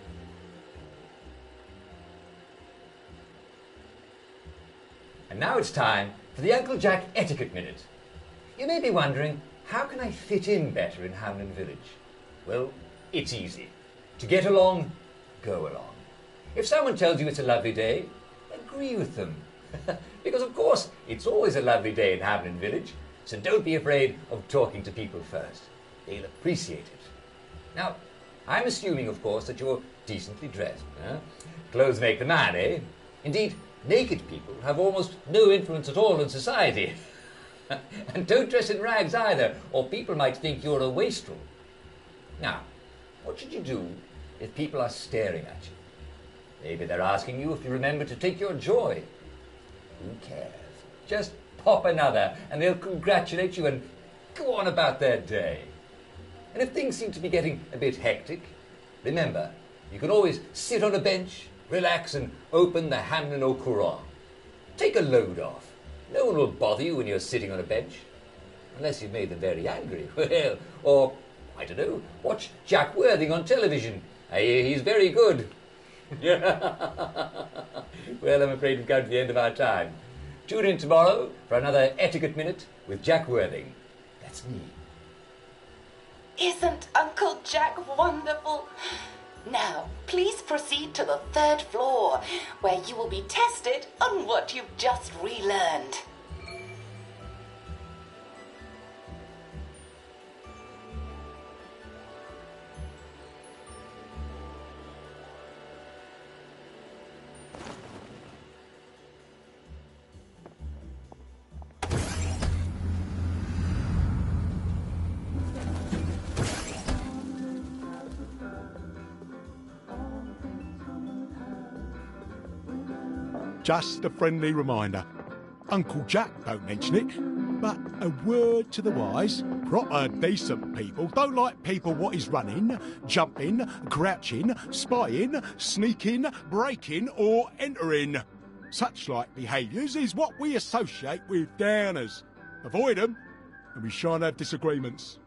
[SPEAKER 12] And now it's time for the Uncle Jack Etiquette Minute. You may be wondering, how can I fit in better in Hamlin Village? Well, it's easy. To get along, go along. If someone tells you it's a lovely day, agree with them. Because of course, it's always a lovely day in Hamlin Village, so don't be afraid of talking to people first. They'll appreciate it. Now, I'm assuming, of course, that you're decently dressed. Clothes make the man, eh? Indeed, naked people have almost no influence at all in society. And don't dress in rags either, or people might think you're a wastrel. Now, what should you do if people are staring at you? Maybe they're asking you if you remember to take your joy. Who cares? Just pop another, and they'll congratulate you and go on about their day. And if things seem to be getting a bit hectic, remember, you can always sit on a bench, relax, and open the Hamlin au Courant. Take a load off. No one will bother you when you're sitting on a bench. Unless you've made them very angry. Well, or, I don't know, watch Jack Worthing on television. I hear he's very good. Well, I'm afraid we've come to the end of our time. Tune in tomorrow for another Etiquette Minute with Jack Worthing. That's me.
[SPEAKER 18] Isn't Uncle Jack wonderful? Now, please proceed to the 3rd floor, where you will be tested on what you've just relearned.
[SPEAKER 19] Just a friendly reminder. Uncle Jack don't mention it, but a word to the wise. Proper decent people don't like people what is running, jumping, crouching, spying, sneaking, breaking or entering. Such like behaviours is what we associate with downers. Avoid them and we shan't have disagreements.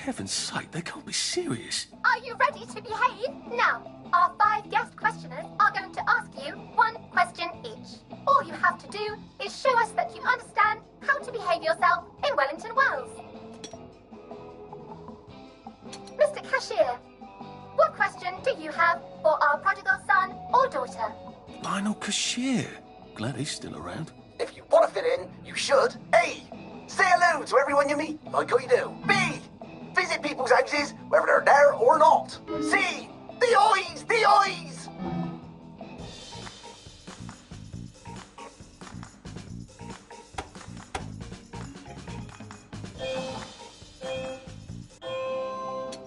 [SPEAKER 1] heaven's sake, they can't be serious.
[SPEAKER 3] Are you ready to behave? Now, our 5 guest questioners are going to ask you 1 question each. All you have to do is show us that you understand how to behave yourself in Wellington Wells. Mr. Cashier, what question do you have for our prodigal son or daughter?
[SPEAKER 1] Lionel Cashier. Glad he's still around.
[SPEAKER 20] If you want to fit in, you should. A. Say hello to everyone you meet, like I do. B. Visit people's houses, whether they're there or not. C. The eyes! The eyes!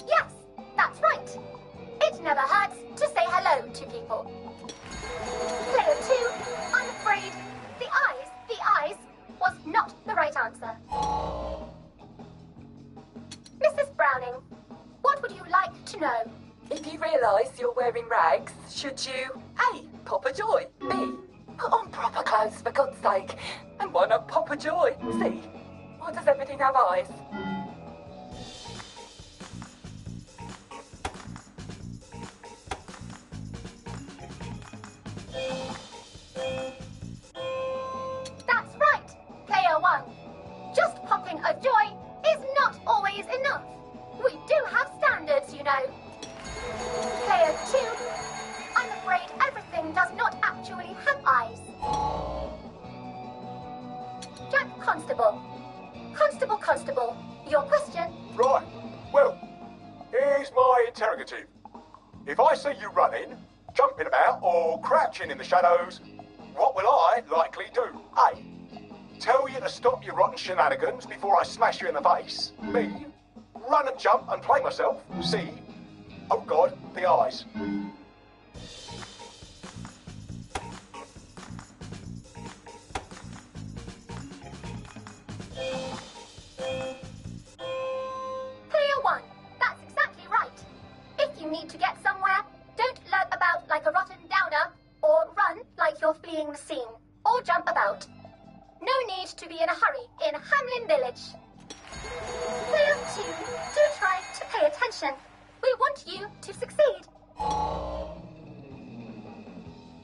[SPEAKER 3] Yes, that's right. It never hurts to say hello to people. Player 2, I'm afraid the eyes was not the right answer. Mrs. Browning, what would you like to know?
[SPEAKER 18] If you realise you're wearing rags, should you A. Pop a joy, B. Put on proper clothes for God's sake, and why not pop a joy, C. Why does everything have eyes?
[SPEAKER 3] That's right, Player 1. Just popping a joy is not always enough. We do have standards, you know. Player 2, I'm afraid everything does not actually have eyes. Jack Constable. Constable, your question?
[SPEAKER 6] Right. Well, here's my interrogative. If I see you running, jumping about, or crouching in the shadows, what will I likely do? A. Tell you to stop your rotten shenanigans before I smash you in the face. B. Run and jump and play myself. C. Oh God, the eyes.
[SPEAKER 3] Player 1, that's exactly right. If you need to get somewhere, don't lurk about like a rotten downer, or run like you're fleeing the scene, or jump about. No need to be in a hurry in Hamlin Village. Player 2, do try to pay attention. We want you to succeed.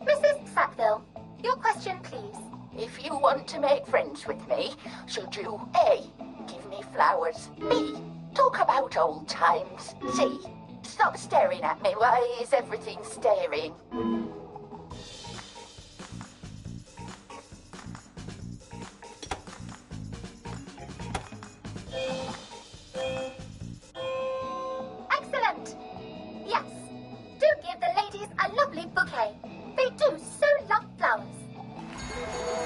[SPEAKER 3] Mrs. Sackville, your question, please.
[SPEAKER 18] If you want to make friends with me, should you A. Give me flowers, B. Talk about old times, C. Stop staring at me, why is everything staring?
[SPEAKER 3] Excellent! Yes, do give the ladies a lovely bouquet. They do so love flowers.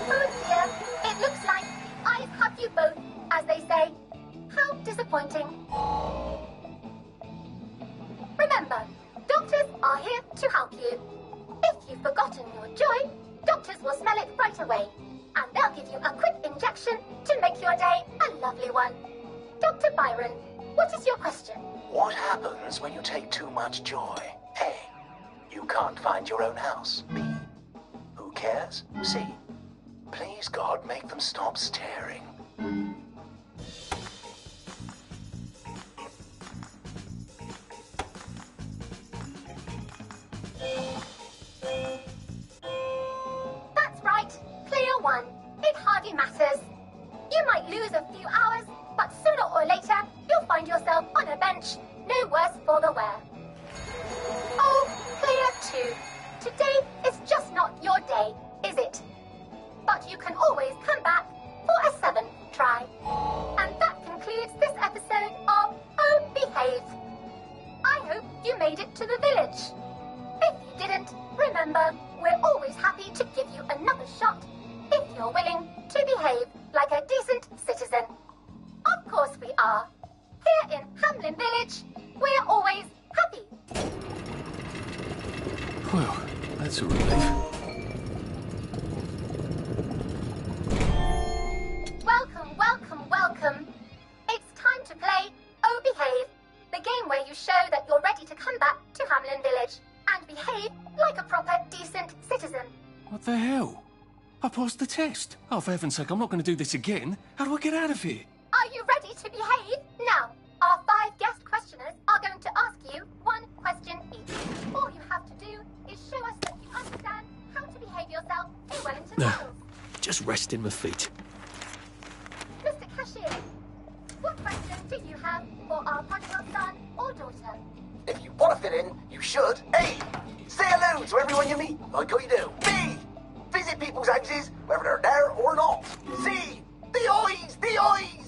[SPEAKER 3] Oh dear, it looks like the eyes have you both, as they say. How disappointing. Remember, doctors are here to help you. If you've forgotten your joy, doctors will smell it right away, and they'll give you a quick injection to make your day a lovely one. Dr. Byron, what is your question?
[SPEAKER 20] What happens when you take too much joy? A. You can't find your own house. B. Who cares? C. Please, God, make them stop staring.
[SPEAKER 3] That's right, Player 1. It hardly matters. You might lose a few hours, but sooner or later, you'll find yourself on a bench, no worse for the wear. Oh, Player 2, today is just not your day, is it? But you can always come back for a 7th try. And that concludes this episode of Oh Behave. I hope you made it to the village. If you didn't, remember, we're always happy to give you another shot if you're willing to behave like a decent citizen. Of course we are. Here in Hamlin Village, we're always happy.
[SPEAKER 1] Well, that's a relief.
[SPEAKER 3] Welcome. It's time to play Oh Behave, the game where you show that you're ready to come back to Hamlin Village and behave like a proper, decent citizen.
[SPEAKER 1] What the hell? I passed the test. Oh, for heaven's sake, I'm not going to do this again. How do I get out of here?
[SPEAKER 3] Are you ready to behave? Now, our 5 guest
[SPEAKER 1] Just resting my feet.
[SPEAKER 3] Mr. Cashier, what question do you have for our prodigal son or daughter?
[SPEAKER 20] If you want to fit in, you should. A. Say hello to everyone you meet, like how you do. B. Visit people's houses, whether they're there or not. C. The eyes! The eyes!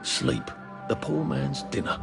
[SPEAKER 1] Sleep. The poor man's dinner.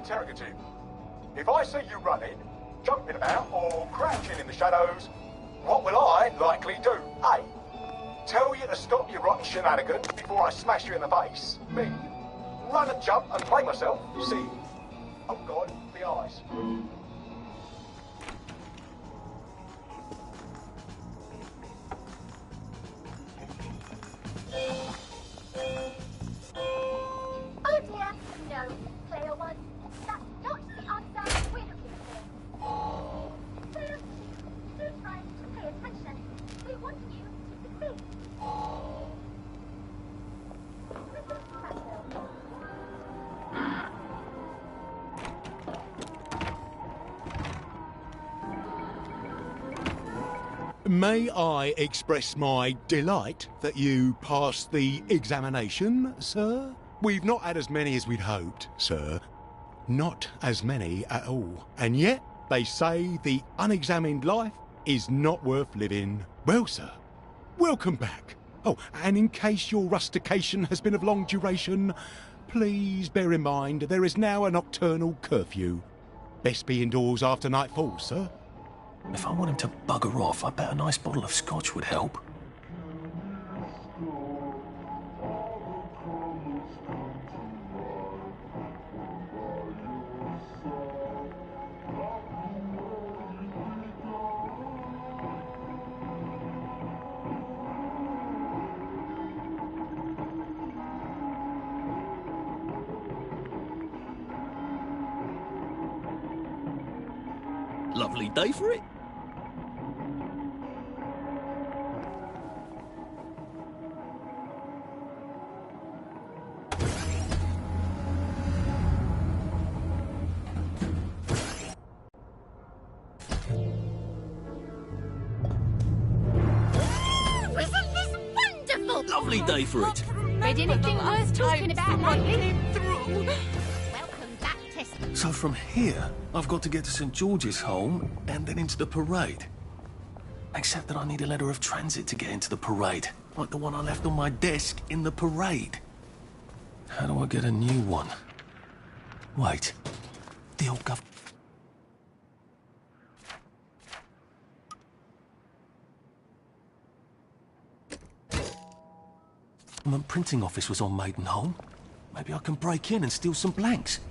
[SPEAKER 19] interrogative. If I see you running, jumping about, or crouching in the shadows, what will I likely do? A. Tell you to stop your rotten shenanigans before I smash you in the face. B. Run and jump and play myself. C. Oh God, the eyes.
[SPEAKER 3] Oh dear, no. Player one, that's not the answer we're looking for. Player two, do try to pay attention. We want you to succeed. Mrs. Cracknell.
[SPEAKER 19] May I express my delight that you passed the examination, sir? We've not had as many as we'd hoped, sir. Not as many at all. And yet, they say the unexamined life is not worth living. Well, sir, welcome back. Oh, and in case your rustication has been of long duration, please bear in mind there is now a nocturnal curfew. Best be indoors after nightfall, sir.
[SPEAKER 1] If I want him to bugger off, I bet a nice bottle of scotch would help. Lovely day for it.
[SPEAKER 4] Isn't this wonderful?
[SPEAKER 1] Lovely day for it.
[SPEAKER 4] Read anything worth talking about lately?
[SPEAKER 3] Welcome back, Tess.
[SPEAKER 1] So from here, I've got to get to St. George's Home and then into the parade. Except that I need a letter of transit to get into the parade, like the one I left on my desk in the parade. How do I get a new one? Wait, the old gov... The printing office was on Maidenholm. Maybe I can break in and steal some blanks.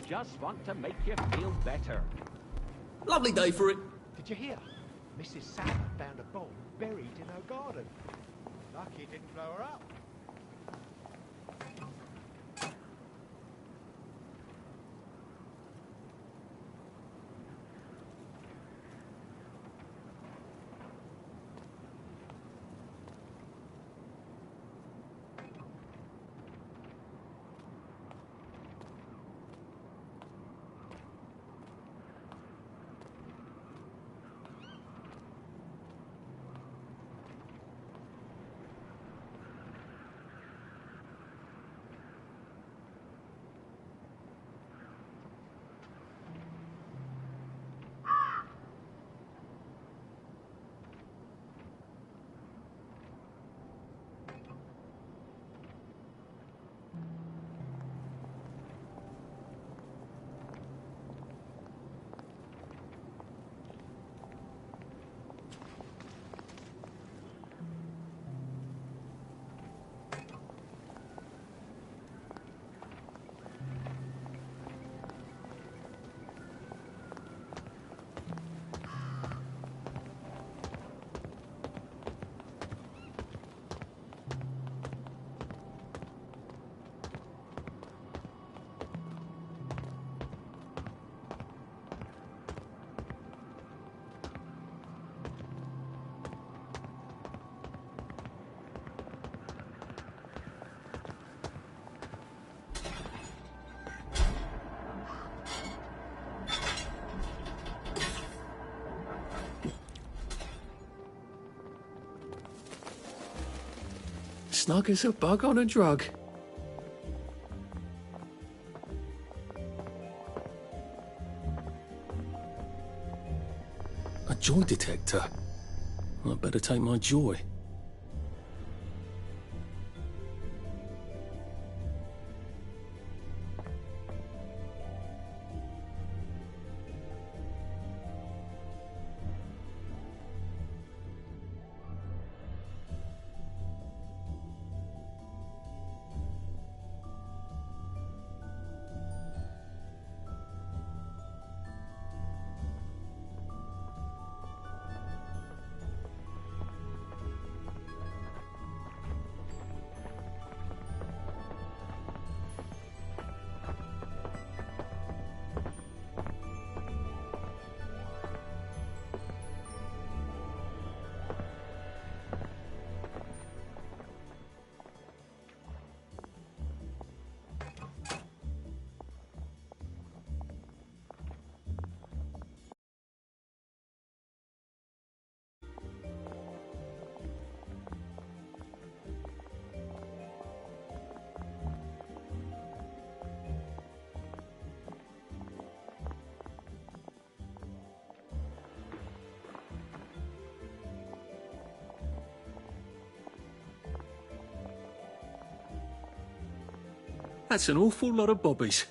[SPEAKER 16] Just want to make you feel better.
[SPEAKER 1] Lovely day for it.
[SPEAKER 19] Did you hear? Mrs. Sam found a bomb buried in her garden. Lucky it didn't blow her up.
[SPEAKER 1] Snug as a bug on a drug. A joy detector. I better take my joy. That's an awful lot of bobbies.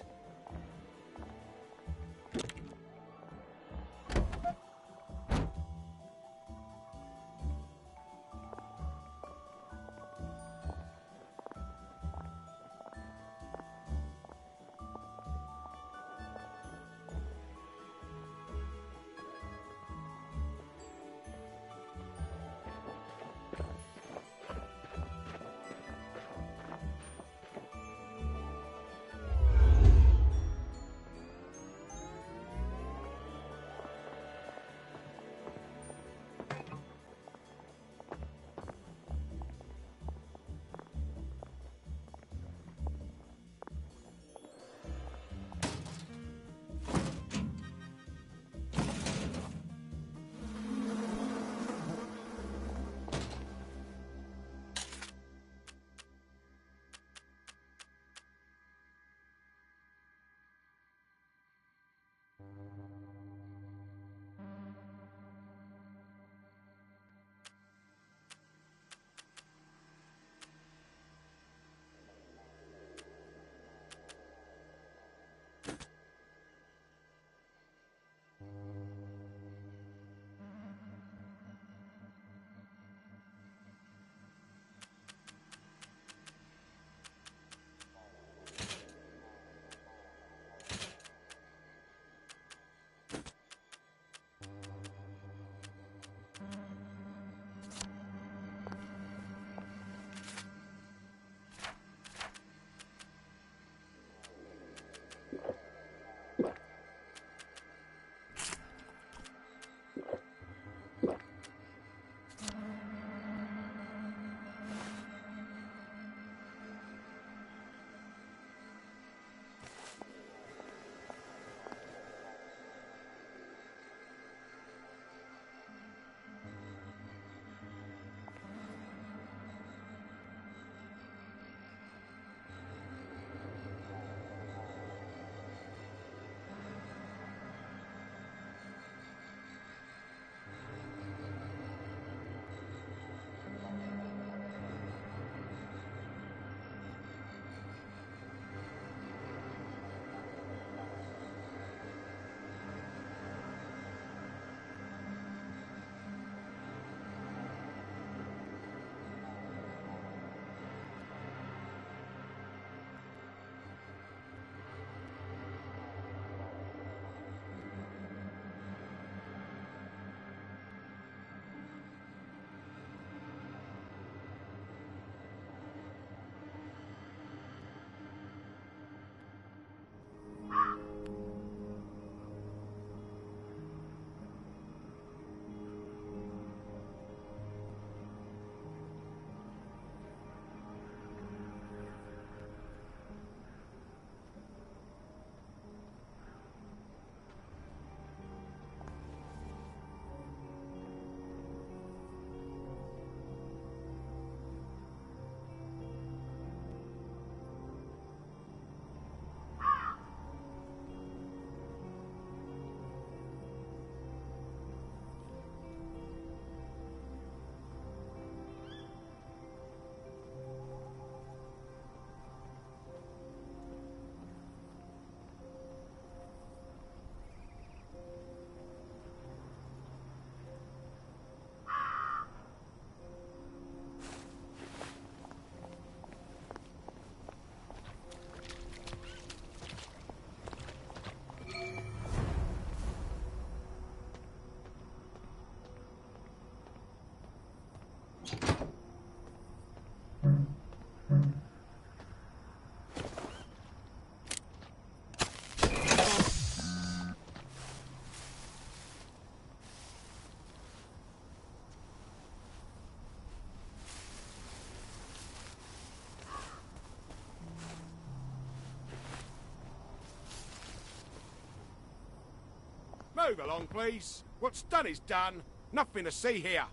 [SPEAKER 19] Move along, please. What's done is done. Nothing to see here.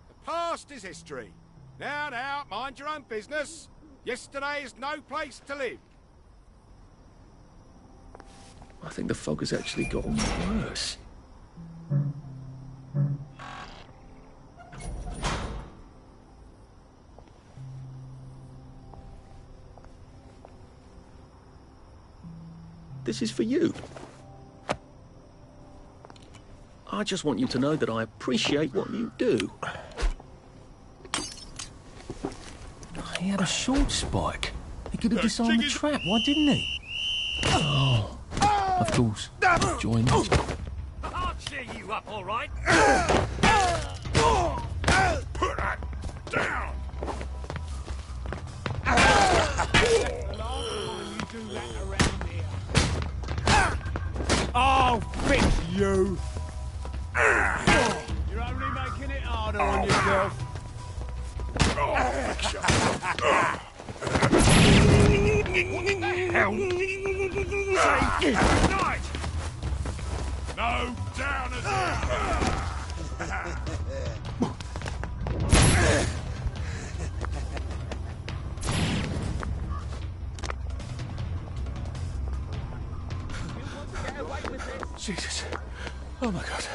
[SPEAKER 19] The past is history. Now, mind your own business. Yesterday is no place to live.
[SPEAKER 1] I think the fog has actually gotten worse. This is for you. I just want you to know that I appreciate what you do.
[SPEAKER 8] He had a short spike. He could have disarmed the trap, why didn't he? Oh, of course. Join me.
[SPEAKER 11] I'll cheer you up, all right?
[SPEAKER 6] Put that down!
[SPEAKER 7] I'll fix you! You're only making it harder on yourself.
[SPEAKER 6] Hell! Night! No down
[SPEAKER 8] Jesus. Oh my God.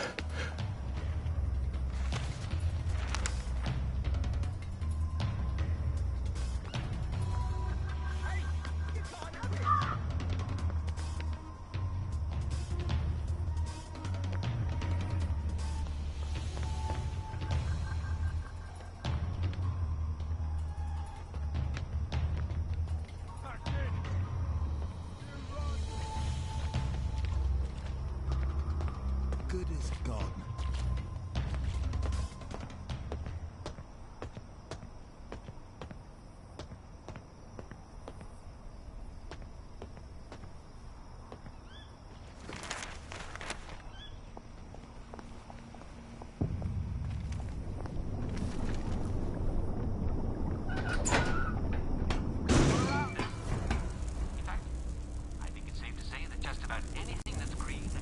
[SPEAKER 14] Good as gone.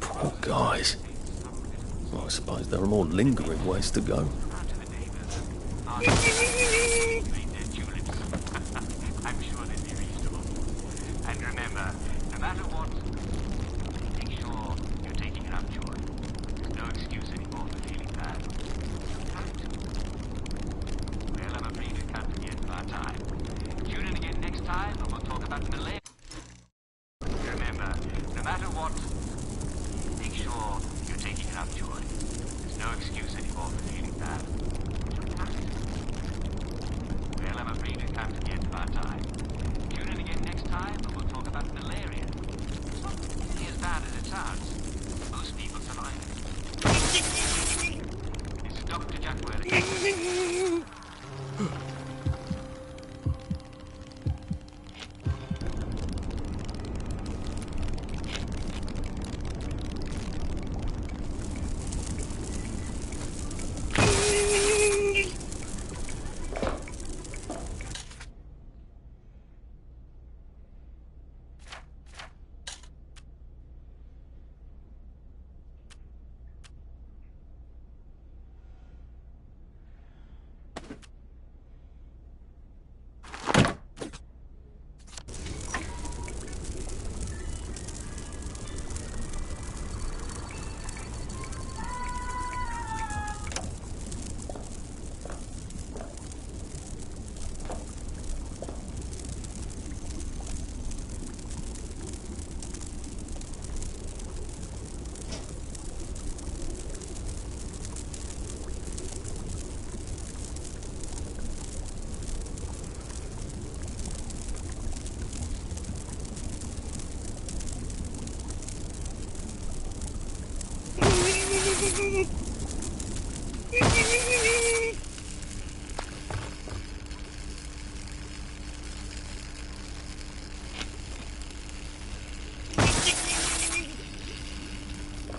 [SPEAKER 1] Poor guys. Well, I suppose there are more lingering ways to go.
[SPEAKER 11] I'm sure they'd be reasonable. And remember, no matter what, make sure you're taking enough joy. There's no excuse anymore for feeling bad. Well, I'm afraid we've come to the end of our time. Tune in again next time and we'll talk about malaria. Remember, no matter what, make sure you're taking enough joy. There's no excuse anymore for feeling bad. Well, I'm afraid we've come to the end of our time. Tune in again next time and we'll talk about malaria. It's not nearly as bad as it sounds. Most people survive it. This is Dr. Jackworthy.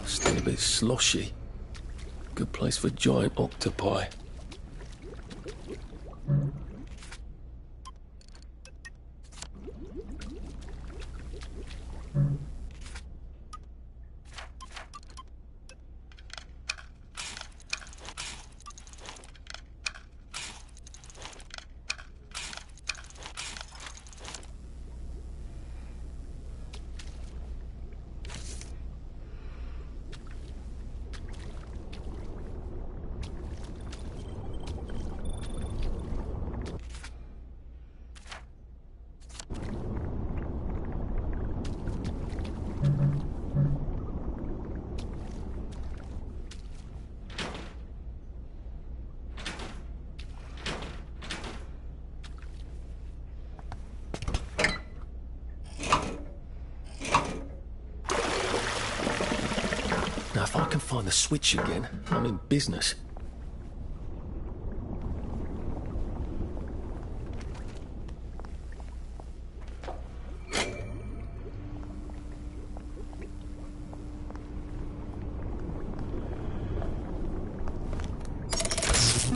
[SPEAKER 1] Still a bit sloshy. Good place for giant octopi. find the switch again, I'm in business.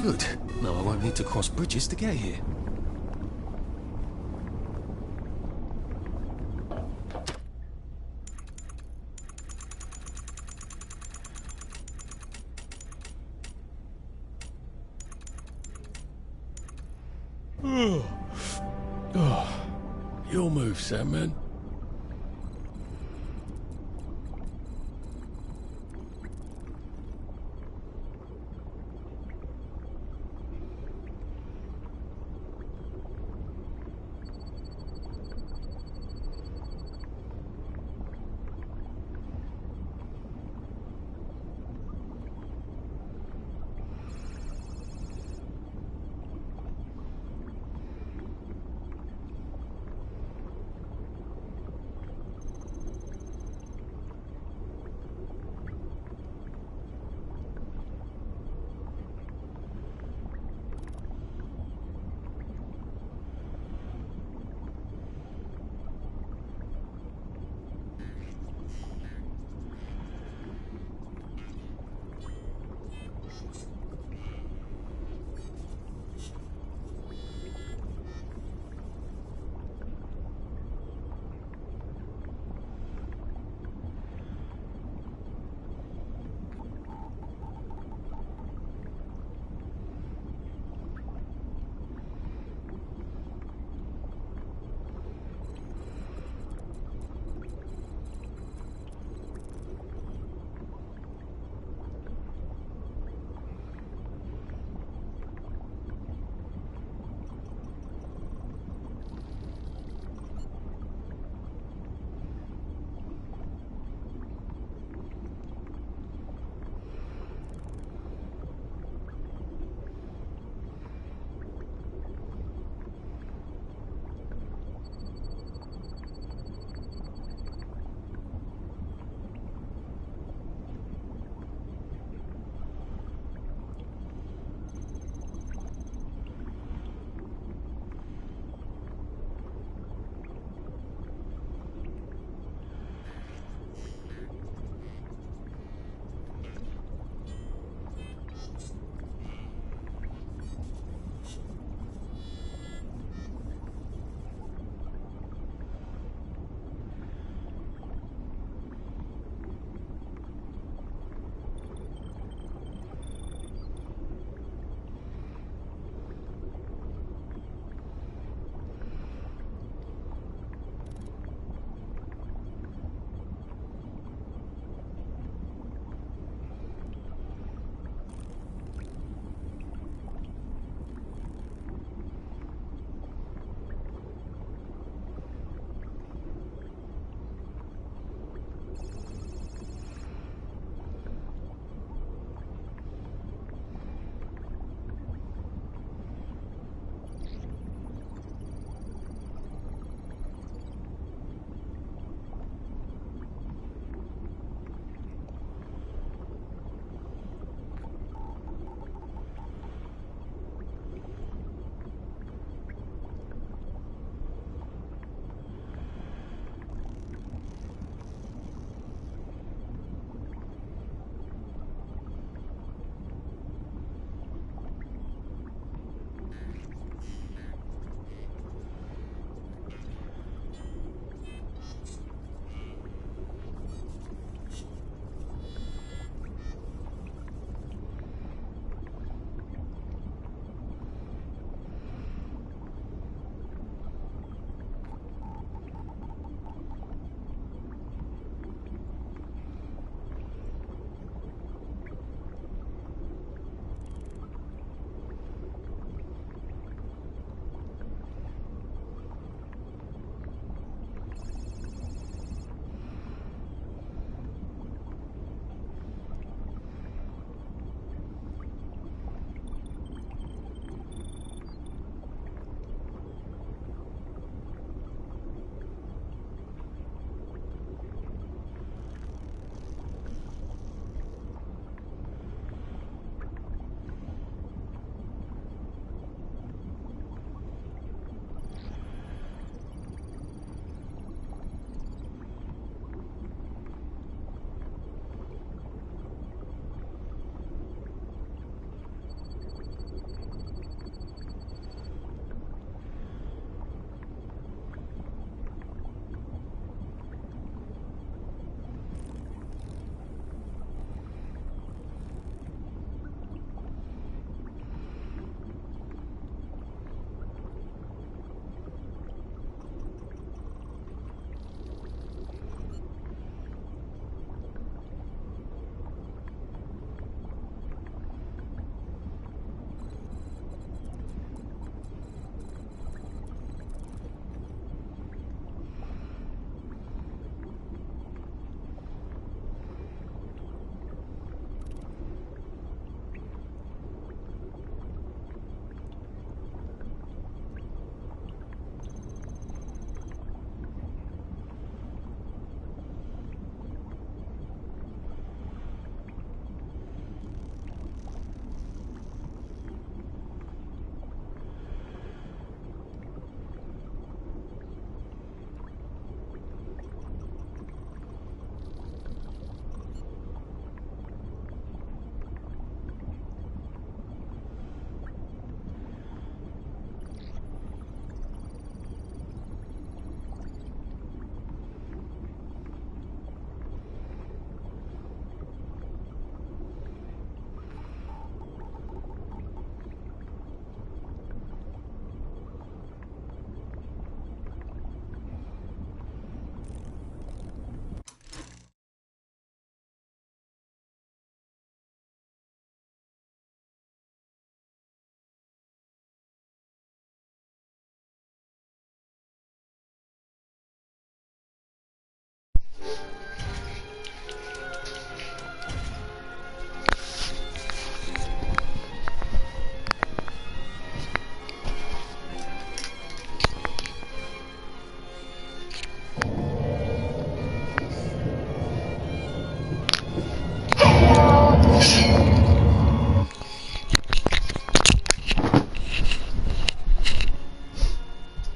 [SPEAKER 1] Good. Now I won't need to cross bridges to get here. Your move, Sandman.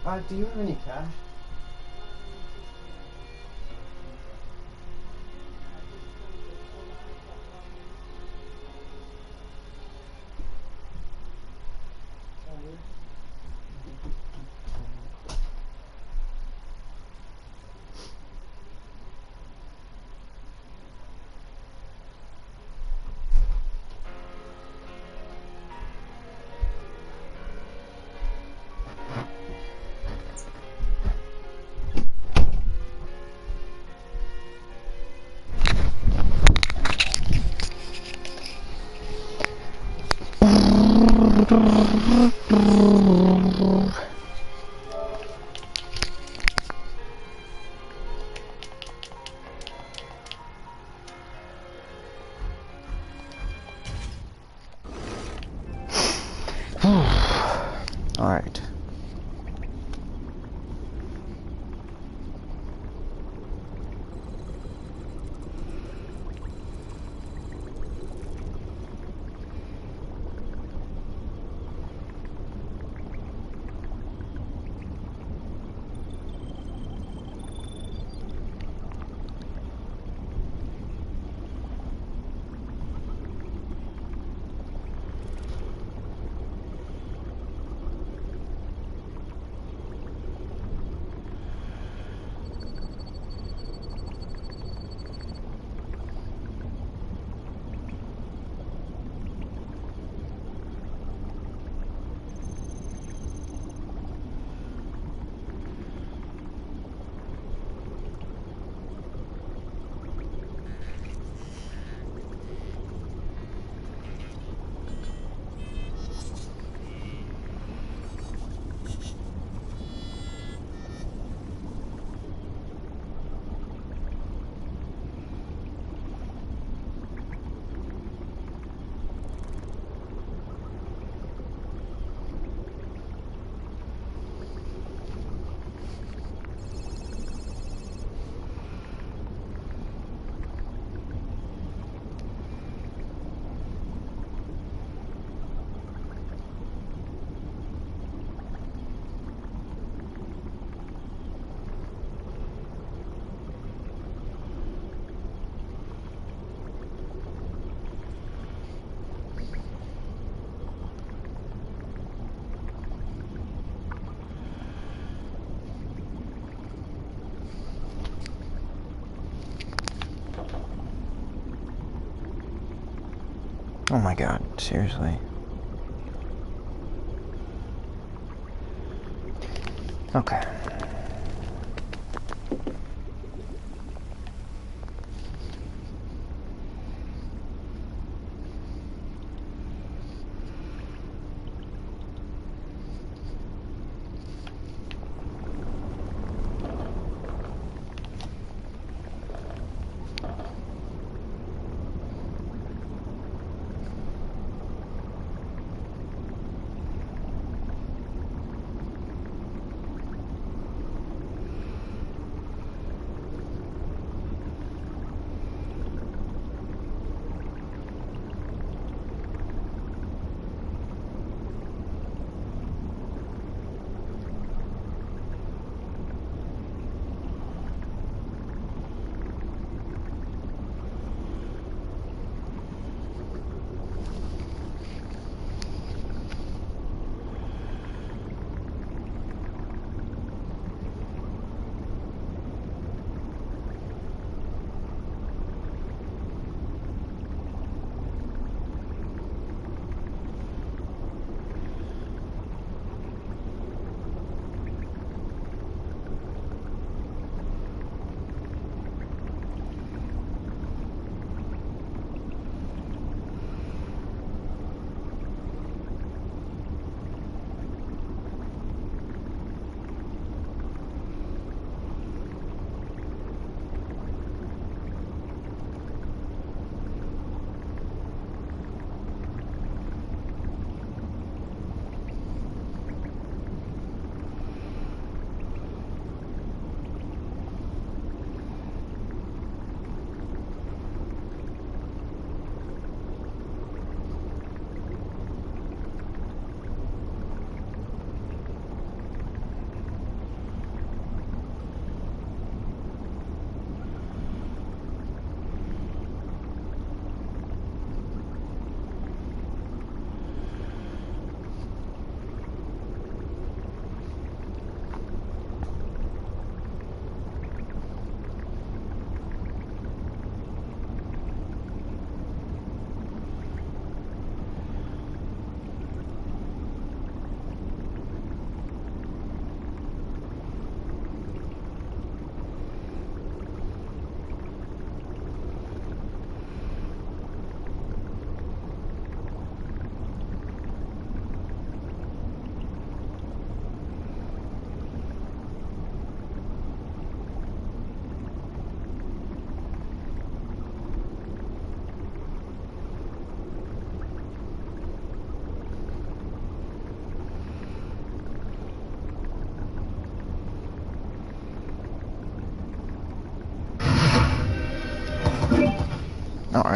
[SPEAKER 21] Do you have any cash? All right. Oh my god, seriously. Okay.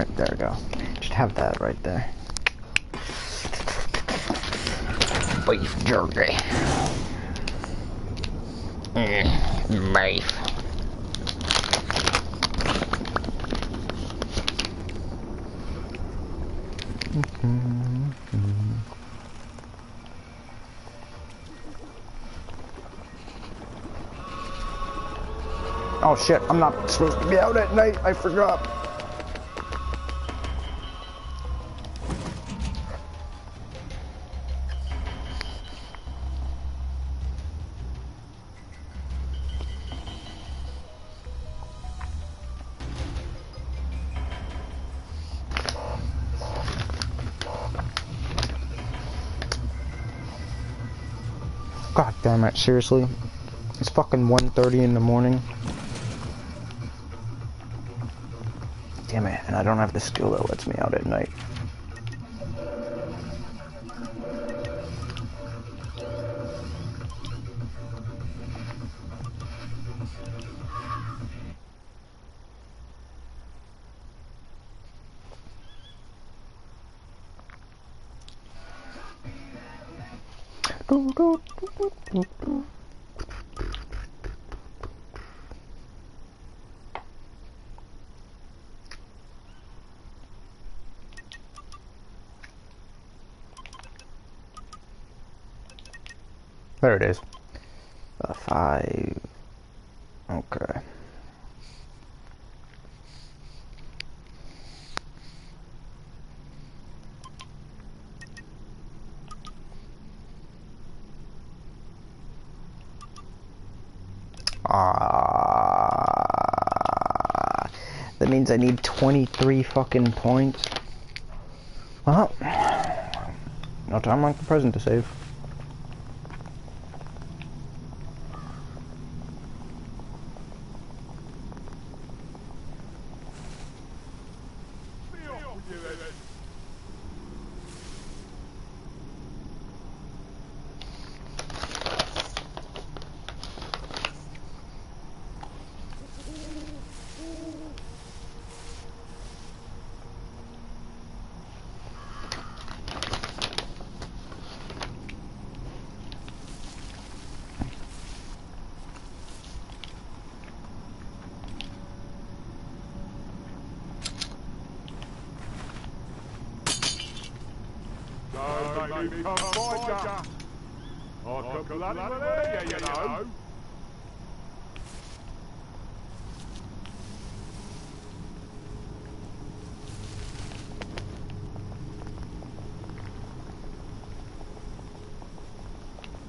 [SPEAKER 21] Alright, there we go. Just have that right there. Beef jerky. Beef. Oh shit, I'm not supposed to be out at night, I forgot. God damn it, seriously? It's fucking 1:30 in the morning. Damn it, and I don't have the skill that lets me out at night. There it is. 5. Okay. That means I need 23 fucking points. Well, no time like the present to save.
[SPEAKER 6] Maybe come find ya. I could bloody well hear you know.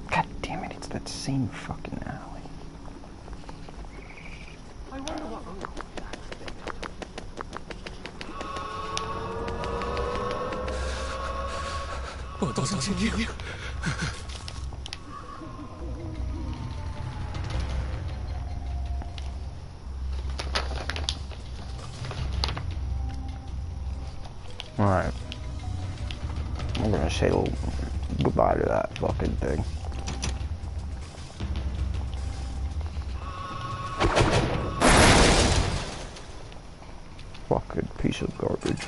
[SPEAKER 21] God damn it, it's that same fucking alley.
[SPEAKER 6] I wonder what Uncle
[SPEAKER 8] What does it you?
[SPEAKER 21] Alright. I'm gonna say goodbye to that fucking thing. Fucking piece of garbage.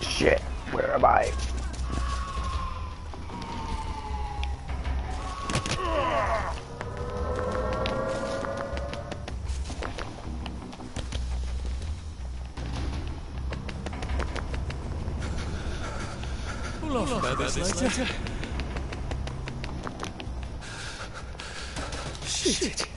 [SPEAKER 21] Shit, where am I?
[SPEAKER 8] We'll laugh about this later. Shit.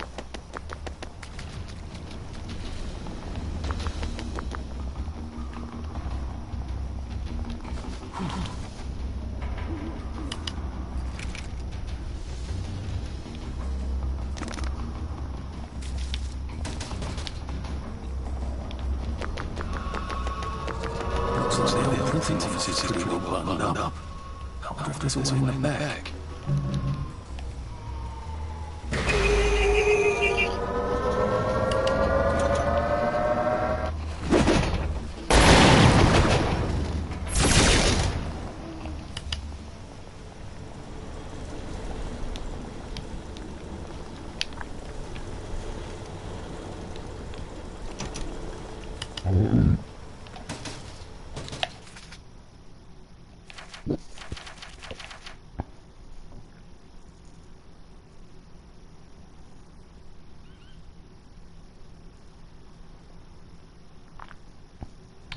[SPEAKER 1] Looks like the office is pretty well buttoned up. I wonder if there's a way in the back.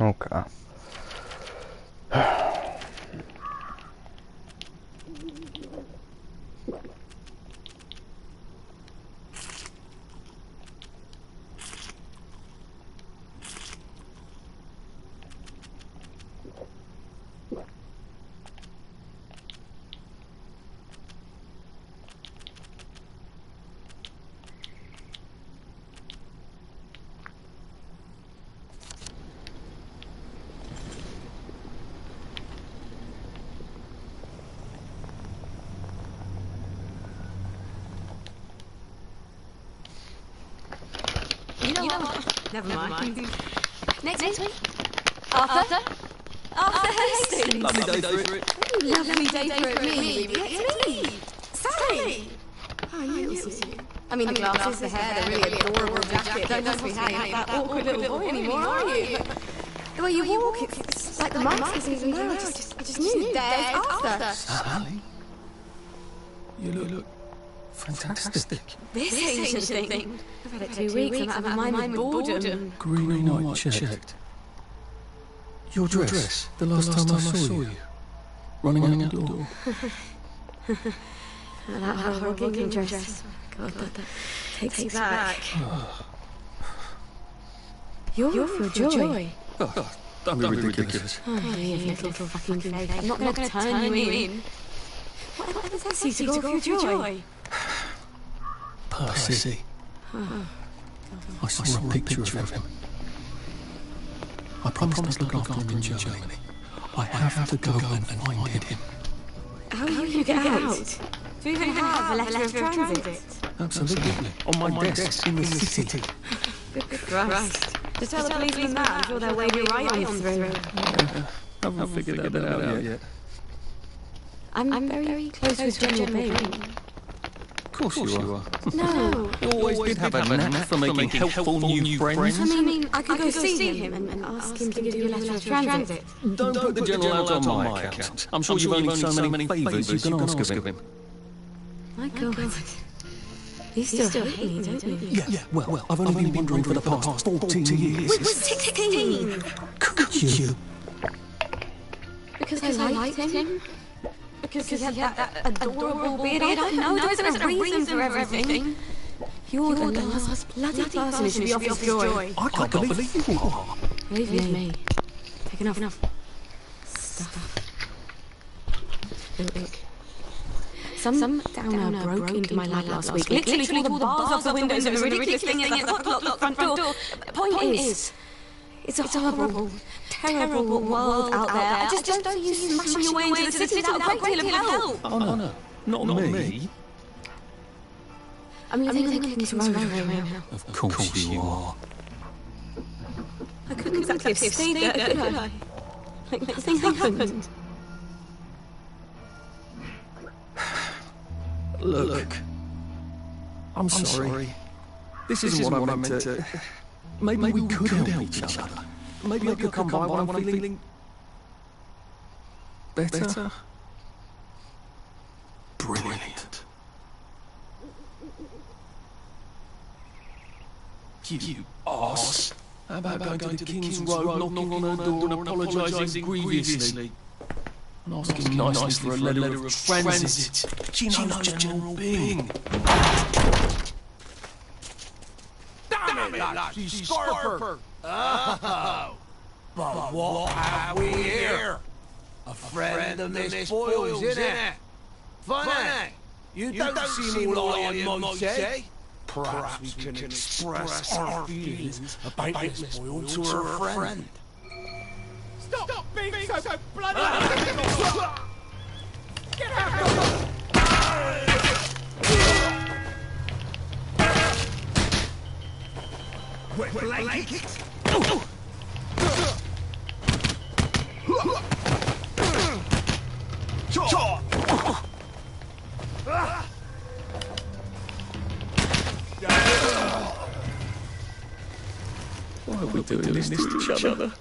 [SPEAKER 21] Okay.
[SPEAKER 15] You know what? Never mind. Next week?
[SPEAKER 22] Arthur Hastings.
[SPEAKER 1] Lovely day for it.
[SPEAKER 15] Lovely day for it, me. It's me. Sally. Oh, I knew it was you. I mean, the glasses, the hair, the really adorable jacket. Don't possibly how you're not that awkward little boy anymore, are you? The way you walk, it's like the marks isn't even there. I just knew. There's Arthur.
[SPEAKER 1] Sally? You look fantastic.
[SPEAKER 15] This Asian thing. I've had it 2 weeks. I'm out of my mind with boredom.
[SPEAKER 1] Green and white checked. Your dress. The last time I saw you. Running out the door.
[SPEAKER 15] That horrible gingham dress. God, that takes you back. You're for joy.
[SPEAKER 1] Oh, don't be ridiculous.
[SPEAKER 15] Oh, you little fucking fake. I'm not going to turn you in. What does that to go for joy?
[SPEAKER 1] Percy. I saw a picture of him. I promised to look after him in Germany. I have to go and find him.
[SPEAKER 15] How are you going to get out? Do you even have a letter of transit?
[SPEAKER 1] Absolutely. On my desk in the city.
[SPEAKER 15] Good Christ. Just tell the policeman that. I'm sure they'll wave you right on through.
[SPEAKER 1] I haven't figured that out yet.
[SPEAKER 15] I'm very close with General Bain.
[SPEAKER 1] Of course you are.
[SPEAKER 15] No.
[SPEAKER 1] You always did have a knack for making helpful new friends.
[SPEAKER 15] I mean, I could go see him and ask him to give you a letter of transit.
[SPEAKER 1] Don't put the general out on my account. I'm sure you've only so many favours you can ask of him.
[SPEAKER 15] My God. You still hate me, don't you?
[SPEAKER 1] Yeah, well, I've only been wondering for the past 14 years.
[SPEAKER 15] We were 16!
[SPEAKER 1] Could you?
[SPEAKER 15] Because I liked him? Because he had that adorable beard? I don't know, there isn't a reason for everything. You're the last bloody person who should be off his joy.
[SPEAKER 1] I can't believe you are.
[SPEAKER 15] Believe me. Take enough stuff. Look. Some downer broke into my lab last week. Literally tore the bars off the windows. It was a ridiculous thing at the front door. Point is, it's a horrible, terrible world out there. I just don't see you smashing your way into the city without a great deal of help.
[SPEAKER 1] Oh, no. Not me.
[SPEAKER 15] I mean, things are right.
[SPEAKER 1] Of course you are.
[SPEAKER 15] I couldn't exactly have stayed there, could I? Like, nothing happened.
[SPEAKER 1] Look, I'm sorry. This isn't what I meant to... Maybe we could help each other. Maybe I could come by when I'm feeling... better? Brilliant. You arse. How about going to the King's Road, knocking on her door and apologising grievously? And asking nicely for a letter of transit. She knows General Bing.
[SPEAKER 7] Damn it, lads, you scarper! Oh, but what have we here? A friend of Miss Boyle's, innit? Funny, you don't seem all I might say. Perhaps we can express our feelings about Miss Boyle to her friend. Stop being so bloody... Get out! Wet blanket!
[SPEAKER 1] Why are we doing this to each other?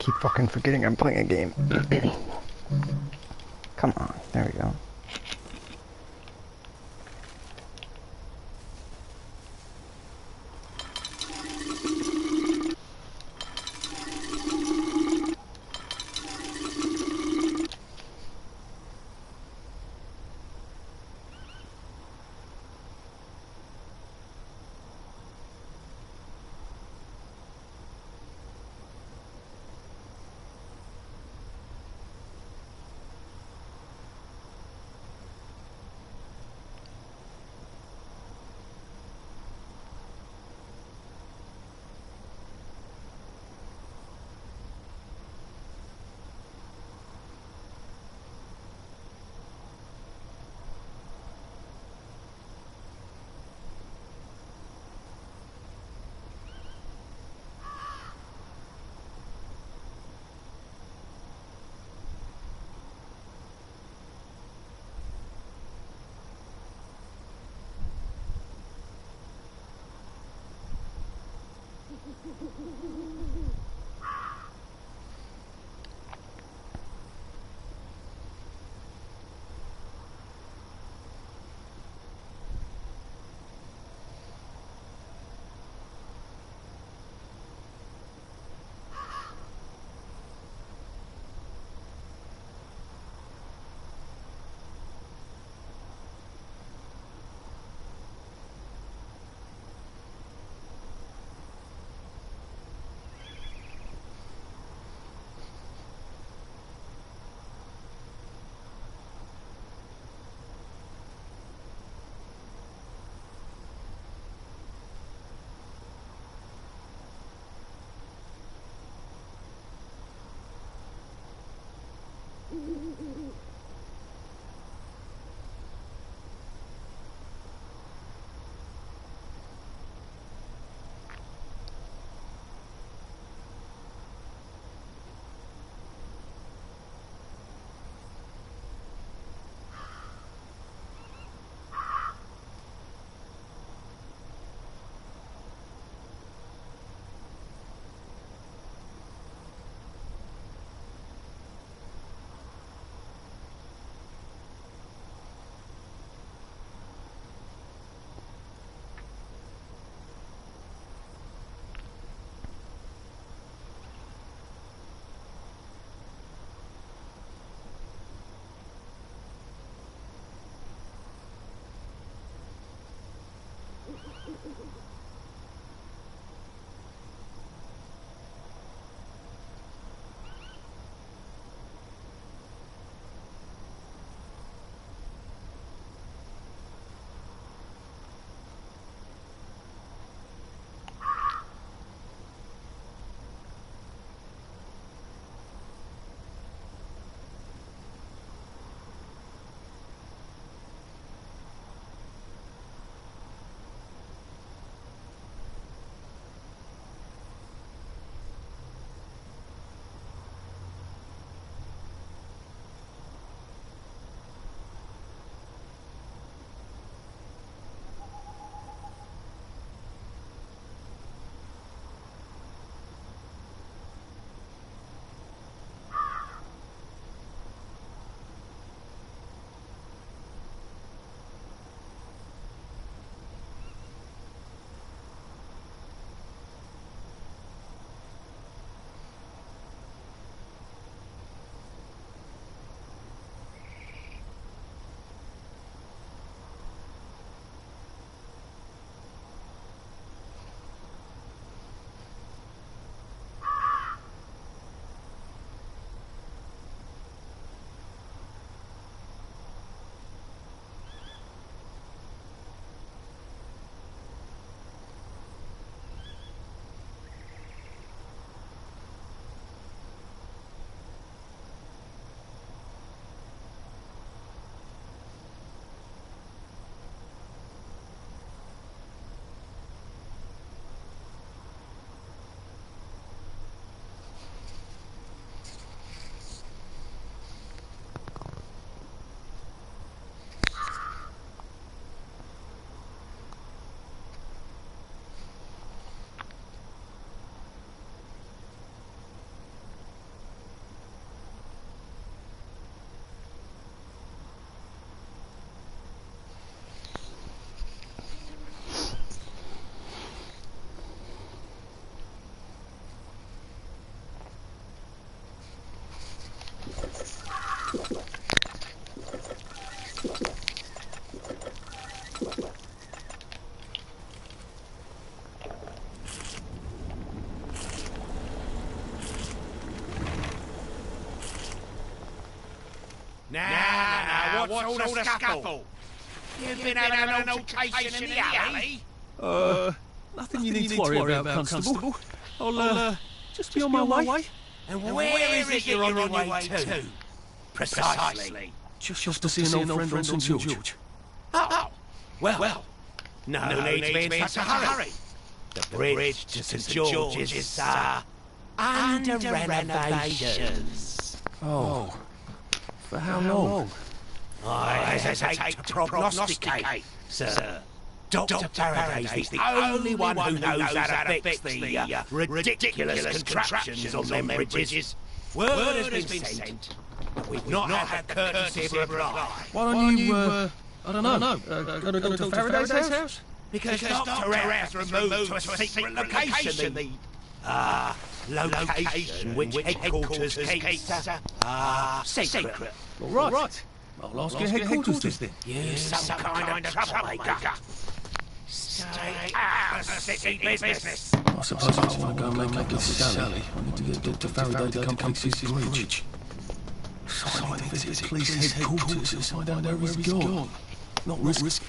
[SPEAKER 21] keep fucking forgetting I'm playing a game. Come on, there we go.
[SPEAKER 16] Now, what's all the scuffle? You've been having an altercation in the alley?
[SPEAKER 1] Nothing you need to worry about, Constable. I'll just be on my way.
[SPEAKER 16] And where is it you're on your way to? Precisely.
[SPEAKER 1] Just off to see an old friend on St. George.
[SPEAKER 16] Oh, well, no need to be in such a hurry. The bridge to St. George's is, under renovations.
[SPEAKER 1] Oh. For how long?
[SPEAKER 16] I hesitate to prognosticate, sir. Dr. Faraday's the only one who knows how to fix the ridiculous contraptions on them bridges. Word has been sent, but we've not had the courtesy of a reply.
[SPEAKER 1] Why don't you, I don't know, go to Dr. Faraday's house?
[SPEAKER 16] Because Dr. F has removed to a secret location the location which headquarters keeps secret.
[SPEAKER 1] All right. I'll ask your headquarters then.
[SPEAKER 16] You some kind of troublemaker. Stay out of city business.
[SPEAKER 1] I suppose I want to go and make up with Sally. I need to get Dr. Faraday to come fix his bridge. So I need to visit police headquarters and find out where he's gone. Not risk.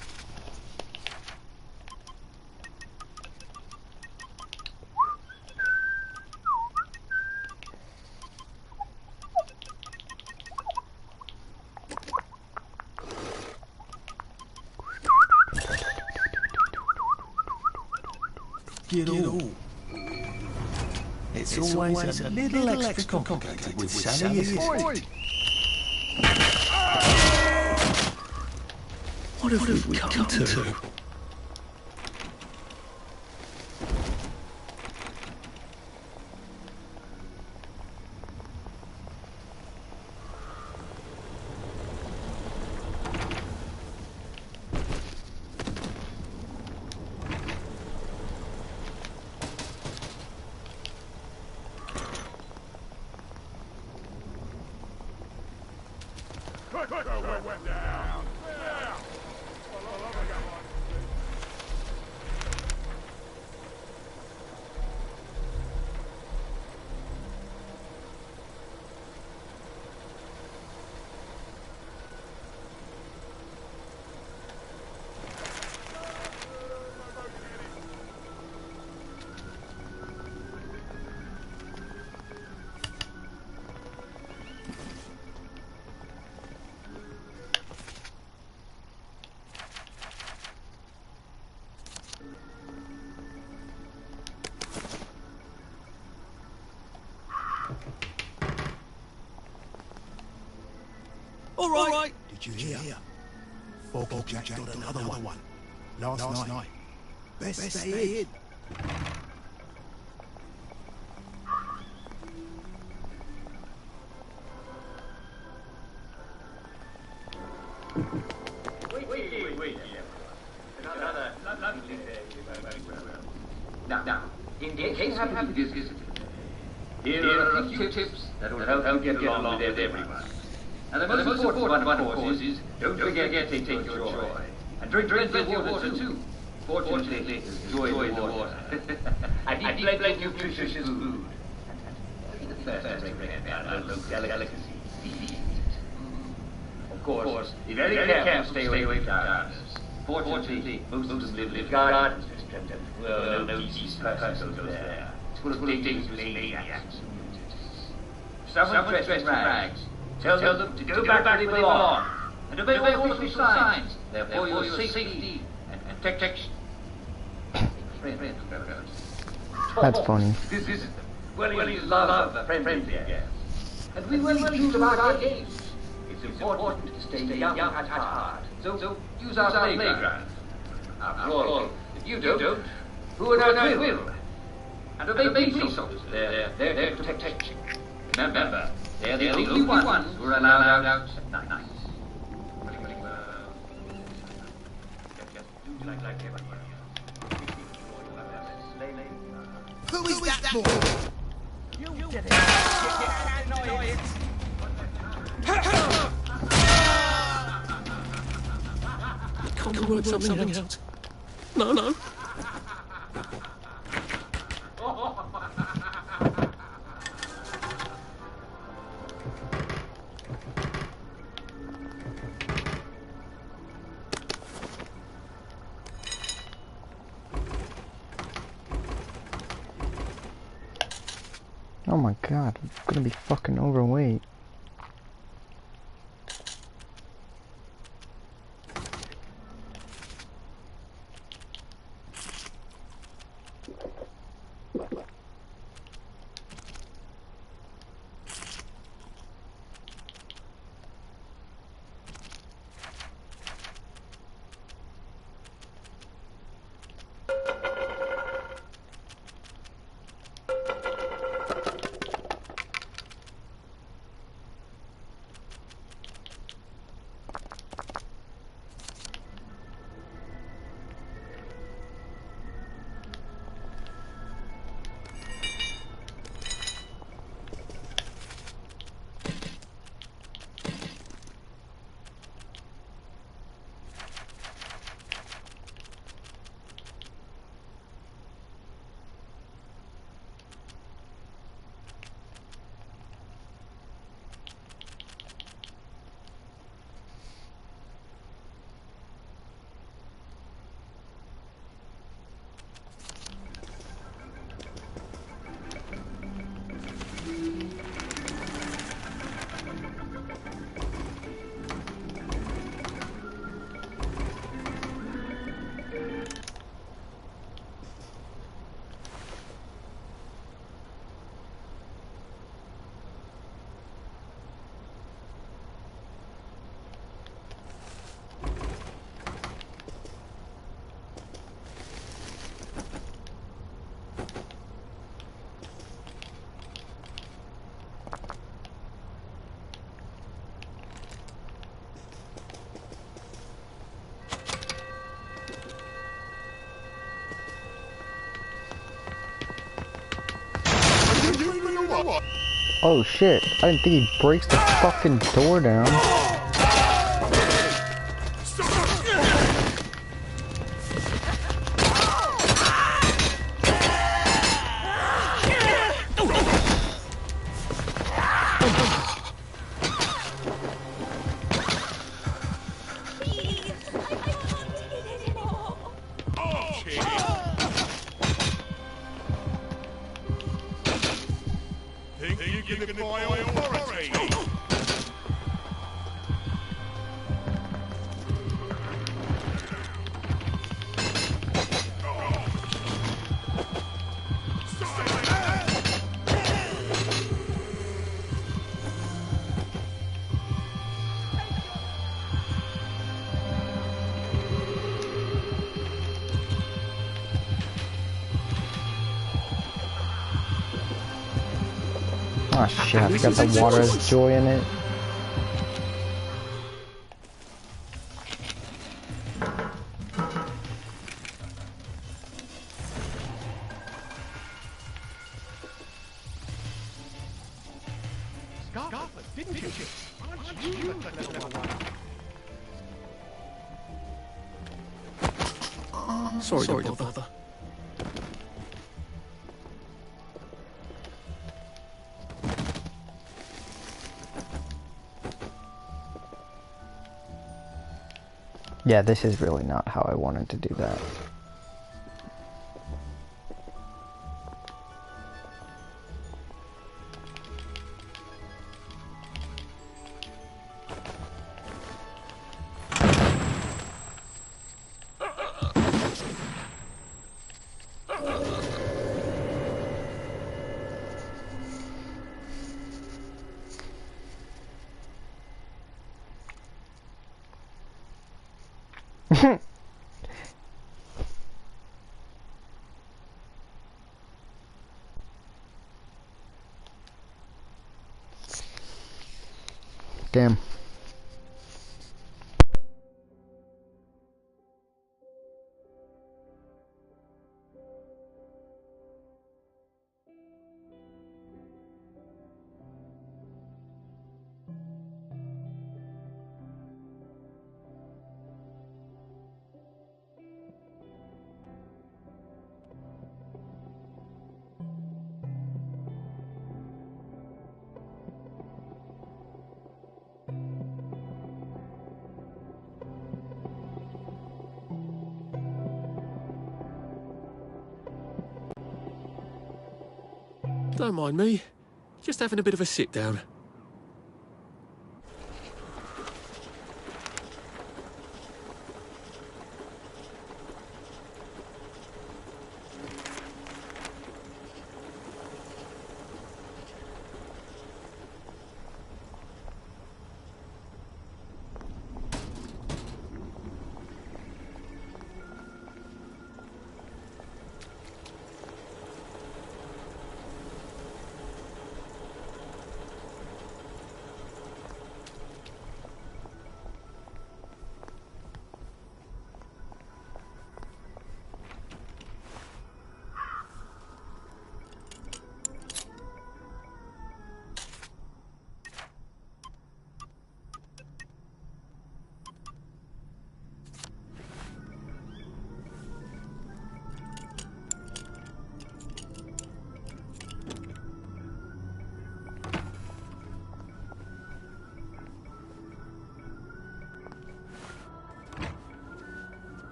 [SPEAKER 1] Get all. It's always a little extra complicated with Sally, isn't it? What have we come to? All right.
[SPEAKER 19] Did you hear? Foggy Jack got another one. Last night. Best stay in.
[SPEAKER 11] Wait. Another lovely day. Now, in case you haven't visited, here are a few tips that will help you get along with everyone. And the most important one, of course, is don't forget to take your joy. And drink plenty of water, too. Fortunately, enjoy the water. And eat plenty of nutritious food. And the first to recommend local delicacies. Of course, be very careful to stay away from gardeners. Fortunately, most of them live in gardens, well, no decent person goes there. It's full of dangerous maniacs. If someone dressed in rags, tell them to go back where they belong, and obey all the signs. They're for your safety and protection.
[SPEAKER 21] That's funny.
[SPEAKER 11] This is Willie's love of friendly, yes. And we will use about our games. It's important to stay young at heart. So use our playground. After all, if you don't, who on earth will? And obey police officers. They're there to protect you. Remember, they're the only ones who are allowed out at night.
[SPEAKER 16] Who is that boy? You did it.
[SPEAKER 1] Can't we work something out? No.
[SPEAKER 21] Oh my god, I'm gonna be fucking overweight. Oh shit, I didn't think he breaks the fucking door down.
[SPEAKER 6] Think you can defy authority?
[SPEAKER 21] Oh shit, I forgot the water has joy in it.
[SPEAKER 1] Sorry to bother.
[SPEAKER 21] Yeah, this is really not how I wanted to do that. Damn.
[SPEAKER 1] Don't mind me. Just having a bit of a sit down.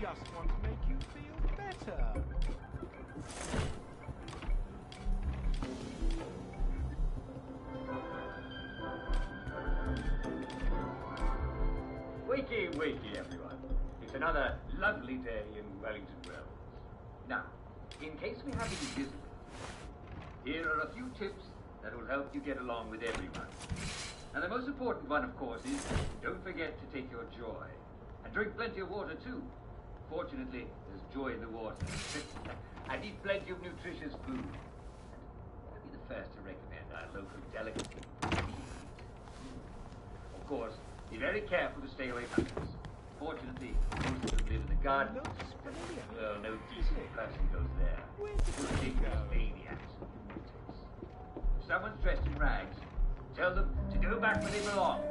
[SPEAKER 16] Just want to make you feel better.
[SPEAKER 11] Wakey, wakey, everyone. It's another lovely day in Wellington Wells. Now, in case we have any visitors, here are a few tips that will help you get along with everyone. And the most important one, of course, is don't forget to take your joy. And drink plenty of water, too. Fortunately, there's joy in the water. And eat plenty of nutritious food. I'll be the first to recommend our local delicacy. Of course, be very careful to stay away from us. Fortunately, most of them live in the garden. Well, no decent person goes there. Ridiculous maniacs. If someone's dressed in rags, tell them to go back where they belong.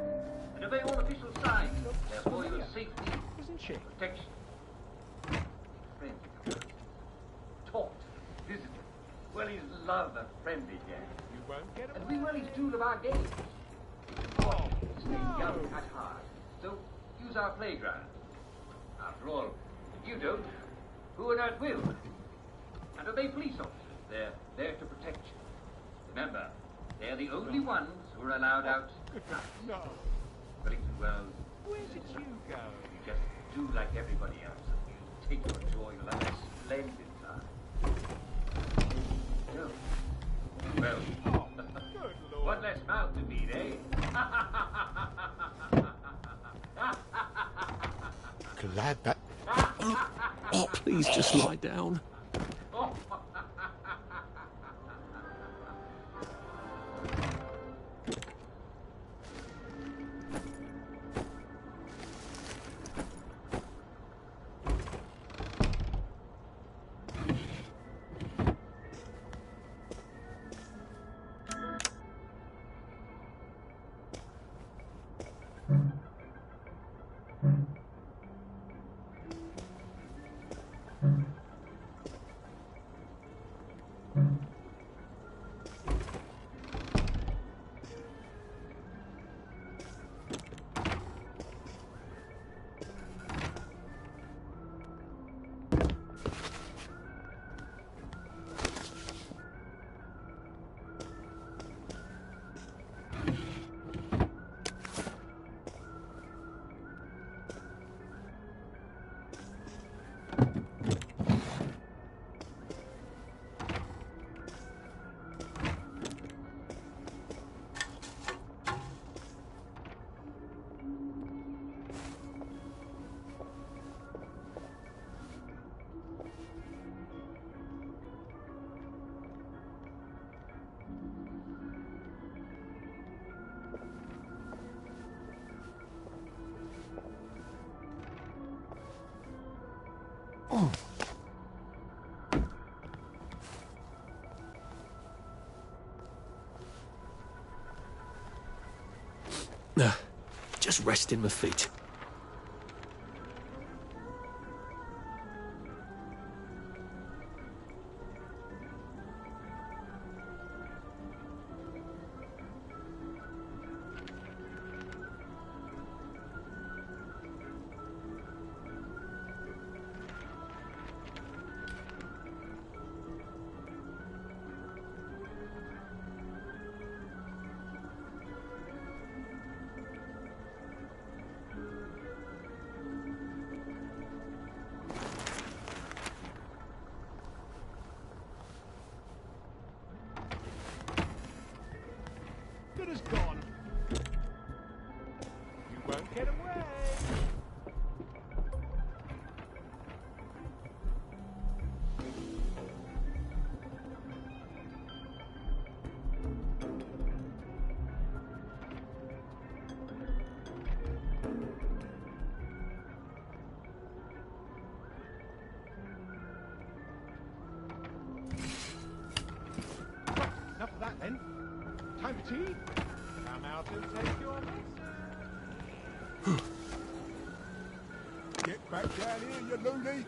[SPEAKER 11] And obey all official signs. They're for your safety and protection. Talked, visited. Wellies love a friendly gang. And we Wellies do love our games. Stay young at heart. So use our playground. After all, if you don't, who on earth will? And obey police officers. They're there to protect you. Remember, they're the only ones who are allowed out.
[SPEAKER 16] No.
[SPEAKER 11] Wellington Wells.
[SPEAKER 16] Where did you go?
[SPEAKER 11] You just do like everybody else. You take your joy. You'll have a splendid time. No. Well, one less mouth to feed, eh?
[SPEAKER 19] Glad that...
[SPEAKER 1] Oh, please just lie down. Oh. Just resting my feet.
[SPEAKER 16] won't get away. Enough of that then. Time for tea. Come out and take your medicine. Get back down here, you loony!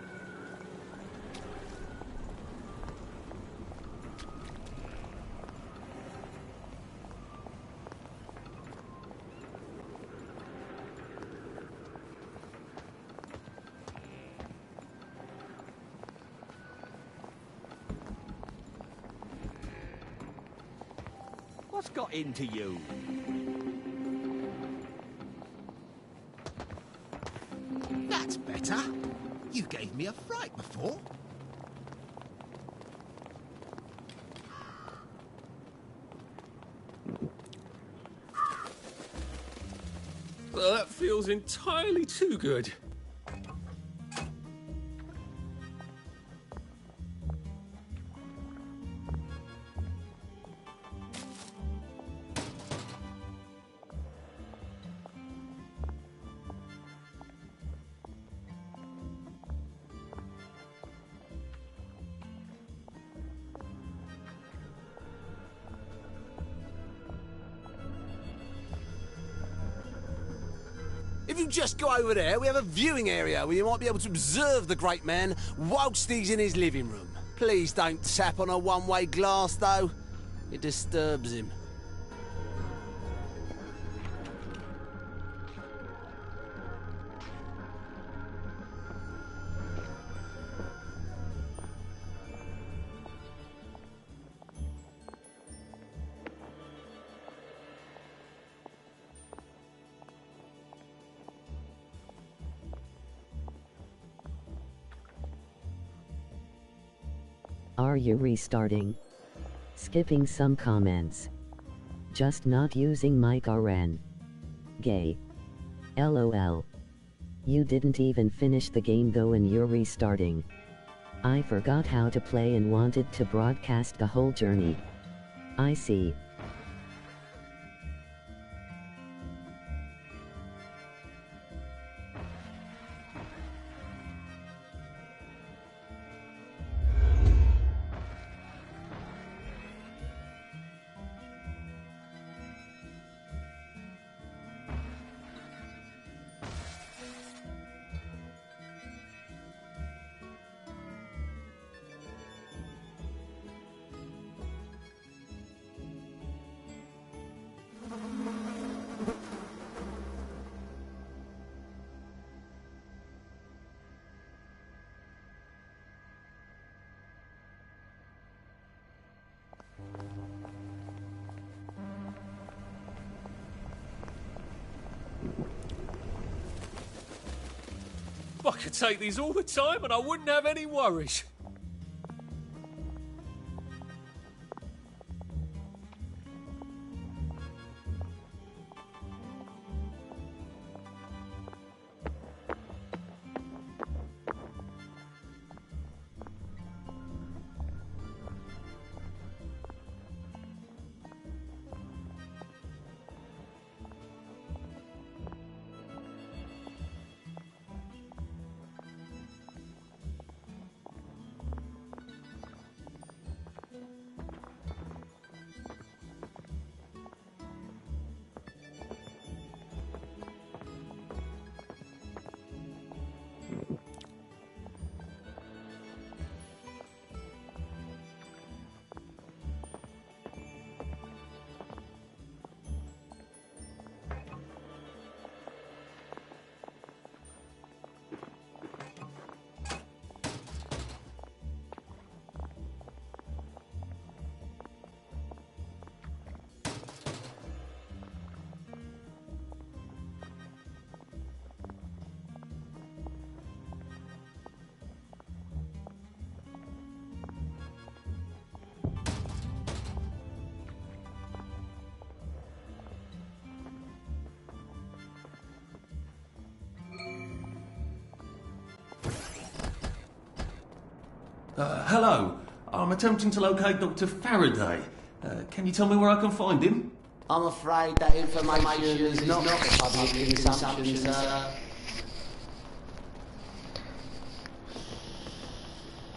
[SPEAKER 16] What's got into you?
[SPEAKER 14] That's better. You gave me a fright before.
[SPEAKER 1] Well, that feels entirely too good.
[SPEAKER 7] If you just go over there, we have a viewing area where you might be able to observe the great man whilst he's in his living room. Please don't tap on a one-way glass, though. It disturbs him.
[SPEAKER 9] Are you restarting? Skipping some comments. Just not using mic RN. Gay. LOL. You didn't even finish the game though and you're restarting. I forgot how to play and wanted to broadcast the whole journey. I see.
[SPEAKER 1] I could take these all the time and I wouldn't have any worries. Hello. I'm attempting to locate Dr. Faraday. Can you tell me where I can find him?
[SPEAKER 7] I'm afraid that information is not for public consumption, sir.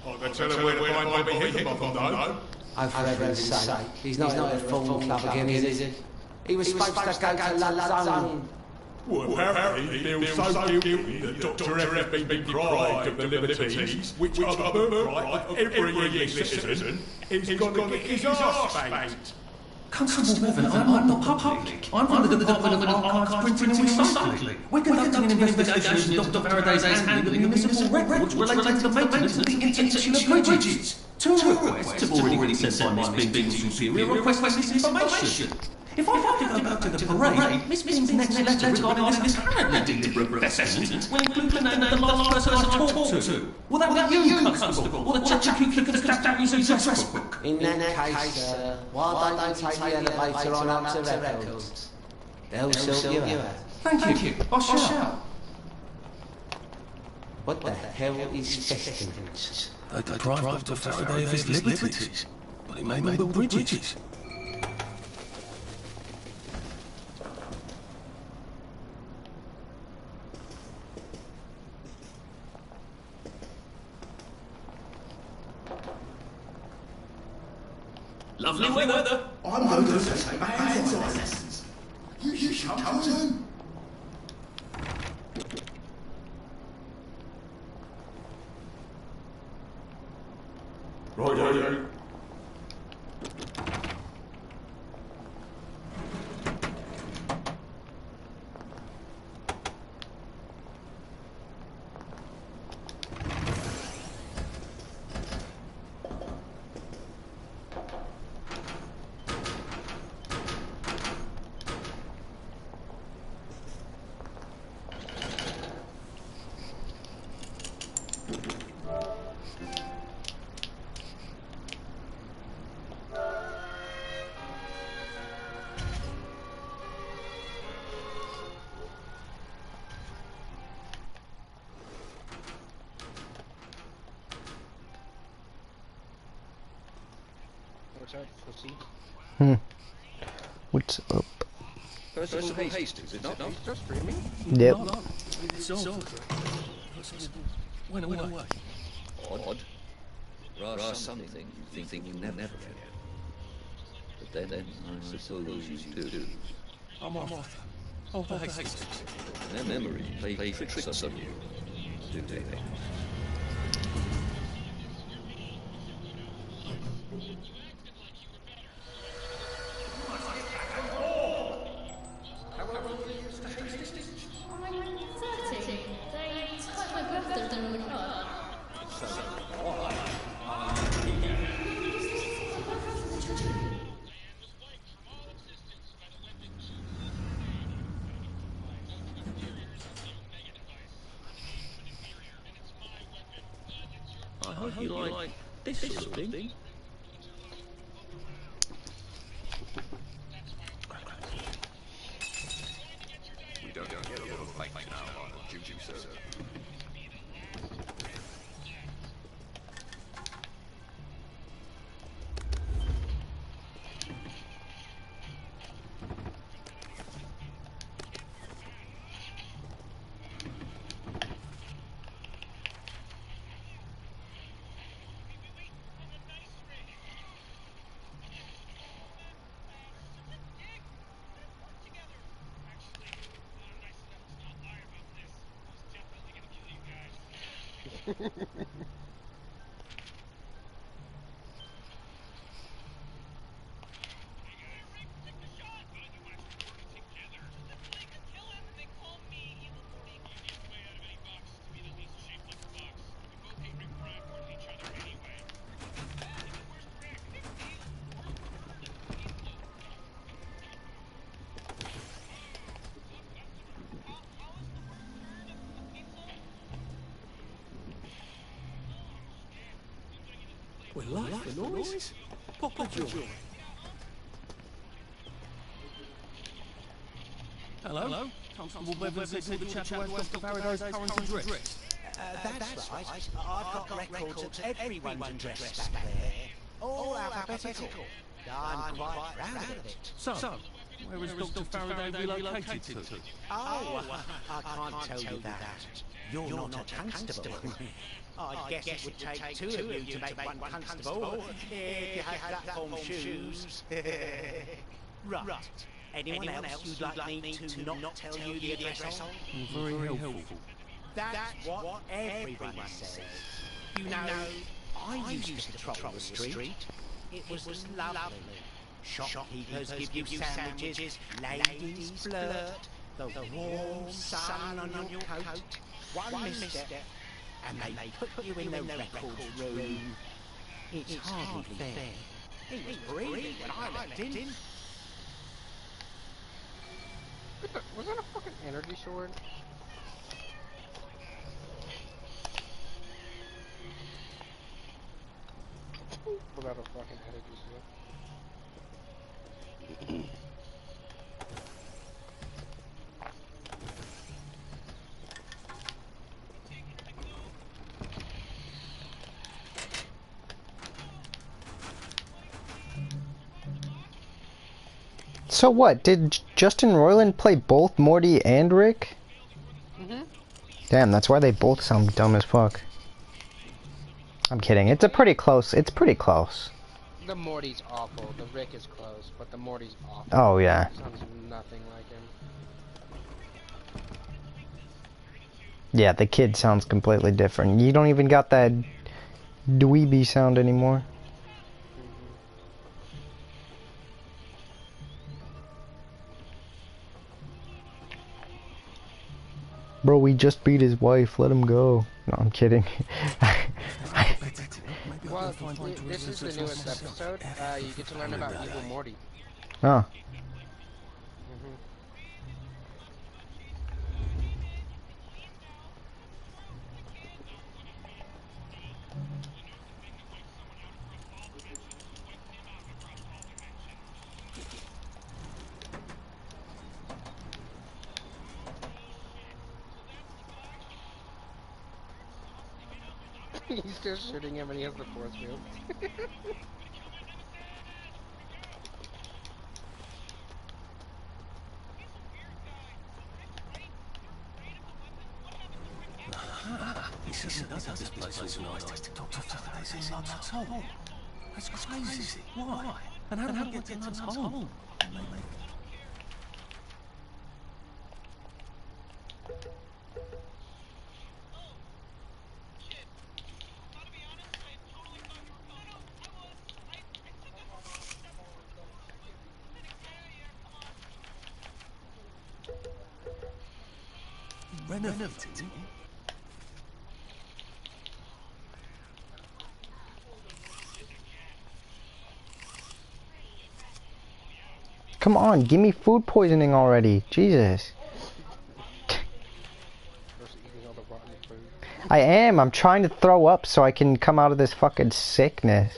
[SPEAKER 6] I can tell him where to find Bobby Higginbotham, though.
[SPEAKER 7] Oh, for heaven's sake. He's not at the Fawn Club again, is he? He was supposed to go to London.
[SPEAKER 6] Well, apparently he feels so guilty that Dr. F has been deprived of the liberties which are the birthright of every English citizen. He's got to get his arse spanked.
[SPEAKER 1] Constable Bevan, I'm not public. I'm from the Department of Archives, Printing and Recycling. We're conducting an investigation into Dr. Faraday's handling of municipal records relating to the maintenance of the insular bridges. Two requests have already been sent by Miss Bing's superior requesting this information. If I have to go back to the parade, Miss Bing's next letter regarding this apparently deliberate assessment will include the name of the last person I talked to. Will that be you, Constable, or the chap who took the statue's address book?
[SPEAKER 7] In that case, why don't you take the elevator on up to records? They'll sort you out.
[SPEAKER 1] Thank you. I shall.
[SPEAKER 7] What the hell is festivals?
[SPEAKER 1] They deprived Dr. Faraday of his liberties, but he made build bridges. Lovely weather.
[SPEAKER 14] I'm going to take my hands on lessons. You should come too.
[SPEAKER 6] Right.
[SPEAKER 21] What's up?
[SPEAKER 5] Percival Hastings, is it not? Just dreaming?
[SPEAKER 21] Yep.
[SPEAKER 1] Went away.
[SPEAKER 5] Odd. There are some things you think you never forget. But then I suppose you do.
[SPEAKER 1] I'm off. Arthur Hastings.
[SPEAKER 5] Their memories play tricks on you, do they?
[SPEAKER 1] I hope you like this sort of thing.
[SPEAKER 5] We don't get a little fight now on duty, sir.
[SPEAKER 1] We're live for noise. Pop a joy. Hello? Constable Bevan said to the chap who has Dr. Faraday's current address.
[SPEAKER 16] That's right. I've got records of everyone's address back there. All alphabetical. I'm quite proud of it.
[SPEAKER 1] So, where is Dr. Faraday relocated to?
[SPEAKER 16] Oh, I can't tell you that. You're not a constable. I guess it would take two of you to make one constable if you had platform shoes. Right. Anyone else you'd like me to not tell you the address of?
[SPEAKER 1] Very helpful.
[SPEAKER 16] That's what everyone says. You know, I used to travel the street. It was lovely. Shopkeepers give you sandwiches, ladies flirt, the warm sun on your coat. One misstep, and they put you in the records room. It's hardly fair. He was breathing when I left him.
[SPEAKER 10] Was that a fucking energy sword? Without a fucking energy sword.
[SPEAKER 21] So what? Did Justin Roiland play both Morty and Rick?
[SPEAKER 10] Mm-hmm.
[SPEAKER 21] Damn, that's why they both sound dumb as fuck. I'm kidding. It's pretty close. It's pretty close.
[SPEAKER 10] The Morty's awful. The Rick is close, but the Morty's awful.
[SPEAKER 21] Oh, yeah.
[SPEAKER 10] Sounds nothing like him.
[SPEAKER 21] Yeah, the kid sounds completely different. You don't even got that dweeby sound anymore. Bro, we just beat his wife. Let him go. No, I'm kidding.
[SPEAKER 10] Well, this is the newest episode. You get to learn about evil Morty.
[SPEAKER 21] Oh.
[SPEAKER 10] He's still shooting him and he has the force field.
[SPEAKER 1] He certainly does have this place organised. Dr. Faraday's in London's home. That's crazy. Why? And how do we get to London's home? Renovating?
[SPEAKER 21] Come on, give me food poisoning already. Jesus. I am. I'm trying to throw up so I can come out of this fucking sickness.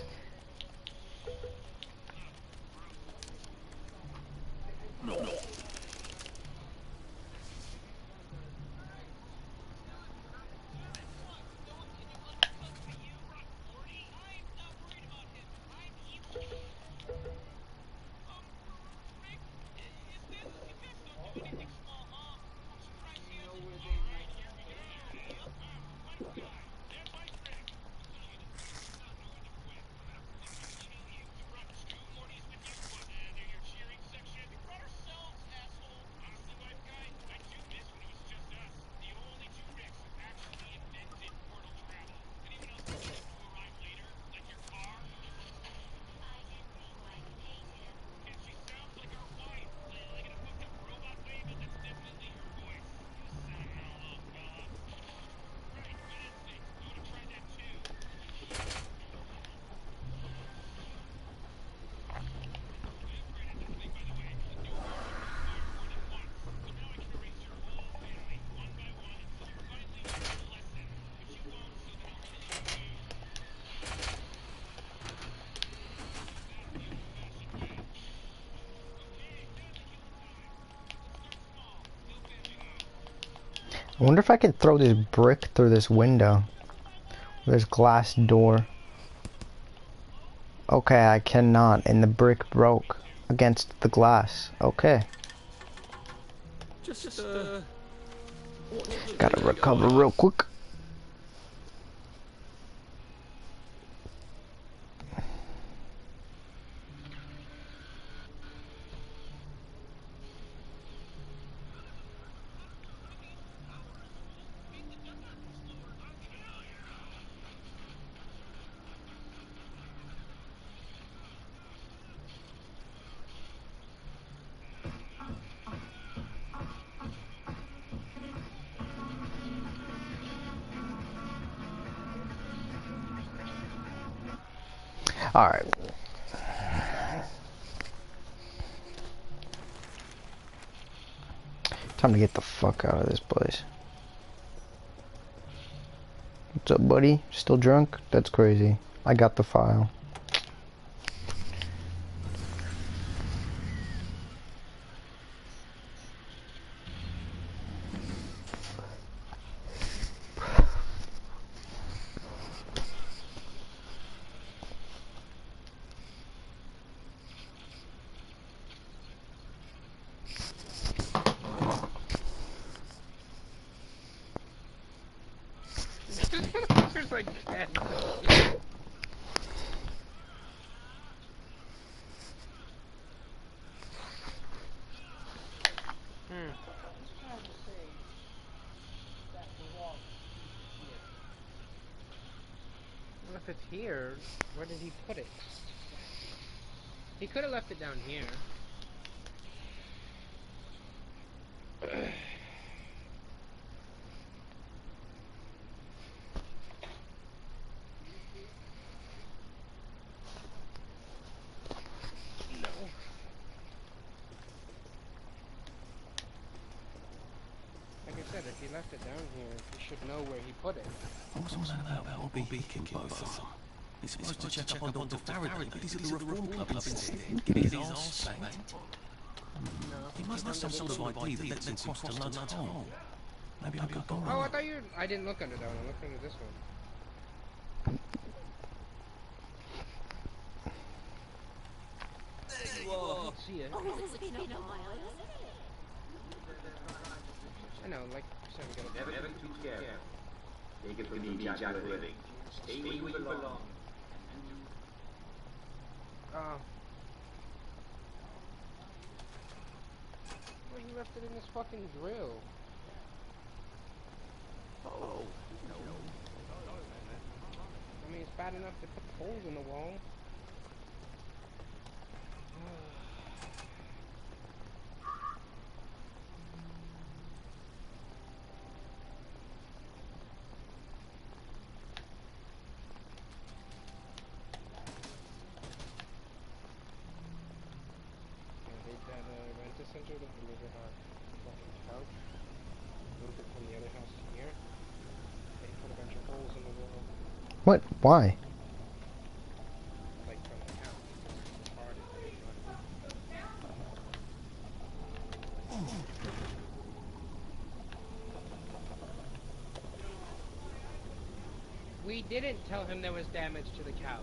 [SPEAKER 21] I wonder if I could throw this brick through this window. This glass door. Okay, I cannot, and the brick broke against the glass. Okay.
[SPEAKER 1] Just,
[SPEAKER 21] Gotta recover real quick. Alright. Time to get the fuck out of this place. What's up, buddy? Still drunk? That's crazy. I got the file.
[SPEAKER 10] There's like 10. Well, if it's here, where did he put it? He could have left it down here. If he left it down here, he should know where he put it.
[SPEAKER 1] What's all that about Bobby beaking both of them? He's supposed to check up on Dr. Faraday, but he's at the Reform Club instead, getting his arse spanked. He must have some sort of ID that lets him cross to Lud's hole. Maybe I got gone.
[SPEAKER 10] Oh, I thought I didn't look under that one. I looked under this one.
[SPEAKER 5] There you are.
[SPEAKER 10] I don't see it. I know, like I said, we gotta
[SPEAKER 11] Never too scared. Take it from me, Jack Living. Stay where you belong.
[SPEAKER 10] Oh. Well, he left it in this fucking drill. Oh. I mean, it's bad enough to put holes in the wall. Center to deliver our fucking couch. Move it from the other house to here. They put a bunch of holes in the wall.
[SPEAKER 21] What? Why?
[SPEAKER 10] Like from the couch. It's hard to do. We didn't tell him there was damage to the couch.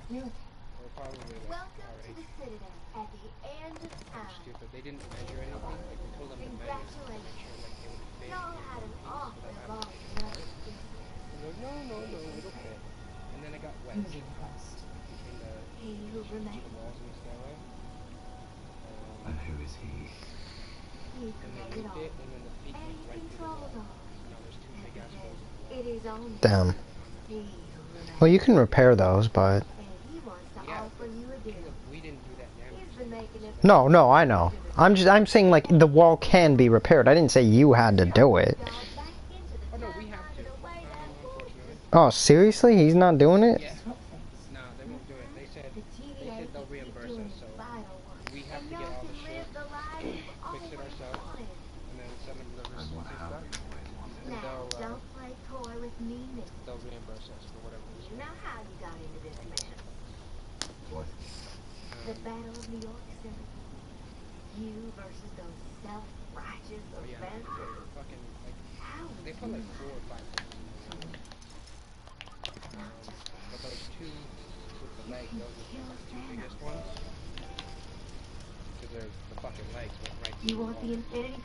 [SPEAKER 10] Or probably like
[SPEAKER 3] Welcome
[SPEAKER 10] our
[SPEAKER 3] to the
[SPEAKER 10] age.
[SPEAKER 3] Citadel at the end of time.
[SPEAKER 10] Stupid. They didn't measure anything. Like we told them to measure to make sure like it would fit
[SPEAKER 3] Y'all
[SPEAKER 10] in
[SPEAKER 3] had
[SPEAKER 10] one
[SPEAKER 3] an
[SPEAKER 10] piece
[SPEAKER 3] awful
[SPEAKER 10] without
[SPEAKER 3] long
[SPEAKER 10] having to take
[SPEAKER 3] night.
[SPEAKER 10] it apart. And they're like, no, it'll fit. And then it got wet.
[SPEAKER 3] Who's impressed?
[SPEAKER 10] Between the
[SPEAKER 3] He who remains.
[SPEAKER 10] the walls in the stairway.
[SPEAKER 2] And who is he?
[SPEAKER 3] He
[SPEAKER 10] And they
[SPEAKER 3] created
[SPEAKER 10] moved
[SPEAKER 3] all.
[SPEAKER 10] it, and then the feet
[SPEAKER 3] And
[SPEAKER 10] went
[SPEAKER 3] he
[SPEAKER 10] right through the
[SPEAKER 3] controls
[SPEAKER 10] wall.
[SPEAKER 3] all.
[SPEAKER 10] So now there's two big ass holes.
[SPEAKER 3] It is only
[SPEAKER 21] Damn.
[SPEAKER 3] he who remains.
[SPEAKER 21] Well, you can repair those, but...
[SPEAKER 3] And he wants to
[SPEAKER 10] Yeah,
[SPEAKER 3] offer you a deal.
[SPEAKER 10] we didn't do that damage.
[SPEAKER 3] He's been making it.
[SPEAKER 21] No, I know. I'm saying, like, the wall can be repaired. I didn't say you had to do it.
[SPEAKER 10] Oh no, we have to. Unfortunately.
[SPEAKER 21] Oh, seriously? He's not doing it?
[SPEAKER 10] Yeah. No, they won't do it. They said they'll reimburse us, so we have to get all the shit, fix it ourselves, and then send them the receipts and stuff. And
[SPEAKER 3] Now, don't play coy with me, miss.
[SPEAKER 10] they'll reimburse us for whatever we
[SPEAKER 3] You know how you got into this mess.
[SPEAKER 2] What?
[SPEAKER 3] The Battle of New York City. You versus those self-righteous Avengers.
[SPEAKER 10] fucking, like,
[SPEAKER 3] How
[SPEAKER 10] they put like 4 or 5 things in there. But those two with the leg, those are the 2 biggest ones. Because they're the fucking legs went right through
[SPEAKER 3] You
[SPEAKER 10] the
[SPEAKER 3] want
[SPEAKER 10] wall.
[SPEAKER 3] the Infinity